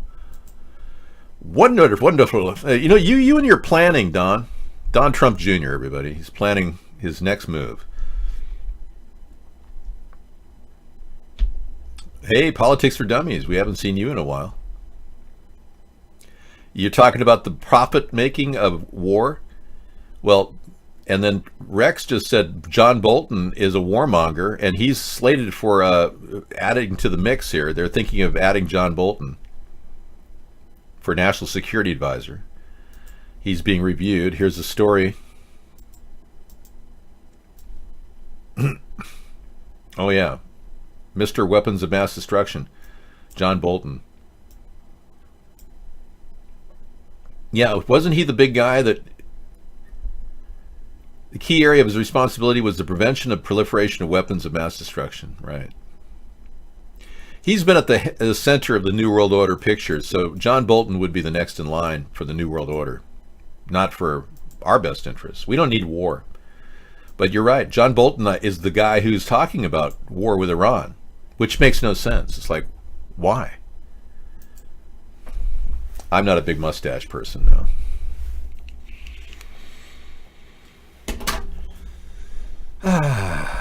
Wonderful. You and your planning, Don Trump Jr., everybody. He's planning his next move. Hey, Politics for Dummies. We haven't seen you in a while. You're talking about the profit making of war? Well, and then Rex just said John Bolton is a warmonger, and he's slated for adding to the mix here. They're thinking of adding John Bolton for National Security Advisor. He's being reviewed. Here's the story. Oh, yeah. Mr. Weapons of Mass Destruction, John Bolton. Yeah, wasn't he the big guy that the key area of his responsibility was the prevention of proliferation of weapons of mass destruction, right? He's been at the center of the New World Order picture, so John Bolton would be the next in line for the New World Order, not for our best interests. We don't need war. But you're right, John Bolton is the guy who's talking about war with Iran, which makes no sense. It's like, why? I'm not a big mustache person, though.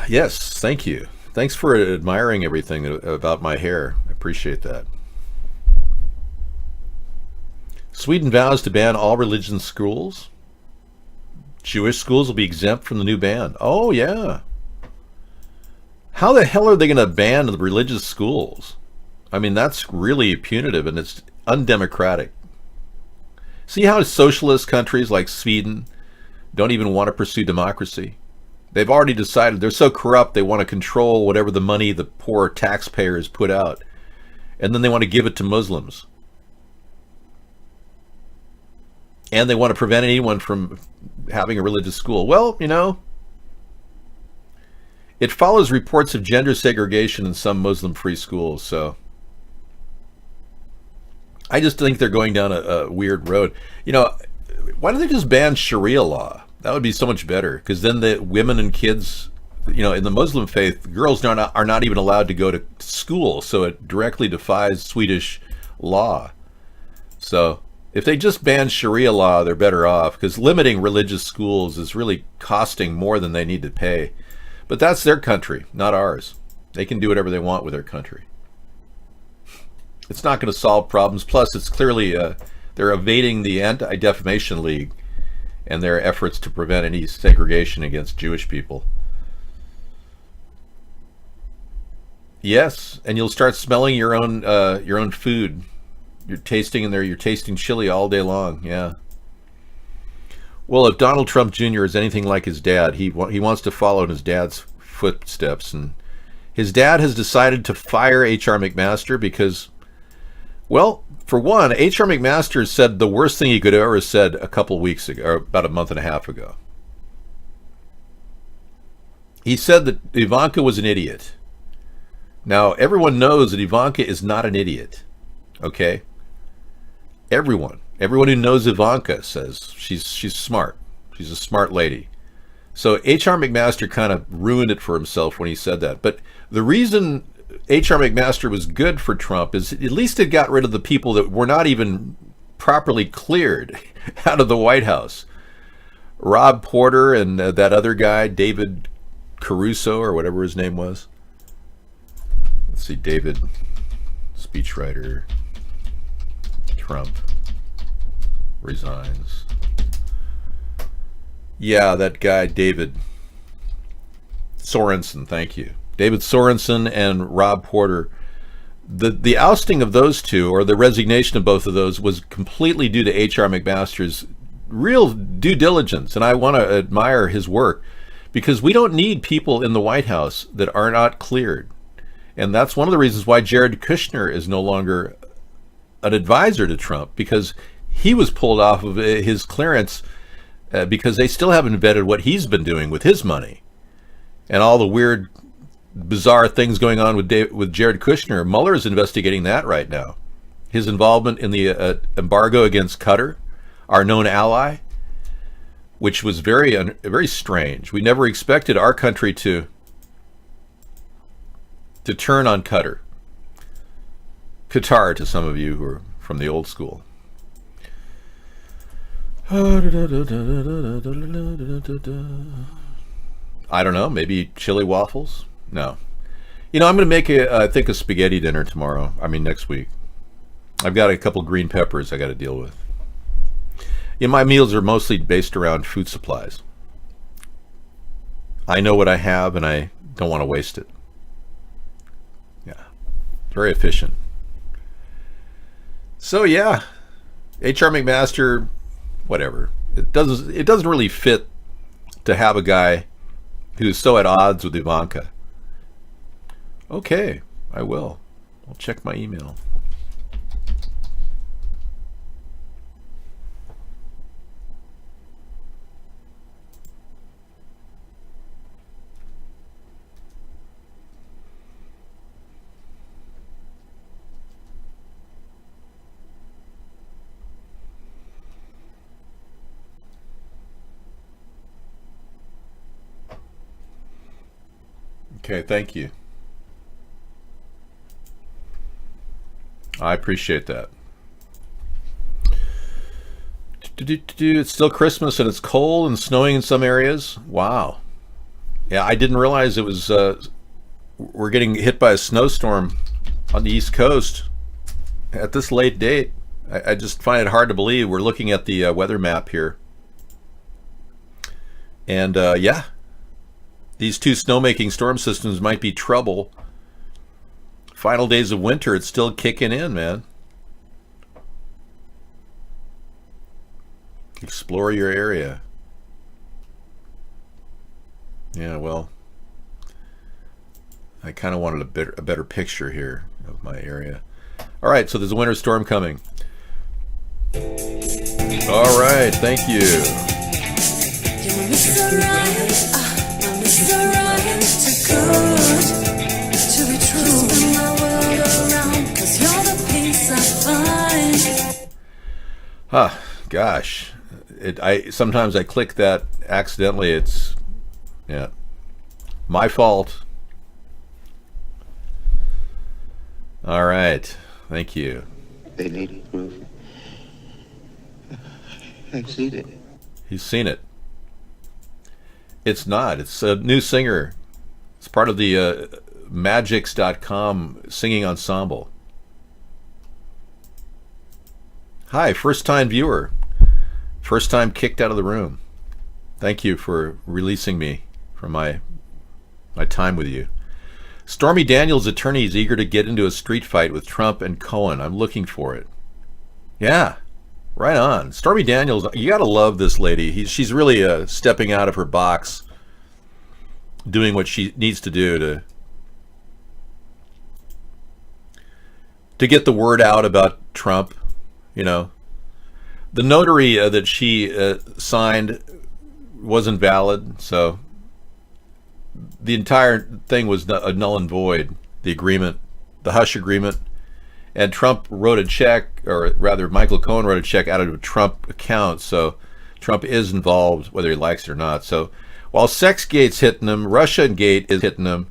Yes, thank you. Thanks for admiring everything about my hair. I appreciate that. Sweden vows to ban all religion schools. Jewish schools will be exempt from the new ban. Oh, yeah. How the hell are they going to ban the religious schools? I mean, that's really punitive and it's undemocratic. See how socialist countries like Sweden don't even want to pursue democracy? They've already decided they're so corrupt they want to control whatever the money the poor taxpayers put out. And then they want to give it to Muslims. And they want to prevent anyone from having a religious school. Well, you know, it follows reports of gender segregation in some Muslim-free schools, so I just think they're going down a weird road. You know, why don't they just ban Sharia law? That would be so much better, because then the women and kids, you know, in the Muslim faith, girls are not even allowed to go to school, so it directly defies Swedish law. So if they just ban Sharia law, they're better off, because limiting religious schools is really costing more than they need to pay. But that's their country, not ours. They can do whatever they want with their country. It's not going to solve problems. Plus, it's clearly they're evading the Anti-Defamation League and their efforts to prevent any segregation against Jewish people. Yes, and you'll start smelling your own food. You're tasting in there. You're tasting chili all day long. Yeah. Well, if Donald Trump Jr. is anything like his dad, he wants to follow in his dad's footsteps, and his dad has decided to fire H.R. McMaster because, well, for one, H.R. McMaster said the worst thing he could ever have said a couple weeks ago, or about a month and a half ago. He said that Ivanka was an idiot. Now, everyone knows that Ivanka is not an idiot. Okay? Everyone who knows Ivanka says she's smart. She's a smart lady. So H.R. McMaster kind of ruined it for himself when he said that. But the reason H.R. McMaster was good for Trump is at least it got rid of the people that were not even properly cleared out of the White House. Rob Porter and that other guy, David Caruso, or whatever his name was. Let's see, David, speechwriter, Trump resigns. Yeah, that guy, David Sorensen, thank you. David Sorensen and Rob Porter. The ousting of those two, or the resignation of both of those, was completely due to H.R. McMaster's real due diligence, and I want to admire his work, because we don't need people in the White House that are not cleared. And that's one of the reasons why Jared Kushner is no longer an advisor to Trump, because he was pulled off of his clearance because they still haven't vetted what he's been doing with his money. And all the weird, bizarre things going on with Jared Kushner. Mueller is investigating that right now. His involvement in the embargo against Qatar, our known ally, which was very strange. We never expected our country to turn on Qatar. Qatar, to some of you who are from the old school. I don't know, maybe chili waffles? No. You know, I'm going to make, I think, a spaghetti dinner tomorrow. I mean, next week. I've got a couple green peppers I got to deal with. Yeah, my meals are mostly based around food supplies. I know what I have, and I don't want to waste it. Yeah, very efficient. So yeah, H.R. McMaster, whatever. It doesn't really fit to have a guy who's so at odds with Ivanka. Okay, I will. I'll check my email. Okay, thank you. I appreciate that. It's still Christmas and it's cold and snowing in some areas. Wow. Yeah, I didn't realize it was, we're getting hit by a snowstorm on the East Coast at this late date. I just find it hard to believe. We're looking at the weather map here. And yeah, these two snowmaking storm systems might be trouble. Final days of winter, it's still kicking in, man. Explore your area. Yeah, well, I kind of wanted a better picture here of my area. All right, so there's a winter storm coming. All right, thank you. Ah, gosh. Sometimes I click that accidentally. It's, yeah, my fault. All right, thank you. They need proof. I've seen it. He's seen it. It's not. It's a new singer. It's part of the Magics.com singing ensemble. Hi, first-time viewer. First time kicked out of the room. Thank you for releasing me from my time with you. Stormy Daniels' attorney is eager to get into a street fight with Trump and Cohen. I'm looking for it. Yeah, right on. Stormy Daniels, you got to love this lady. She's really stepping out of her box, doing what she needs to do to get the word out about Trump, you know. The notary that she signed wasn't valid, so the entire thing was null and void, the agreement, the hush agreement. And Trump wrote a check, or rather Michael Cohen wrote a check out of a Trump account, so Trump is involved whether he likes it or not. So while Sexgate's hitting him, Russiagate is hitting him,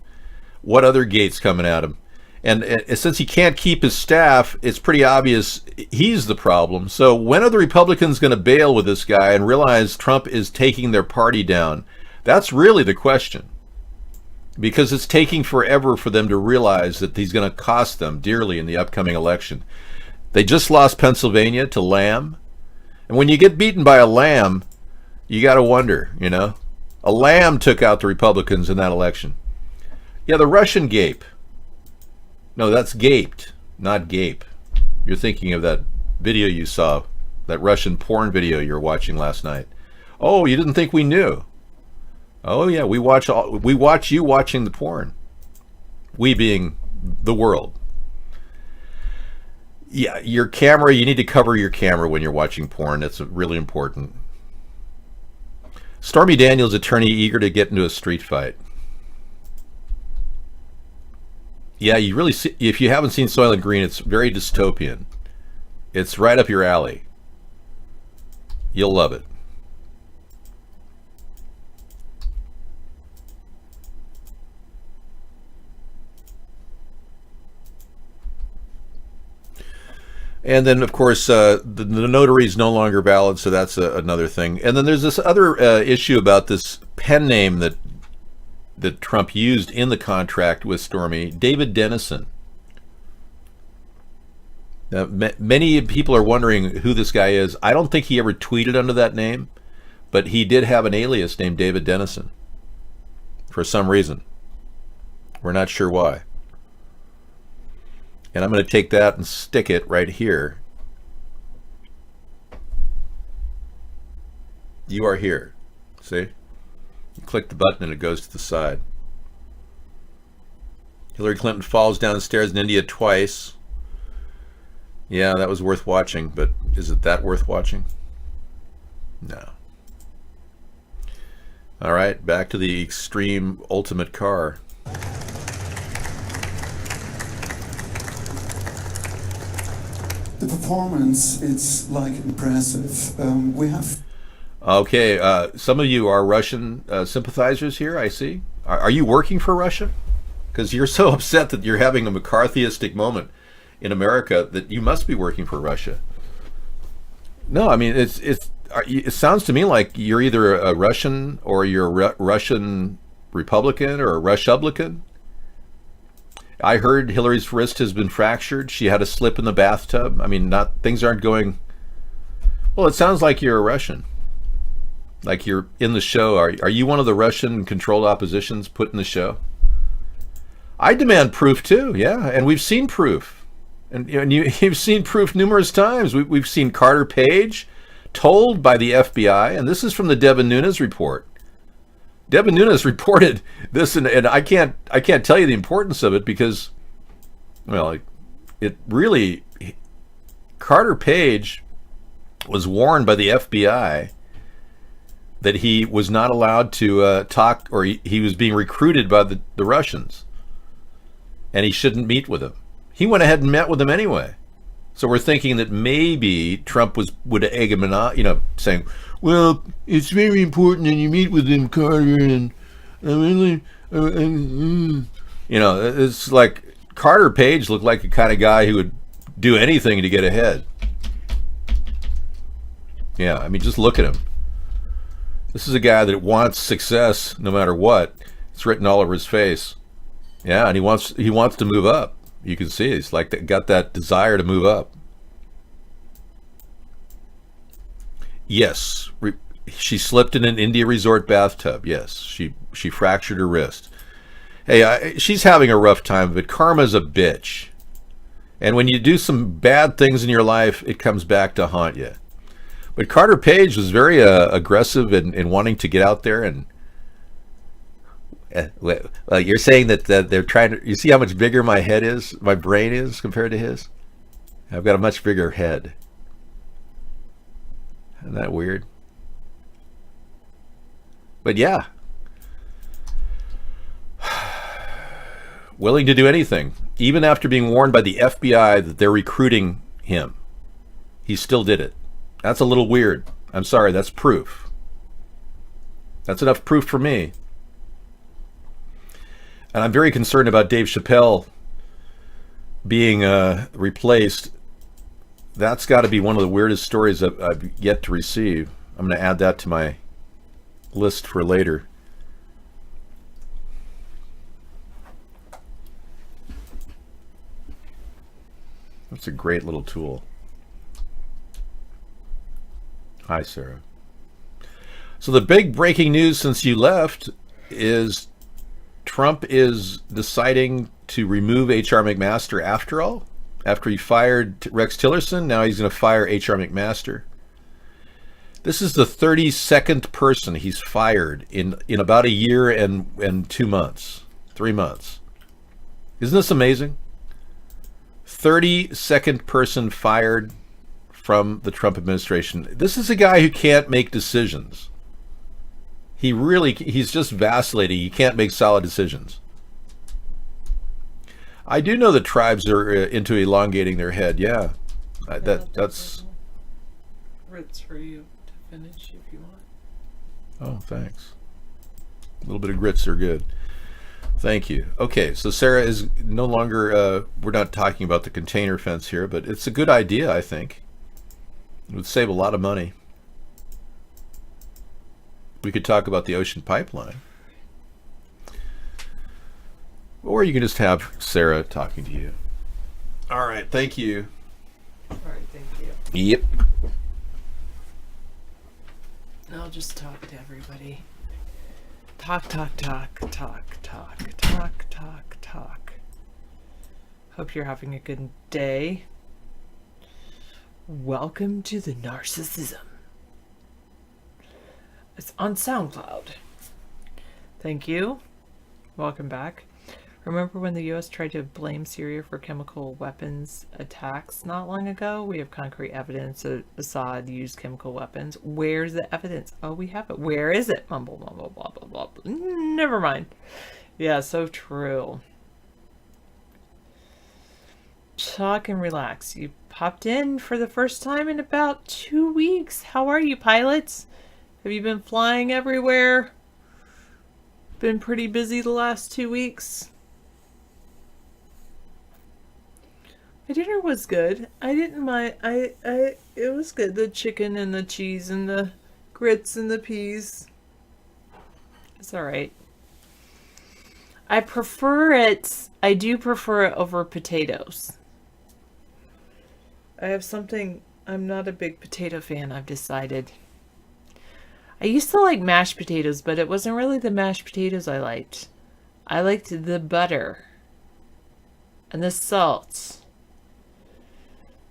what other gate's coming at him? And since he can't keep his staff, it's pretty obvious he's the problem. So when are the Republicans going to bail with this guy and realize Trump is taking their party down? That's really the question. Because it's taking forever for them to realize that he's going to cost them dearly in the upcoming election. They just lost Pennsylvania to Lamb. And when you get beaten by a lamb, you got to wonder, you know. A lamb took out the Republicans in that election. Yeah, the Russian gape. No, that's gaped, not gape. You're thinking of that video you saw, that Russian porn video you were watching last night. Oh, you didn't think we knew? Oh yeah, we watch you watching the porn. We being the world. Yeah, your camera, you need to cover your camera when you're watching porn. That's really important. Stormy Daniels' attorney eager to get into a street fight. Yeah, you really see, if you haven't seen Soylent Green, it's very dystopian. It's right up your alley. You'll love it. And then, of course, the notary is no longer valid, so that's another thing. And then there's this other issue about this pen name that Trump used in the contract with Stormy, David Dennison. Now, many people are wondering who this guy is. I don't think he ever tweeted under that name, but he did have an alias named David Dennison for some reason. We're not sure why. And I'm going to take that and stick it right here. You are here. See? You click the button and it goes to the side. Hillary Clinton falls down the stairs in India twice. Yeah, that was worth watching, but is it that worth watching? No. All right, back to the extreme ultimate car. The performance, it's like impressive. We have... Okay, some of you are Russian sympathizers here, I see. Are you working for Russia? Because you're so upset that you're having a McCarthyistic moment in America that you must be working for Russia. No, I mean, it sounds to me like you're either a Russian or you're a Russian Republican or a Rushublican. I heard Hillary's wrist has been fractured. She had a slip in the bathtub. I mean, things aren't going... Well, it sounds like you're a Russian. Like you're in the show. Are you one of the Russian-controlled oppositions put in the show? I demand proof too, yeah, and we've seen proof. And you've seen proof numerous times. We've seen Carter Page told by the FBI, and this is from the Devin Nunes report. Devin Nunes reported this, and I can't tell you the importance of it because, well, it really, Carter Page was warned by the FBI that he was not allowed to talk, or he was being recruited by the Russians, and he shouldn't meet with them. He went ahead and met with them anyway. So we're thinking that maybe Trump would egg him on, saying, well, it's very important that you meet with him, Carter, and I really, it's like Carter Page looked like the kind of guy who would do anything to get ahead. Yeah, I mean, just look at him. This is a guy that wants success no matter what. It's written all over his face. Yeah, and he wants to move up. You can see he's like got that desire to move up. Yes, she slipped in an India resort bathtub. Yes, she fractured her wrist. Hey, she's having a rough time, but karma's a bitch. And when you do some bad things in your life, it comes back to haunt you. But Carter Page was very aggressive in wanting to get out there and... Well, you're saying that they're trying to... You see how much bigger my brain is compared to his? I've got a much bigger head. Isn't that weird? But yeah. Willing to do anything. Even after being warned by the FBI that they're recruiting him. He still did it. That's a little weird. I'm sorry, that's proof. That's enough proof for me. And I'm very concerned about Dave Chappelle being replaced. That's got to be one of the weirdest stories I've yet to receive. I'm going to add that to my list for later. That's a great little tool. Hi, Sarah. So the big breaking news since you left is Trump is deciding to remove H.R. McMaster after all. After he fired Rex Tillerson, now he's going to fire H.R. McMaster. This is the 32nd person he's fired in about a year and 2 months, 3 months. Isn't this amazing? 32nd person fired from the Trump administration. This is a guy who can't make decisions. He's just vacillating. He can't make solid decisions. I do know that tribes are into elongating their head. Yeah, that's Ritz for you to finish if you want. Oh, thanks. A little bit of grits are good. Thank you. Okay, so Sarah is no longer. We're not talking about the container fence here, but it's a good idea. I think it would save a lot of money. We could talk about the ocean pipeline. Or you can just have Sarah talking to you. All right, thank you. All right, thank you. Yep. I'll just talk to everybody. Talk. Hope you're having a good day. Welcome to the narcissism. It's on SoundCloud. Thank you. Welcome back. Remember when the U.S. tried to blame Syria for chemical weapons attacks not long ago? We have concrete evidence that Assad used chemical weapons. Where's the evidence? Oh, we have it. Where is it? Mumble, mumble, blah, blah, blah. Never mind. Yeah, so true. Talk and relax. You popped in for the first time in about 2 weeks. How are you, pilots? Have you been flying everywhere? Been pretty busy the last 2 weeks? My dinner was good. I didn't mind. It was good. The chicken and the cheese and the grits and the peas. It's all right. I prefer it. I do prefer it over potatoes. I have something. I'm not a big potato fan, I've decided. I used to like mashed potatoes, but it wasn't really the mashed potatoes I liked. I liked the butter and the salt.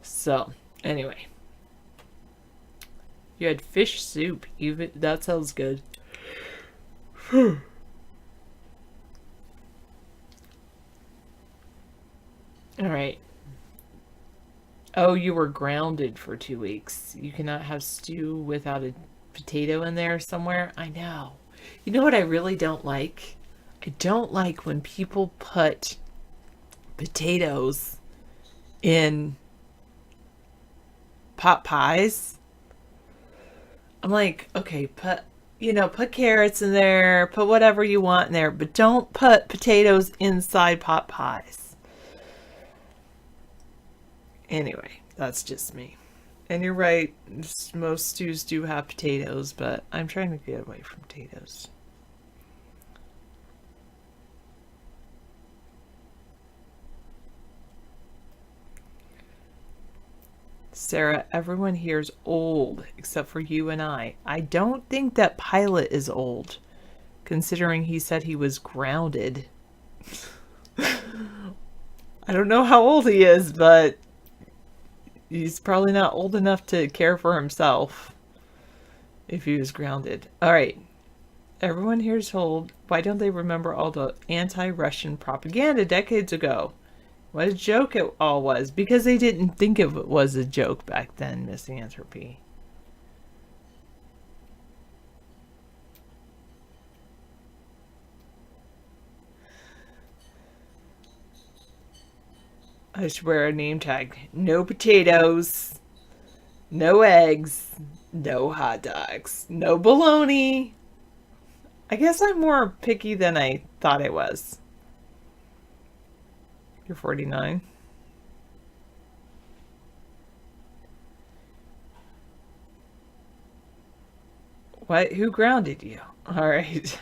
So, anyway. You had fish soup. Even that sounds good. Alright. Oh, you were grounded for 2 weeks. You cannot have stew without a potato in there somewhere? I know. You know what I really don't like? I don't like when people put potatoes in pot pies. I'm like, okay, put carrots in there, put whatever you want in there, but don't put potatoes inside pot pies. Anyway, that's just me. And you're right, most stews do have potatoes, but I'm trying to get away from potatoes. Sarah, everyone here is old except for you and I. I don't think that pilot is old, considering he said he was grounded. I don't know how old he is, but he's probably not old enough to care for himself if he was grounded. All right. Everyone here is old. Why don't they remember all the anti-Russian propaganda decades ago? What a joke it all was. Because they didn't think of it was a joke back then, Misanthropy. I should wear a name tag. No potatoes. No eggs. No hot dogs. No bologna. I guess I'm more picky than I thought I was. You're 49. What? Who grounded you? All right.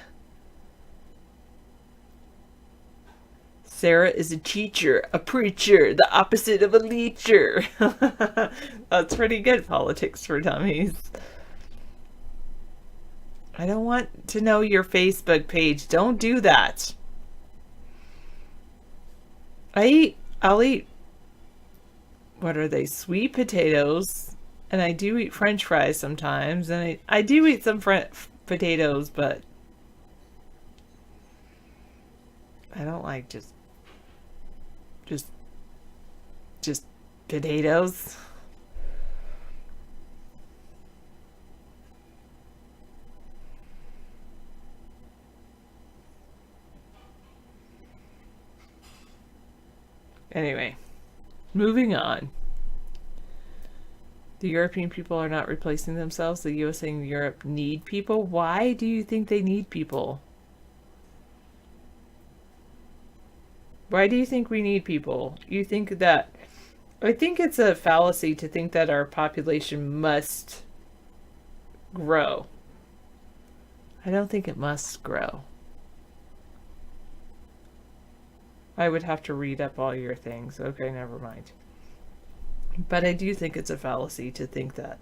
Sarah is a teacher, a preacher, the opposite of a leecher. That's pretty good politics for dummies. I don't want to know your Facebook page. Don't do that. I'll eat, what are they, sweet potatoes, and I do eat French fries sometimes, and I do eat some potatoes, but I don't like just potatoes. Anyway, moving on. The European people are not replacing themselves. The USA and Europe need people. Why do you think they need people? Why do you think we need people? You think that... I think it's a fallacy to think that our population must grow. I don't think it must grow. I would have to read up all your things. Okay, never mind. But I do think it's a fallacy to think that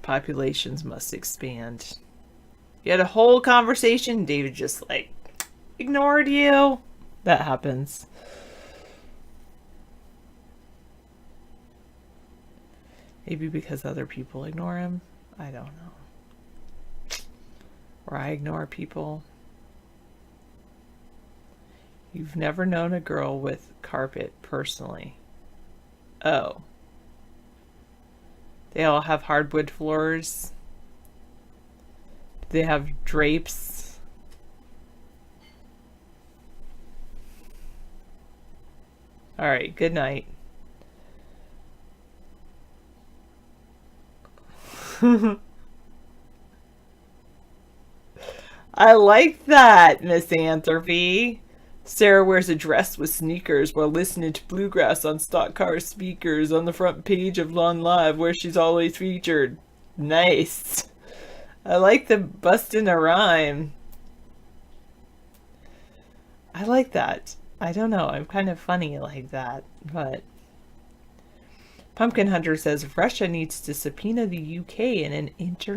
populations must expand. You had a whole conversation, David just like ignored you. That happens. Maybe because other people ignore him. I don't know. Or I ignore people. You've never known a girl with carpet personally. Oh. They all have hardwood floors. They have drapes. All right, good night. I like that, Miss Anthropy. Sarah wears a dress with sneakers while listening to bluegrass on stock car speakers on the front page of Lawn Live, where she's always featured. Nice. I like the bustin' a rhyme. I like that. I don't know. I'm kind of funny like that, but Pumpkin Hunter says Russia needs to subpoena the UK in an into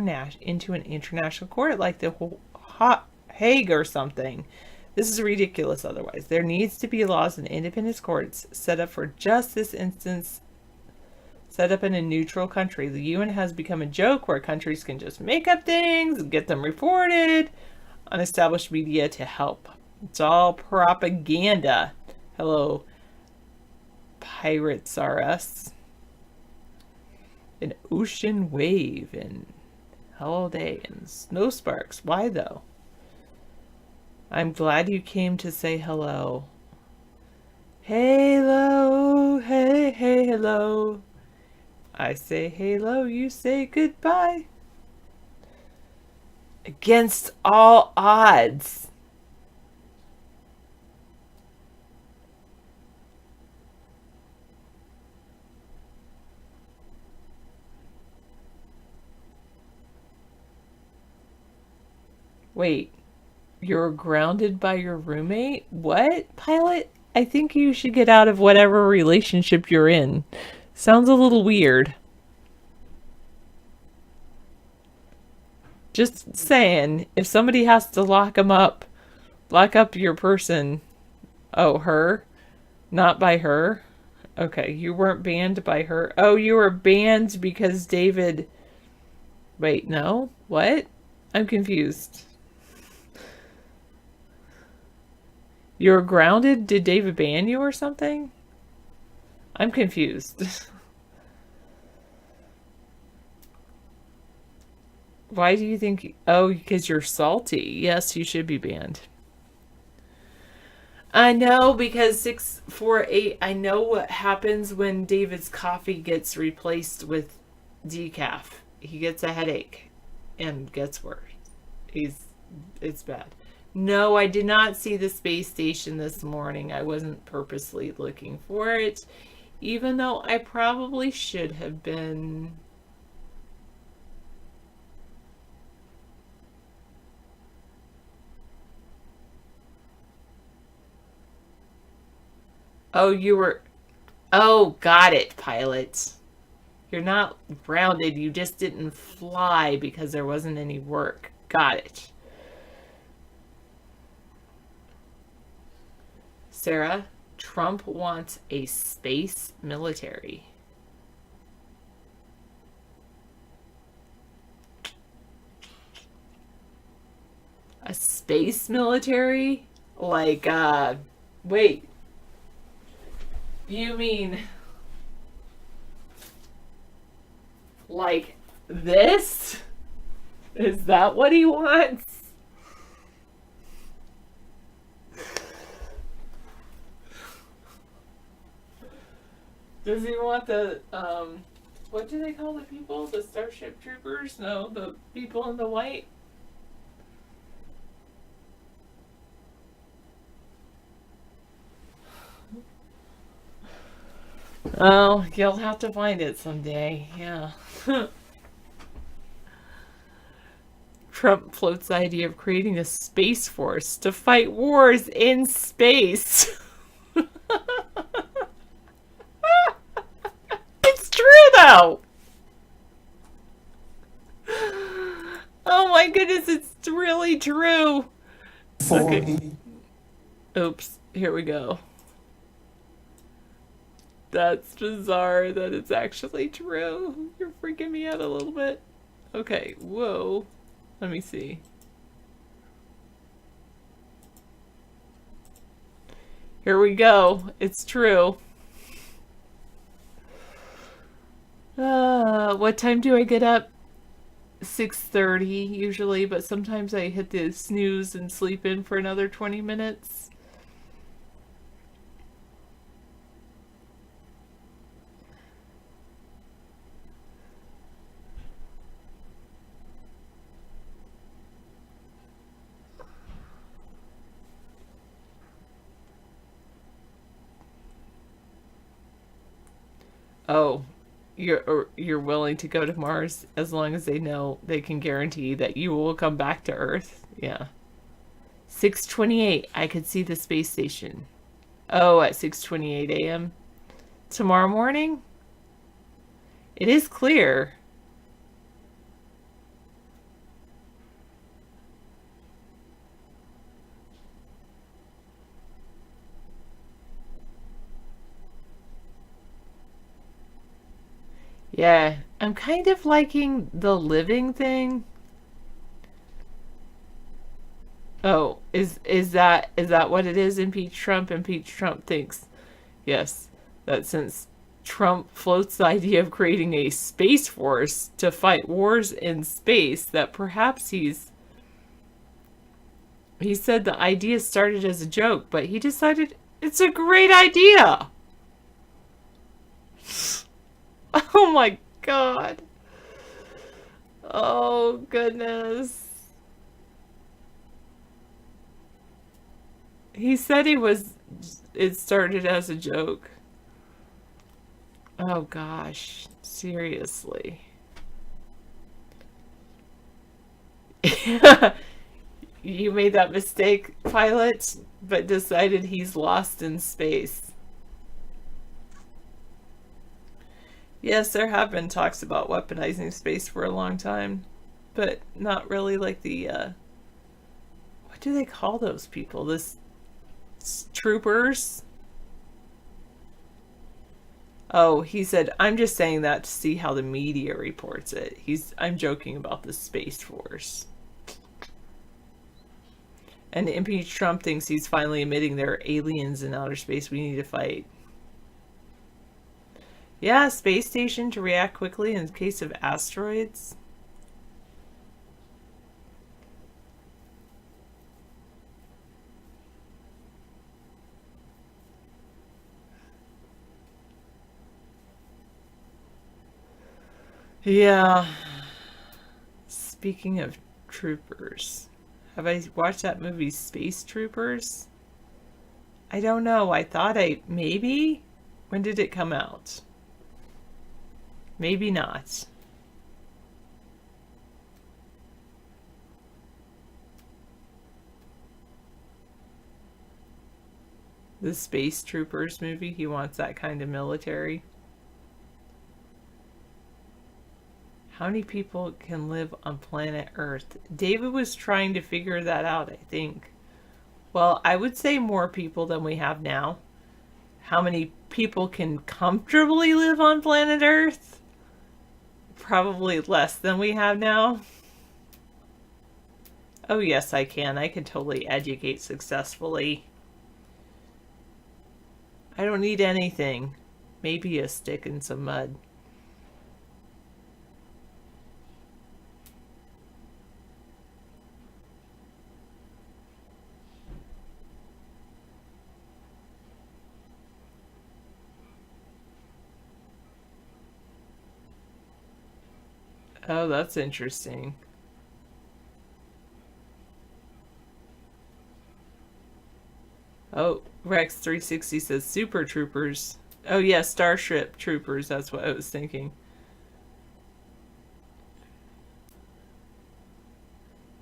an international court like the Hague or something. This is ridiculous otherwise. There needs to be laws and independent courts set up for just this instance, set up in a neutral country. The UN has become a joke where countries can just make up things and get them reported on established media to help. It's all propaganda. Hello, Pirates R Us. An ocean wave and hello day and snow sparks. Why though? I'm glad you came to say hello. Hello, hey, hey, hello. I say hello, you say goodbye. Against all odds. Wait. You're grounded by your roommate? What, Pilot? I think you should get out of whatever relationship you're in. Sounds a little weird. Just saying, if somebody has to lock up your person. Oh, her? Not by her? Okay, you weren't banned by her. Oh, you were banned because David... Wait, no? What? I'm confused. You're grounded? Did David ban you or something? I'm confused. Why do you think... Oh, because you're salty. Yes, you should be banned. I know, because 648... I know what happens when David's coffee gets replaced with decaf. He gets a headache and gets worse. It's bad. No, I did not see the space station this morning. I wasn't purposely looking for it, even though I probably should have been. Oh, you were... Oh, got it, Pilot. You're not grounded. You just didn't fly because there wasn't any work. Got it. Sarah, Trump wants a space military. A space military? Like, wait. You mean... like this? Is that what he wants? Does he want the, what do they call the people? The Starship Troopers? No, the people in the white? Oh, you'll have to find it someday, yeah. Trump floats the idea of creating a space force to fight wars in space. It's true, though. Oh my goodness, it's really true. Okay. Oops, here we go. That's bizarre that it's actually true. You're freaking me out a little bit. Okay, whoa. Let me see. Here we go. It's true. What time do I get up? 6:30 usually, but sometimes I hit the snooze and sleep in for another 20 minutes. Oh, you're willing to go to Mars as long as they know they can guarantee that you will come back to Earth. Yeah. 6:28. I could see the space station. Oh, at 6:28 a.m. tomorrow morning? It is clear. Yeah, I'm kind of liking the living thing. Oh, is that what it is? Impeach Trump? Impeach Trump thinks, yes, that since Trump floats the idea of creating a space force to fight wars in space, that perhaps he said the idea started as a joke, but he decided it's a great idea. Oh my God. Oh goodness. He said it started as a joke. Oh gosh, seriously. You made that mistake, pilot, but decided he's lost in space. Yes, there have been talks about weaponizing space for a long time, but not really like the, what do they call those people? Troopers? Oh, he said, I'm just saying that to see how the media reports it. I'm joking about the Space Force. And impeach Trump thinks he's finally admitting there are aliens in outer space we need to fight. Yeah, space station to react quickly in case of asteroids. Yeah. Speaking of troopers, have I watched that movie Space Troopers? I don't know. I thought maybe? When did it come out? Maybe not. The Space Troopers movie, he wants that kind of military. How many people can live on planet Earth? David was trying to figure that out, I think. Well, I would say more people than we have now. How many people can comfortably live on planet Earth? Probably less than we have now. Oh yes, I can. I can totally educate successfully. I don't need anything. Maybe a stick and some mud. Oh, that's interesting. Oh, Rex 360 says Super Troopers. Oh yeah, Starship Troopers, that's what I was thinking.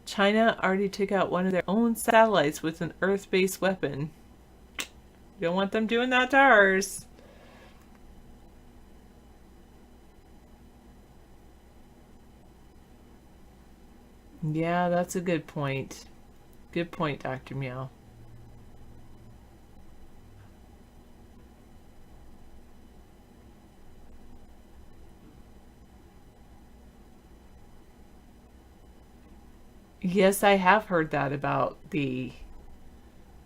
China already took out one of their own satellites with an Earth-based weapon. Don't want them doing that to ours. Yeah, that's a good point. Good point, Dr. Meow. Yes, I have heard that about the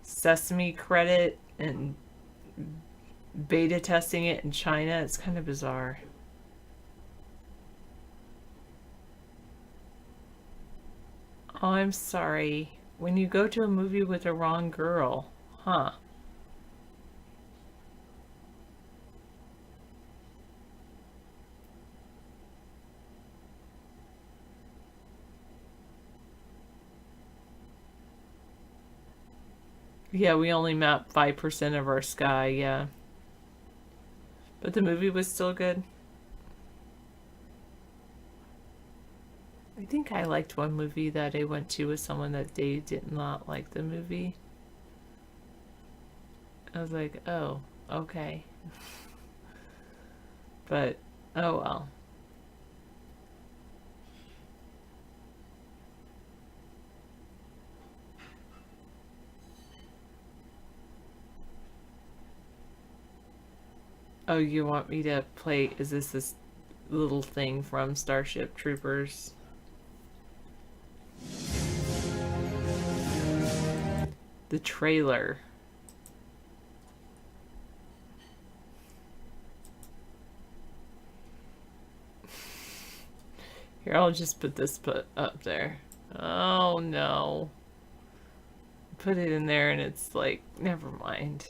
Sesame credit and beta testing it in China. It's kind of bizarre. Oh, I'm sorry. When you go to a movie with a wrong girl, huh? Yeah, we only mapped 5% of our sky, yeah. But the movie was still good. I think I liked one movie that I went to with someone that they did not like the movie. I was like, oh, okay. But, oh well. Oh, you want me to play, is this little thing from Starship Troopers? The trailer. Here, I'll just put this up there. Oh no. Put it in there and it's like, never mind.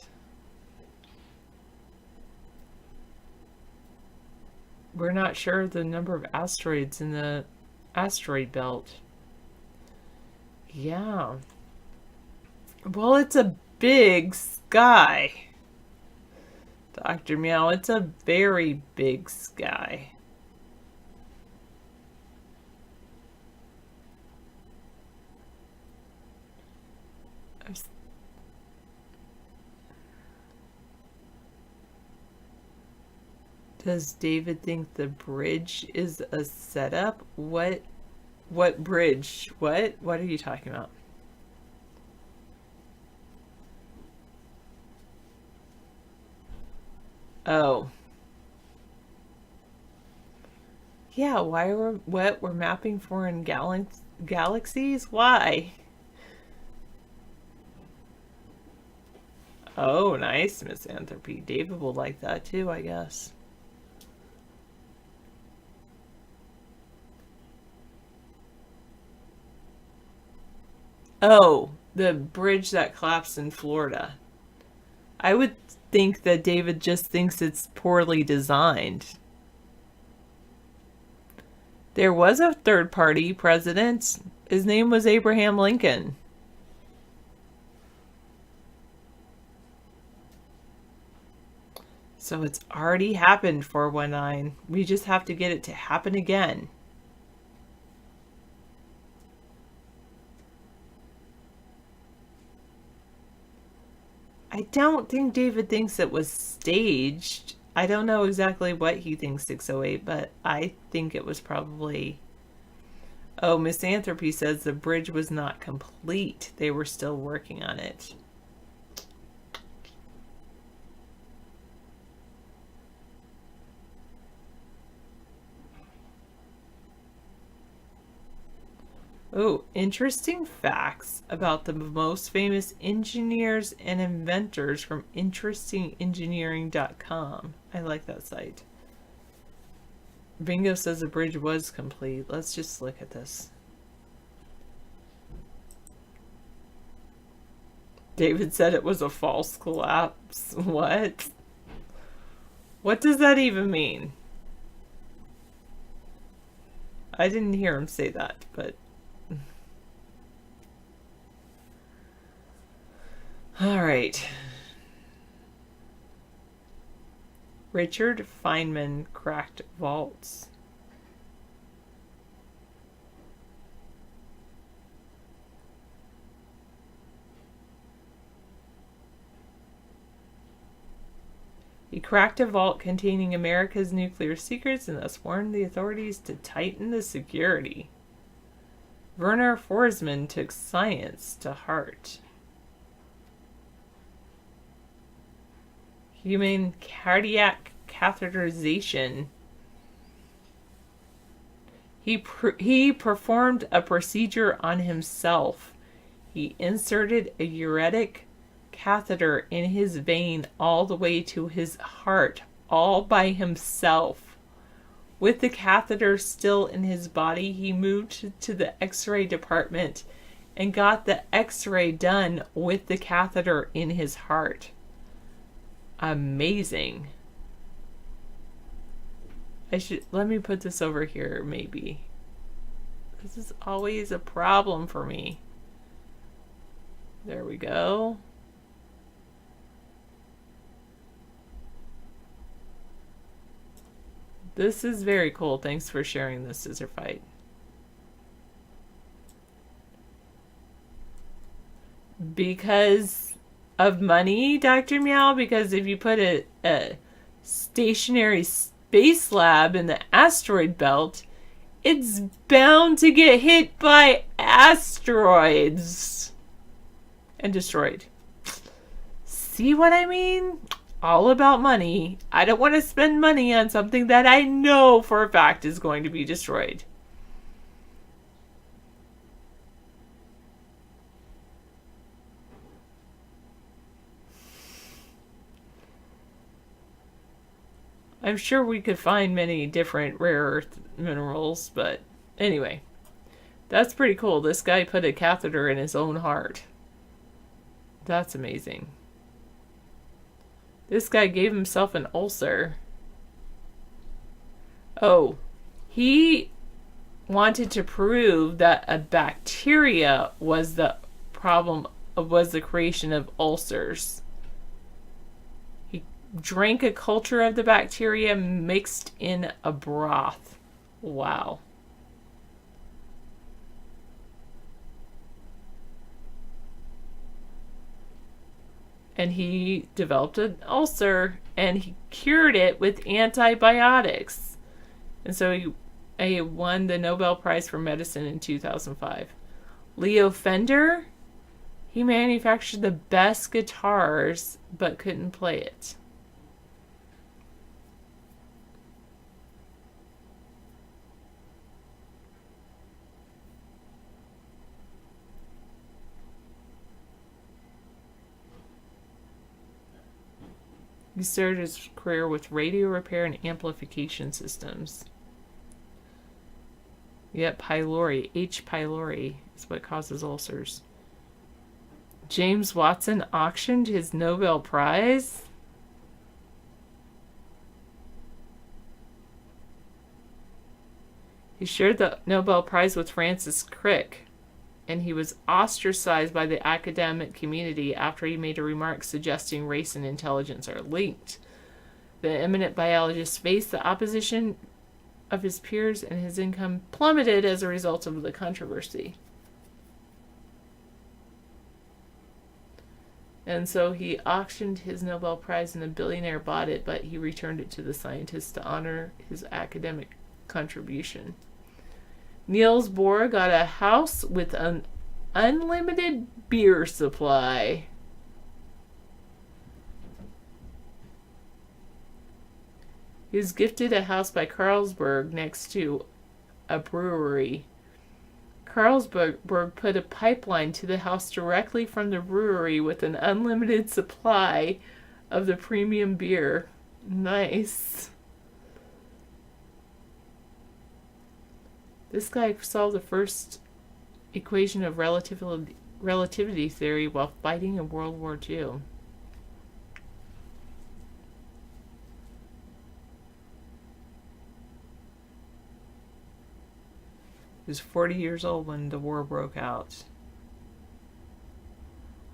We're not sure the number of asteroids in the asteroid belt. Yeah. Well, it's a big sky. Dr. Meow, it's a very big sky. Does David think the bridge is a setup? What bridge? What are you talking about? Oh. Yeah, we're mapping foreign galaxies? Why? Oh, nice, Misanthropy. David will like that too, I guess. Oh, the bridge that collapsed in Florida. I would think that David just thinks it's poorly designed. There was a third-party president. His name was Abraham Lincoln. So it's already happened, 419. We just have to get it to happen again. I don't think David thinks it was staged. I don't know exactly what he thinks 608, but I think it was probably... Oh, Misanthropy says the bridge was not complete. They were still working on it. Oh, interesting facts about the most famous engineers and inventors from interestingenneering.com. I like that site. Bingo says the bridge was complete. Let's just look at this. David said it was a false collapse. What? What does that even mean? I didn't hear him say that, but... All right. Richard Feynman cracked vaults. He cracked a vault containing America's nuclear secrets and thus warned the authorities to tighten the security. Werner Forsman took science to heart. Human cardiac catheterization. He performed a procedure on himself. He inserted a uretic catheter in his vein all the way to his heart, all by himself. With the catheter still in his body, he moved to the X-ray department and got the X-ray done with the catheter in his heart. Amazing. Let me put this over here, maybe. This is always a problem for me. There we go. This is very cool. Thanks for sharing this scissor fight. Because of money, Dr. Meow? Because if you put a stationary space lab in the asteroid belt, it's bound to get hit by asteroids and destroyed. See what I mean? All about money. I don't want to spend money on something that I know for a fact is going to be destroyed. I'm sure we could find many different rare earth minerals, but anyway. That's pretty cool. This guy put a catheter in his own heart. That's amazing. This guy gave himself an ulcer. Oh, he wanted to prove that a bacteria was the problem, was the creation of ulcers. He drank a culture of the bacteria mixed in a broth. Wow. And he developed an ulcer, and he cured it with antibiotics. And so he won the Nobel Prize for Medicine in 2005. Leo Fender, he manufactured the best guitars, but couldn't play it. He started his career with radio repair and amplification systems. Yep, pylori. H. pylori is what causes ulcers. James Watson auctioned his Nobel Prize. He shared the Nobel Prize with Francis Crick, and he was ostracized by the academic community after he made a remark suggesting race and intelligence are linked. The eminent biologist faced the opposition of his peers, and his income plummeted as a result of the controversy. And so he auctioned his Nobel Prize, and a billionaire bought it, but he returned it to the scientist to honor his academic contribution. Niels Bohr got a house with an unlimited beer supply. He was gifted a house by Carlsberg next to a brewery. Carlsberg put a pipeline to the house directly from the brewery with an unlimited supply of the premium beer. Nice. This guy solved the first equation of relativity theory while fighting in World War II. He was 40 years old when the war broke out.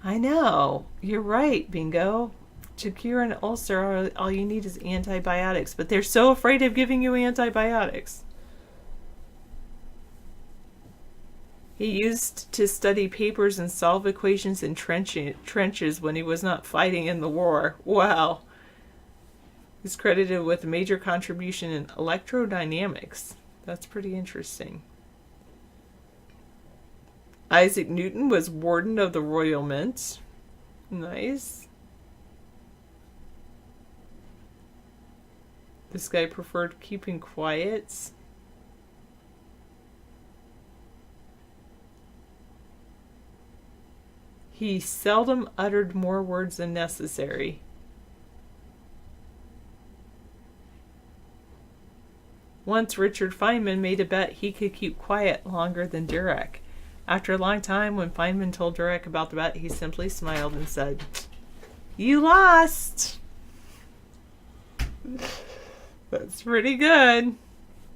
I know. You're right, Bingo. To cure an ulcer, all you need is antibiotics, but they're so afraid of giving you antibiotics. He used to study papers and solve equations in trenches when he was not fighting in the war. Wow. He's credited with a major contribution in electrodynamics. That's pretty interesting. Isaac Newton was warden of the Royal Mint. Nice. This guy preferred keeping quiet. He seldom uttered more words than necessary. Once Richard Feynman made a bet he could keep quiet longer than Dirac. After a long time, when Feynman told Dirac about the bet, he simply smiled and said, "You lost." That's pretty good.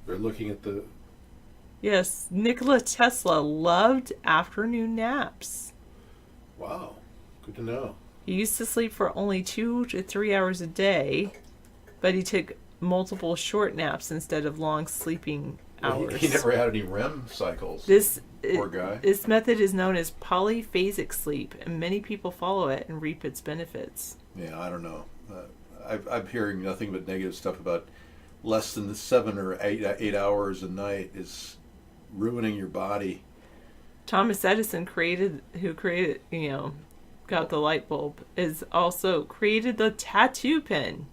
They're looking at the... Yes, Nikola Tesla loved afternoon naps. Wow, good to know. He used to sleep for only 2 to 3 hours a day, but he took multiple short naps instead of long sleeping hours. He never had any REM cycles. Poor guy. This method is known as polyphasic sleep, and many people follow it and reap its benefits. Yeah, I don't know. I'm hearing nothing but negative stuff about less than 7 or 8 hours a night is ruining your body. Thomas Edison got the light bulb, is also created the tattoo pen.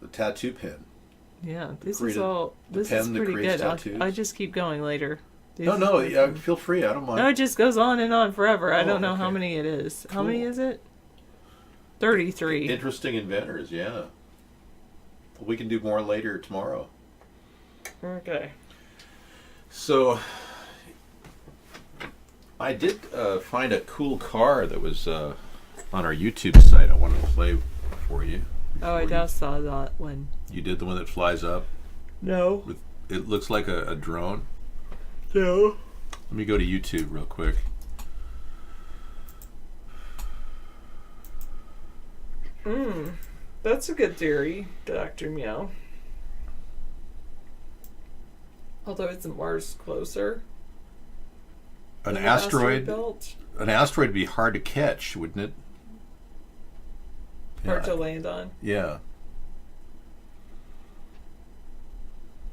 The tattoo pen. Yeah, this is pretty good. I just keep going later. No, feel free. I don't mind. No, it just goes on and on forever. I don't know how many it is. Cool. How many is it? 33. Interesting inventors, yeah. We can do more later tomorrow. Okay. So, I did find a cool car that was on our YouTube site. I wanted to play for you. Oh, I just saw that one. You did the one that flies up? No. It looks like a drone. No. Let me go to YouTube real quick. That's a good theory, Dr. Meow. Although isn't Mars closer? An asteroid belt? An asteroid would be hard to catch, wouldn't it? Hard to land on. Yeah.